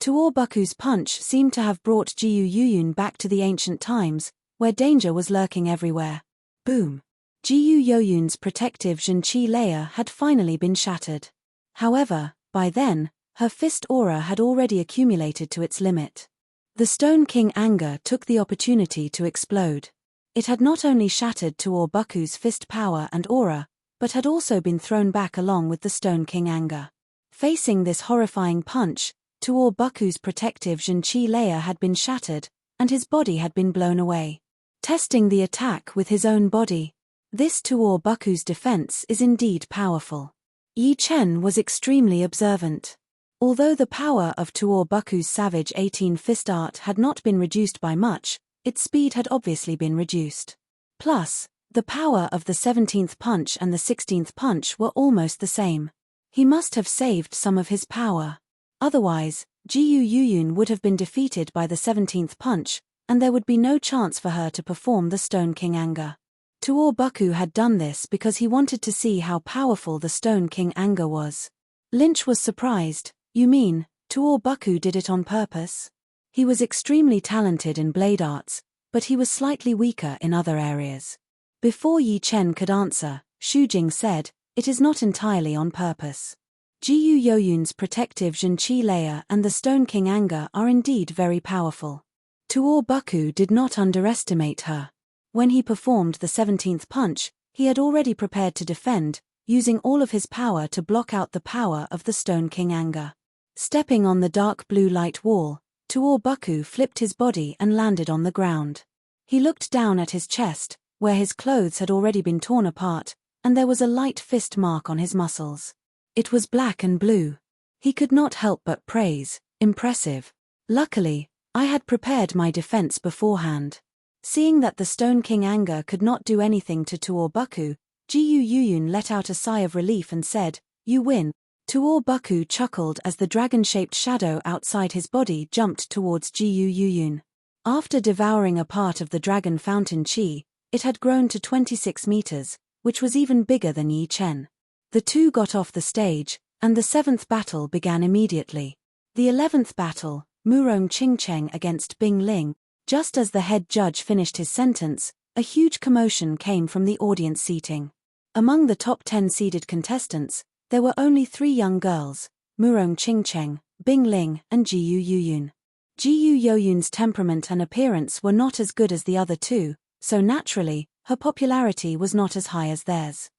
Tuor Buku's punch seemed to have brought Jiyu Yuyun back to the ancient times, where danger was lurking everywhere. Boom. Jiyu Yoyun's protective Zhenqi layer had finally been shattered. However, by then, her fist aura had already accumulated to its limit. The Stone King anger took the opportunity to explode. It had not only shattered Tuor Buku's fist power and aura, but had also been thrown back along with the Stone King anger. Facing this horrifying punch, Tuor Buku's protective Zhenqi layer had been shattered, and his body had been blown away. Testing the attack with his own body. This Tuor Buku's defense is indeed powerful. Yi Chen was extremely observant. Although the power of Tuor Buku's Savage 18 fist art had not been reduced by much, its speed had obviously been reduced. Plus, the power of the 17th punch and the 16th punch were almost the same. He must have saved some of his power. Otherwise, Jiyu Yuyun would have been defeated by the 17th punch, and there would be no chance for her to perform the Stone King anger. Tuor Buku had done this because he wanted to see how powerful the Stone King anger was. Lynch was surprised. You mean, Tuor Buku did it on purpose? He was extremely talented in blade arts, but he was slightly weaker in other areas. Before Yi Chen could answer, Xu Jing said, it is not entirely on purpose. Jiyu Yoyun's protective Zhenqi layer and the Stone King anger are indeed very powerful. Tuor Buku did not underestimate her. When he performed the 17th punch, he had already prepared to defend, using all of his power to block out the power of the Stone King anger. Stepping on the dark blue light wall, Tuor Buku flipped his body and landed on the ground. He looked down at his chest, where his clothes had already been torn apart, and there was a light fist mark on his muscles. It was black and blue. He could not help but praise, impressive. Luckily, I had prepared my defense beforehand. Seeing that the Stone King anger could not do anything to Tuor Buku, Jiyu Yuyun let out a sigh of relief and said, "You win." Tuor Buku chuckled as the dragon-shaped shadow outside his body jumped towards Jiyu Yuyun. After devouring a part of the dragon fountain qi, it had grown to 26 meters, which was even bigger than Yi Chen. The two got off the stage, and the 7th battle began immediately. The 11th battle, Murong Qingcheng against Bing Ling. Just as the head judge finished his sentence, a huge commotion came from the audience seating. Among the top 10 seeded contestants, there were only 3 young girls, Murong Qingcheng, Bing Ling, and Jiyu Yuyun. Jiyu Yoyun's temperament and appearance were not as good as the other two, so naturally, her popularity was not as high as theirs.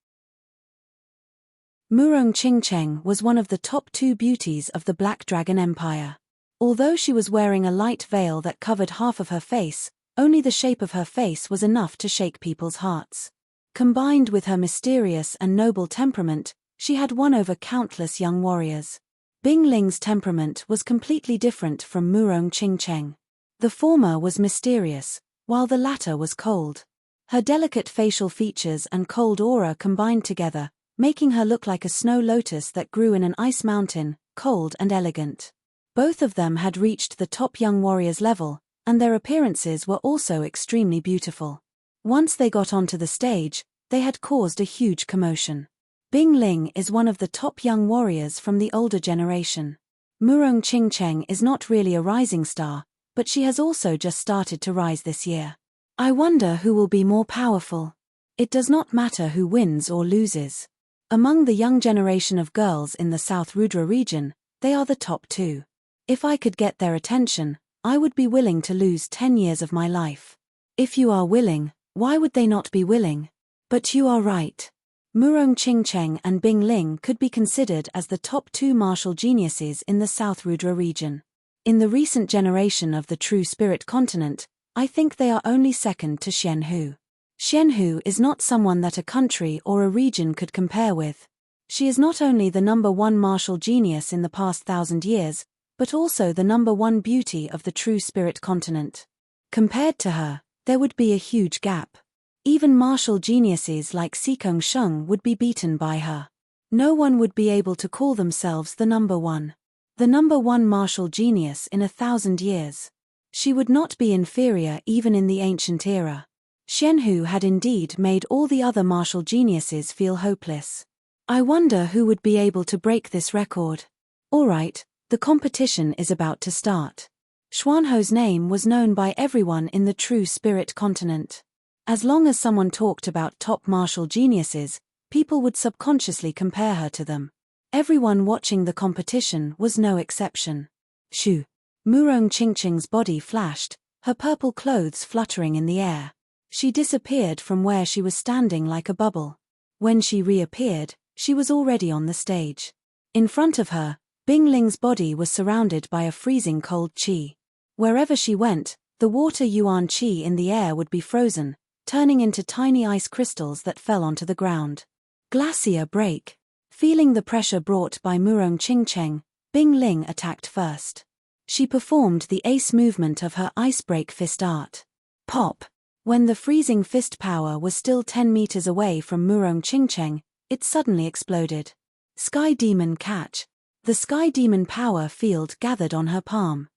Murong Qingcheng was one of the top 2 beauties of the Black Dragon Empire. Although she was wearing a light veil that covered half of her face, only the shape of her face was enough to shake people's hearts. Combined with her mysterious and noble temperament, she had won over countless young warriors. Bing Ling's temperament was completely different from Murong Qingcheng. The former was mysterious, while the latter was cold. Her delicate facial features and cold aura combined together, making her look like a snow lotus that grew in an ice mountain, cold and elegant. Both of them had reached the top young warriors level, and their appearances were also extremely beautiful. Once they got onto the stage, they had caused a huge commotion. Bing Ling is one of the top young warriors from the older generation. Murong Qingcheng is not really a rising star, but she has also just started to rise this year. I wonder who will be more powerful. It does not matter who wins or loses. Among the young generation of girls in the South Rudra region, they are the top 2. If I could get their attention, I would be willing to lose 10 years of my life. If you are willing, why would they not be willing? But you are right. Murong Qingcheng and Bing Ling could be considered as the top 2 martial geniuses in the South Rudra region. In the recent generation of the true spirit continent, I think they are only second to Xian Hu. Xian Hu is not someone that a country or a region could compare with. She is not only the number 1 martial genius in the past 1,000 years, but also the number 1 beauty of the true spirit continent. Compared to her, there would be a huge gap. Even martial geniuses like Sikong Sheng would be beaten by her. No one would be able to call themselves the number 1. The number 1 martial genius in 1,000 years. She would not be inferior even in the ancient era. Xian Hu had indeed made all the other martial geniuses feel hopeless. I wonder who would be able to break this record. Alright, the competition is about to start. Xuanho's name was known by everyone in the true spirit continent. As long as someone talked about top martial geniuses, people would subconsciously compare her to them. Everyone watching the competition was no exception. Shoo! Murong Qingcheng's body flashed, her purple clothes fluttering in the air. She disappeared from where she was standing like a bubble. When she reappeared, she was already on the stage. In front of her, Bing Ling's body was surrounded by a freezing cold qi. Wherever she went, the water yuan qi in the air would be frozen, turning into tiny ice crystals that fell onto the ground. Glacier break. Feeling the pressure brought by Murong Qingcheng, Bing Ling attacked first. She performed the ace movement of her ice break fist art. Pop! When the freezing fist power was still 10 meters away from Murong Qingcheng, it suddenly exploded. Sky Demon catch. The Sky Demon power field gathered on her palm.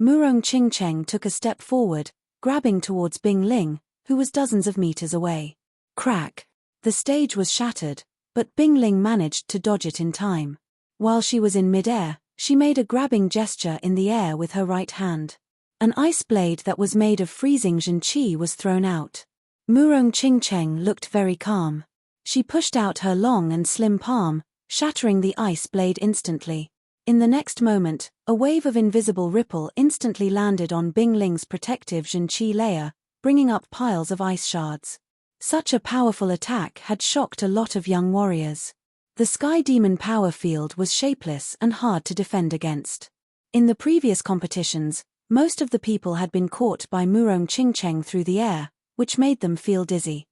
Murong Qingcheng took a step forward, grabbing towards Bing Ling, who was dozens of meters away. Crack! The stage was shattered, but Bing Ling managed to dodge it in time. While she was in midair, she made a grabbing gesture in the air with her right hand. An ice blade that was made of freezing Zhen Qi was thrown out. Murong Qingcheng looked very calm. She pushed out her long and slim palm, shattering the ice blade instantly. In the next moment, a wave of invisible ripple instantly landed on Bing Ling's protective Zhen Qi layer, bringing up piles of ice shards. Such a powerful attack had shocked a lot of young warriors. The Sky Demon power field was shapeless and hard to defend against. In the previous competitions, most of the people had been caught by Murong Qingcheng through the air, which made them feel dizzy.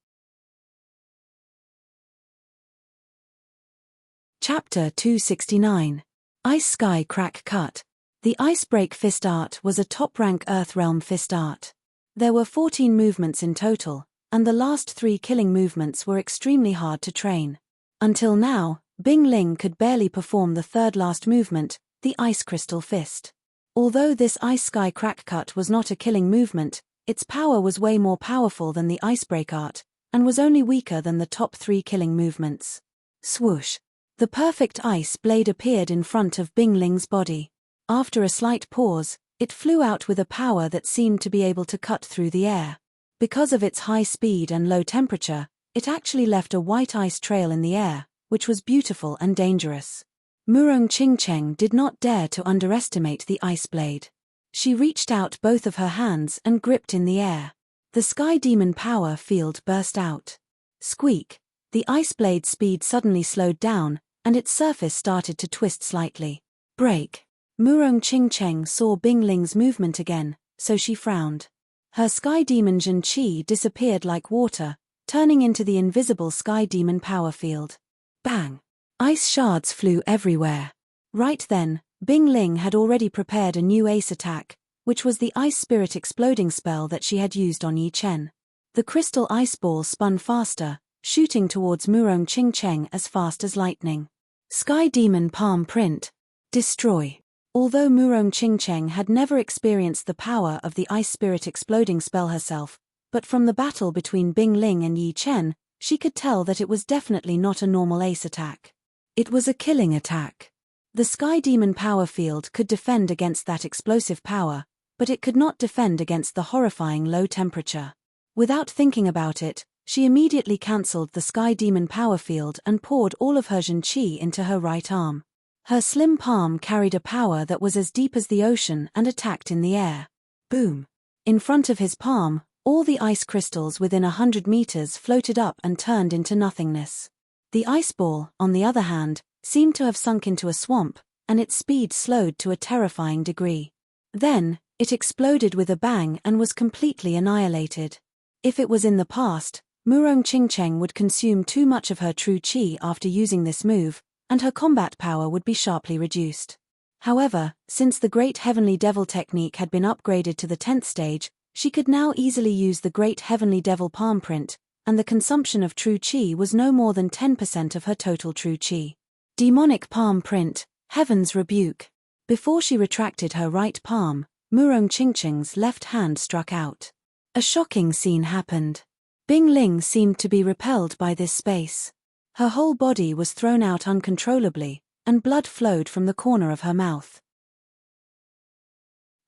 Chapter 269. Ice Sky Crack Cut. The Ice Break Fist Art was a top-rank Earth-realm fist art. There were 14 movements in total, and the last 3 killing movements were extremely hard to train. Until now, Bing Ling could barely perform the third last movement, the Ice Crystal Fist. Although this Ice Sky Crack Cut was not a killing movement, its power was way more powerful than the Ice Break art, and was only weaker than the top 3 killing movements. Swoosh! The perfect ice blade appeared in front of Bing Ling's body. After a slight pause, it flew out with a power that seemed to be able to cut through the air. Because of its high speed and low temperature, it actually left a white ice trail in the air, which was beautiful and dangerous. Murong Qingcheng did not dare to underestimate the ice blade. She reached out both of her hands and gripped in the air. The Sky Demon power field burst out. Squeak! The ice blade's speed suddenly slowed down, and its surface started to twist slightly. Break! Murong Qingcheng saw Bing Ling's movement again, so she frowned. Her Sky Demon Zhen Qi disappeared like water, turning into the invisible Sky Demon power field. Bang! Ice shards flew everywhere. Right then, Bing Ling had already prepared a new ace attack, which was the Ice Spirit exploding spell that she had used on Yi Chen. The crystal ice ball spun faster, shooting towards Murong Qingcheng as fast as lightning. Sky Demon palm print. Destroy. Although Murong Qingcheng had never experienced the power of the Ice Spirit exploding spell herself, but from the battle between Bing Ling and Yi Chen, she could tell that it was definitely not a normal ace attack. It was a killing attack. The Sky Demon power field could defend against that explosive power, but it could not defend against the horrifying low temperature. Without thinking about it, she immediately cancelled the Sky Demon power field and poured all of her Zhen-Qi into her right arm. Her slim palm carried a power that was as deep as the ocean and attacked in the air. Boom! In front of his palm, all the ice crystals within 100 meters floated up and turned into nothingness. The ice ball, on the other hand, seemed to have sunk into a swamp, and its speed slowed to a terrifying degree. Then, it exploded with a bang and was completely annihilated. If it was in the past, Murong Qingcheng would consume too much of her true qi after using this move, and her combat power would be sharply reduced. However, since the Great Heavenly Devil technique had been upgraded to the 10th stage, she could now easily use the Great Heavenly Devil palm print, and the consumption of true qi was no more than 10% of her total true qi. Demonic palm print, Heaven's Rebuke. Before she retracted her right palm, Murong Qingcheng's left hand struck out. A shocking scene happened. Bing Ling seemed to be repelled by this space. Her whole body was thrown out uncontrollably, and blood flowed from the corner of her mouth.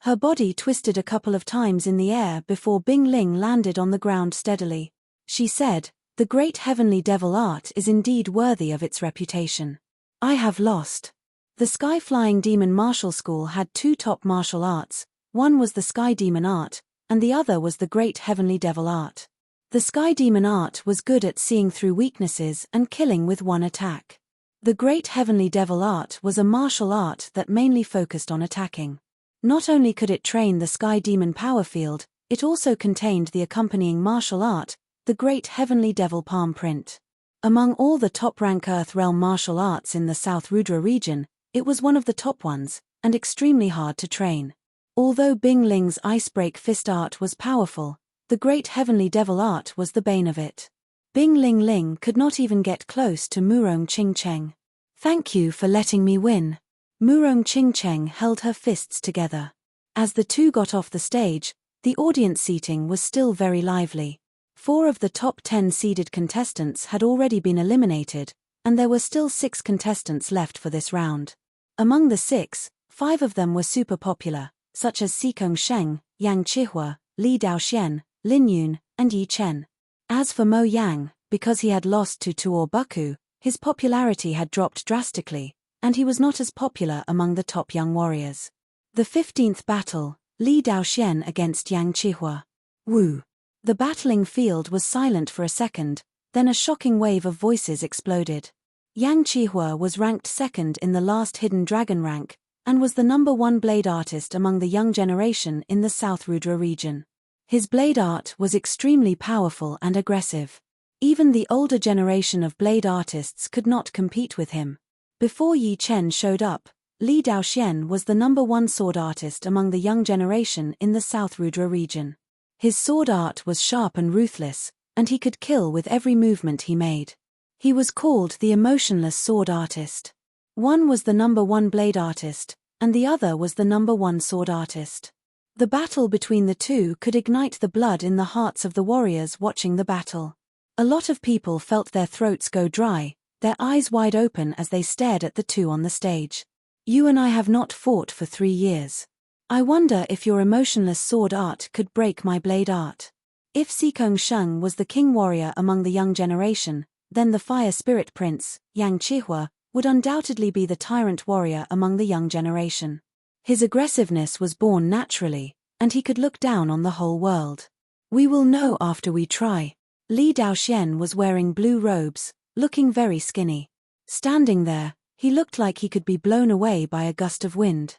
Her body twisted a couple of times in the air before Bing Ling landed on the ground steadily. She said, "The Great Heavenly Devil art is indeed worthy of its reputation. I have lost." The Sky Flying Demon Martial School had two top martial arts, one was the Sky Demon art, and the other was the Great Heavenly Devil art. The Sky Demon art was good at seeing through weaknesses and killing with one attack. The Great Heavenly Devil art was a martial art that mainly focused on attacking. Not only could it train the Sky Demon power field, it also contained the accompanying martial art, the Great Heavenly Devil palm print. Among all the top-rank Earth Realm martial arts in the South Rudra region, it was one of the top ones, and extremely hard to train. Although Bing Ling's Icebreak Fist art was powerful, the Great Heavenly Devil art was the bane of it. Bing Ling could not even get close to Murong Qingcheng. "Thank you for letting me win." Murong Qingcheng held her fists together. As the two got off the stage, the audience seating was still very lively. 4 of the top 10 seeded contestants had already been eliminated, and there were still 6 contestants left for this round. Among the 6, 5 of them were super popular, such as Xikong Sheng, Yang Chihua, Li Daoxian, Lin Yun, and Yi Chen. As for Mo Yang, because he had lost to Tuor Buku, his popularity had dropped drastically, and he was not as popular among the top young warriors. The 15th battle, Li Daoxian against Yang Chihua. Woo! The battling field was silent for a second, then a shocking wave of voices exploded. Yang Chihua was ranked 2nd in the last Hidden Dragon rank, and was the #1 blade artist among the young generation in the South Rudra region. His blade art was extremely powerful and aggressive. Even the older generation of blade artists could not compete with him. Before Yi Chen showed up, Li Daoxian was the #1 sword artist among the young generation in the South Rudra region. His sword art was sharp and ruthless, and he could kill with every movement he made. He was called the emotionless sword artist. One was the #1 blade artist, and the other was the #1 sword artist. The battle between the two could ignite the blood in the hearts of the warriors watching the battle. A lot of people felt their throats go dry, their eyes wide open as they stared at the two on the stage. "You and I have not fought for 3 years. I wonder if your emotionless sword art could break my blade art." If Xikong Sheng was the king warrior among the young generation, then the fire spirit prince, Yang Chihua, would undoubtedly be the tyrant warrior among the young generation. His aggressiveness was born naturally, and he could look down on the whole world. "We will know after we try." Li Daoxian was wearing blue robes, looking very skinny. Standing there, he looked like he could be blown away by a gust of wind.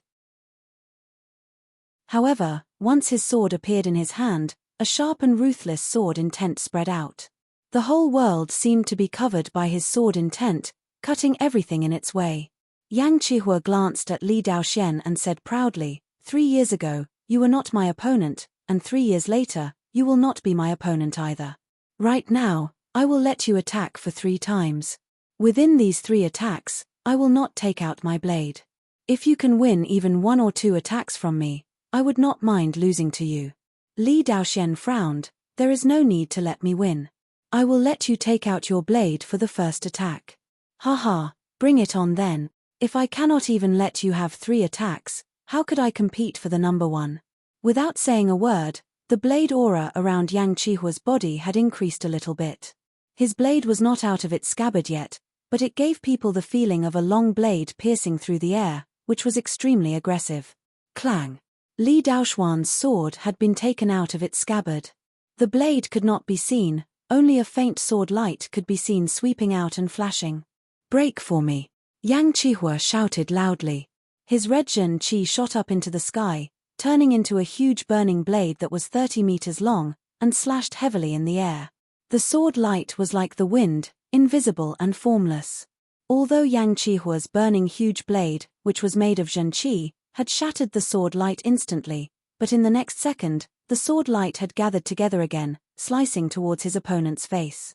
However, once his sword appeared in his hand, a sharp and ruthless sword intent spread out. The whole world seemed to be covered by his sword intent, cutting everything in its way. Yang Chihua glanced at Li Daoxian and said proudly, 3 years ago, you were not my opponent, and 3 years later, you will not be my opponent either. Right now, I will let you attack for 3 times. Within these 3 attacks, I will not take out my blade. If you can win even 1 or 2 attacks from me, I would not mind losing to you." Li Daoxian frowned, "There is no need to let me win. I will let you take out your blade for the first attack." "Haha, bring it on then." If I cannot even let you have 3 attacks, how could I compete for the number 1? Without saying a word, the blade aura around Yang Qihua's body had increased a little bit. His blade was not out of its scabbard yet, but it gave people the feeling of a long blade piercing through the air, which was extremely aggressive. Clang! Li Daoxuan's sword had been taken out of its scabbard. The blade could not be seen, only a faint sword light could be seen sweeping out and flashing. Break for me! Yang Qihua shouted loudly. His red Zhen Qi shot up into the sky, turning into a huge burning blade that was 30 meters long, and slashed heavily in the air. The sword light was like the wind, invisible and formless. Although Yang Qihua's burning huge blade, which was made of Zhen Qi, had shattered the sword light instantly, but in the next second, the sword light had gathered together again, slicing towards his opponent's face.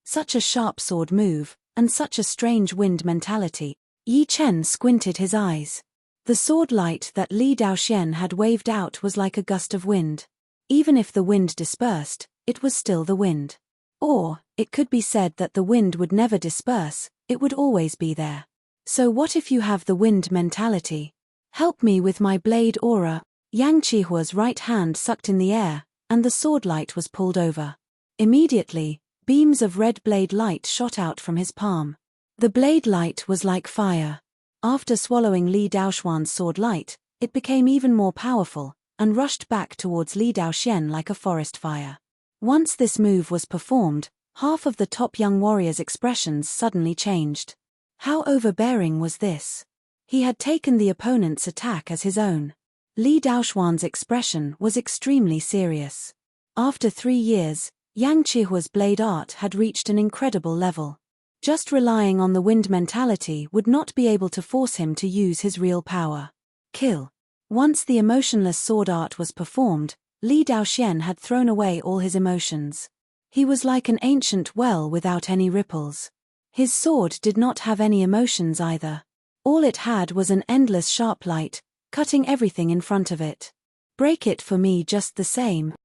Such a sharp sword move, and such a strange wind mentality. Yi Chen squinted his eyes. The sword light that Li Daoxian had waved out was like a gust of wind. Even if the wind dispersed, it was still the wind. Or, it could be said that the wind would never disperse, it would always be there. So what if you have the wind mentality? Help me with my blade aura. Yang Qihua's right hand sucked in the air, and the sword light was pulled over. Immediately, beams of red blade light shot out from his palm. The blade light was like fire. After swallowing Li Daoxuan's sword light, it became even more powerful, and rushed back towards Li Daoxian like a forest fire. Once this move was performed, half of the top young warrior's expressions suddenly changed. How overbearing was this? He had taken the opponent's attack as his own. Li Daoxuan's expression was extremely serious. After 3 years, Yang Qihua's blade art had reached an incredible level. Just relying on the wind mentality would not be able to force him to use his real power. Kill. Once the emotionless sword art was performed, Li Daoxian had thrown away all his emotions. He was like an ancient well without any ripples. His sword did not have any emotions either. All it had was an endless sharp light, cutting everything in front of it. Break it for me just the same.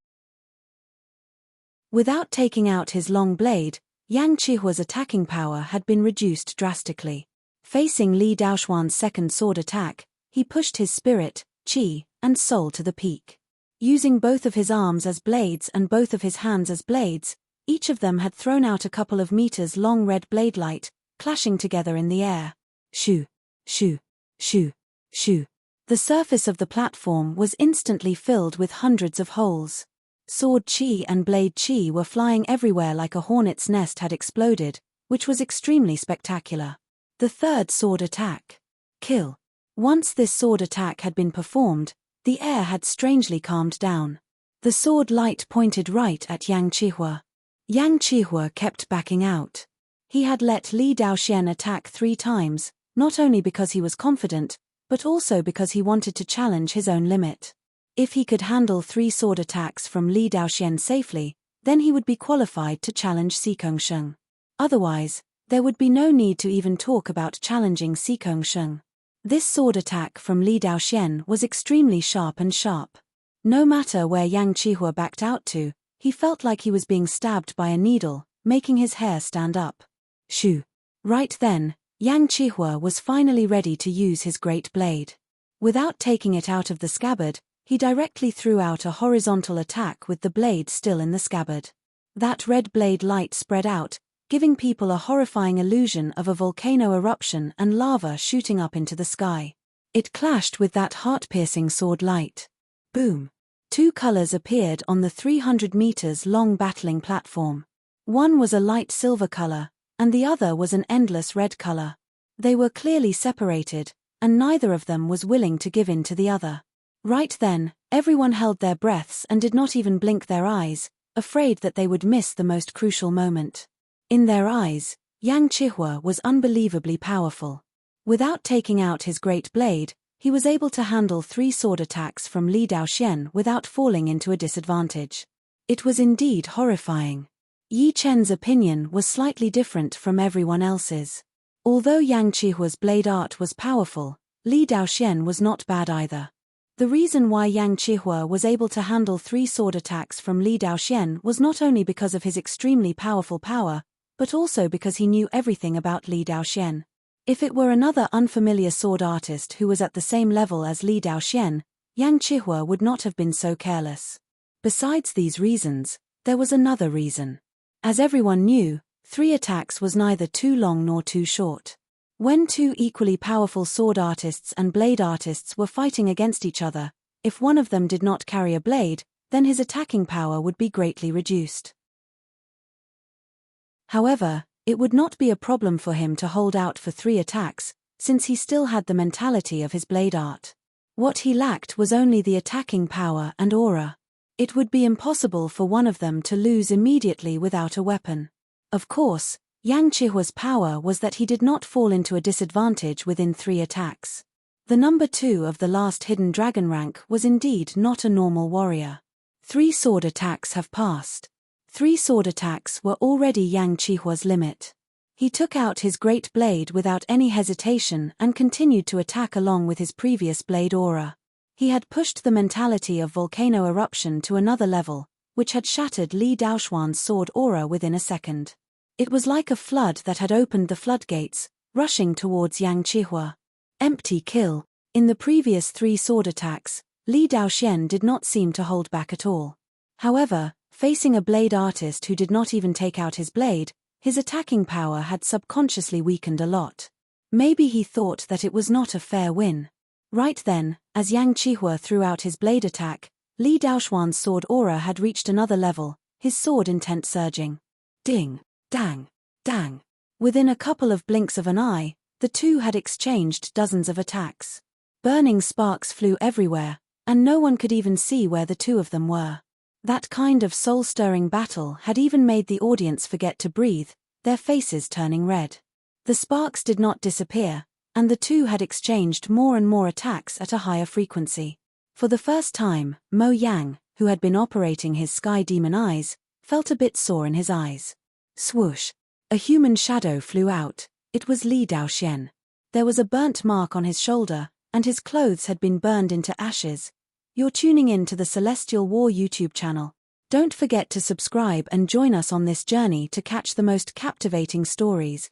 Without taking out his long blade, Yang Qihua's attacking power had been reduced drastically. Facing Li Daoxuan's second sword attack, he pushed his spirit, qi, and soul to the peak. Using both of his arms as blades and both of his hands as blades, each of them had thrown out a couple of meters long red blade light, clashing together in the air. Shoo, shoo, shoo, shoo. The surface of the platform was instantly filled with hundreds of holes. Sword qi and blade qi were flying everywhere like a hornet's nest had exploded, which was extremely spectacular. The third sword attack. Kill. Once this sword attack had been performed, the air had strangely calmed down. The sword light pointed right at Yang Qihua. Yang Qihua kept backing out. He had let Li Daoxian attack 3 times, not only because he was confident, but also because he wanted to challenge his own limit. If he could handle 3 sword attacks from Li Daoxian safely, then he would be qualified to challenge Xikong Sheng. Otherwise, there would be no need to even talk about challenging Xikong Sheng. This sword attack from Li Daoxian was extremely sharp and sharp. No matter where Yang Qihua backed out to, he felt like he was being stabbed by a needle, making his hair stand up. Shoo! Right then, Yang Qihua was finally ready to use his great blade. Without taking it out of the scabbard, he directly threw out a horizontal attack with the blade still in the scabbard. That red blade light spread out, giving people a horrifying illusion of a volcano eruption and lava shooting up into the sky. It clashed with that heart-piercing sword light. Boom! 2 colors appeared on the 300 meters long battling platform. One was a light silver color, and the other was an endless red color. They were clearly separated, and neither of them was willing to give in to the other. Right then, everyone held their breaths and did not even blink their eyes, afraid that they would miss the most crucial moment. In their eyes, Yang Qihua was unbelievably powerful. Without taking out his great blade, he was able to handle 3 sword attacks from Li Daoxian without falling into a disadvantage. It was indeed horrifying. Yi Chen's opinion was slightly different from everyone else's. Although Yang Qihua's blade art was powerful, Li Daoxian was not bad either. The reason why Yang Qihua was able to handle 3 sword attacks from Li Daoxian was not only because of his extremely powerful power, but also because he knew everything about Li Daoxian. If it were another unfamiliar sword artist who was at the same level as Li Daoxian, Yang Qihua would not have been so careless. Besides these reasons, there was another reason. As everyone knew, 3 attacks was neither too long nor too short. When 2 equally powerful sword artists and blade artists were fighting against each other, if one of them did not carry a blade, then his attacking power would be greatly reduced. However, it would not be a problem for him to hold out for 3 attacks, since he still had the mentality of his blade art. What he lacked was only the attacking power and aura. It would be impossible for one of them to lose immediately without a weapon. Of course, Yang Qihua's power was that he did not fall into a disadvantage within 3 attacks. The number 2 of the last hidden dragon rank was indeed not a normal warrior. 3 sword attacks have passed. 3 sword attacks were already Yang Qihua's limit. He took out his great blade without any hesitation and continued to attack along with his previous blade aura. He had pushed the mentality of volcano eruption to another level, which had shattered Li Daoxuan's sword aura within a second. It was like a flood that had opened the floodgates, rushing towards Yang Qihua. Empty kill. In the previous 3 sword attacks, Li Daoxian did not seem to hold back at all. However, facing a blade artist who did not even take out his blade, his attacking power had subconsciously weakened a lot. Maybe he thought that it was not a fair win. Right then, as Yang Qihua threw out his blade attack, Li Daoxuan's sword aura had reached another level, his sword intent surging. Ding, dang, dang. Within a couple of blinks of an eye, the 2 had exchanged dozens of attacks. Burning sparks flew everywhere, and no one could even see where the 2 of them were. That kind of soul-stirring battle had even made the audience forget to breathe, their faces turning red. The sparks did not disappear, and the 2 had exchanged more and more attacks at a higher frequency. For the first time, Mo Yang, who had been operating his sky demon eyes, felt a bit sore in his eyes. Swoosh! A human shadow flew out. It was Li Daoxian. There was a burnt mark on his shoulder, and his clothes had been burned into ashes. You're tuning in to the Celestial War YouTube channel. Don't forget to subscribe and join us on this journey to catch the most captivating stories.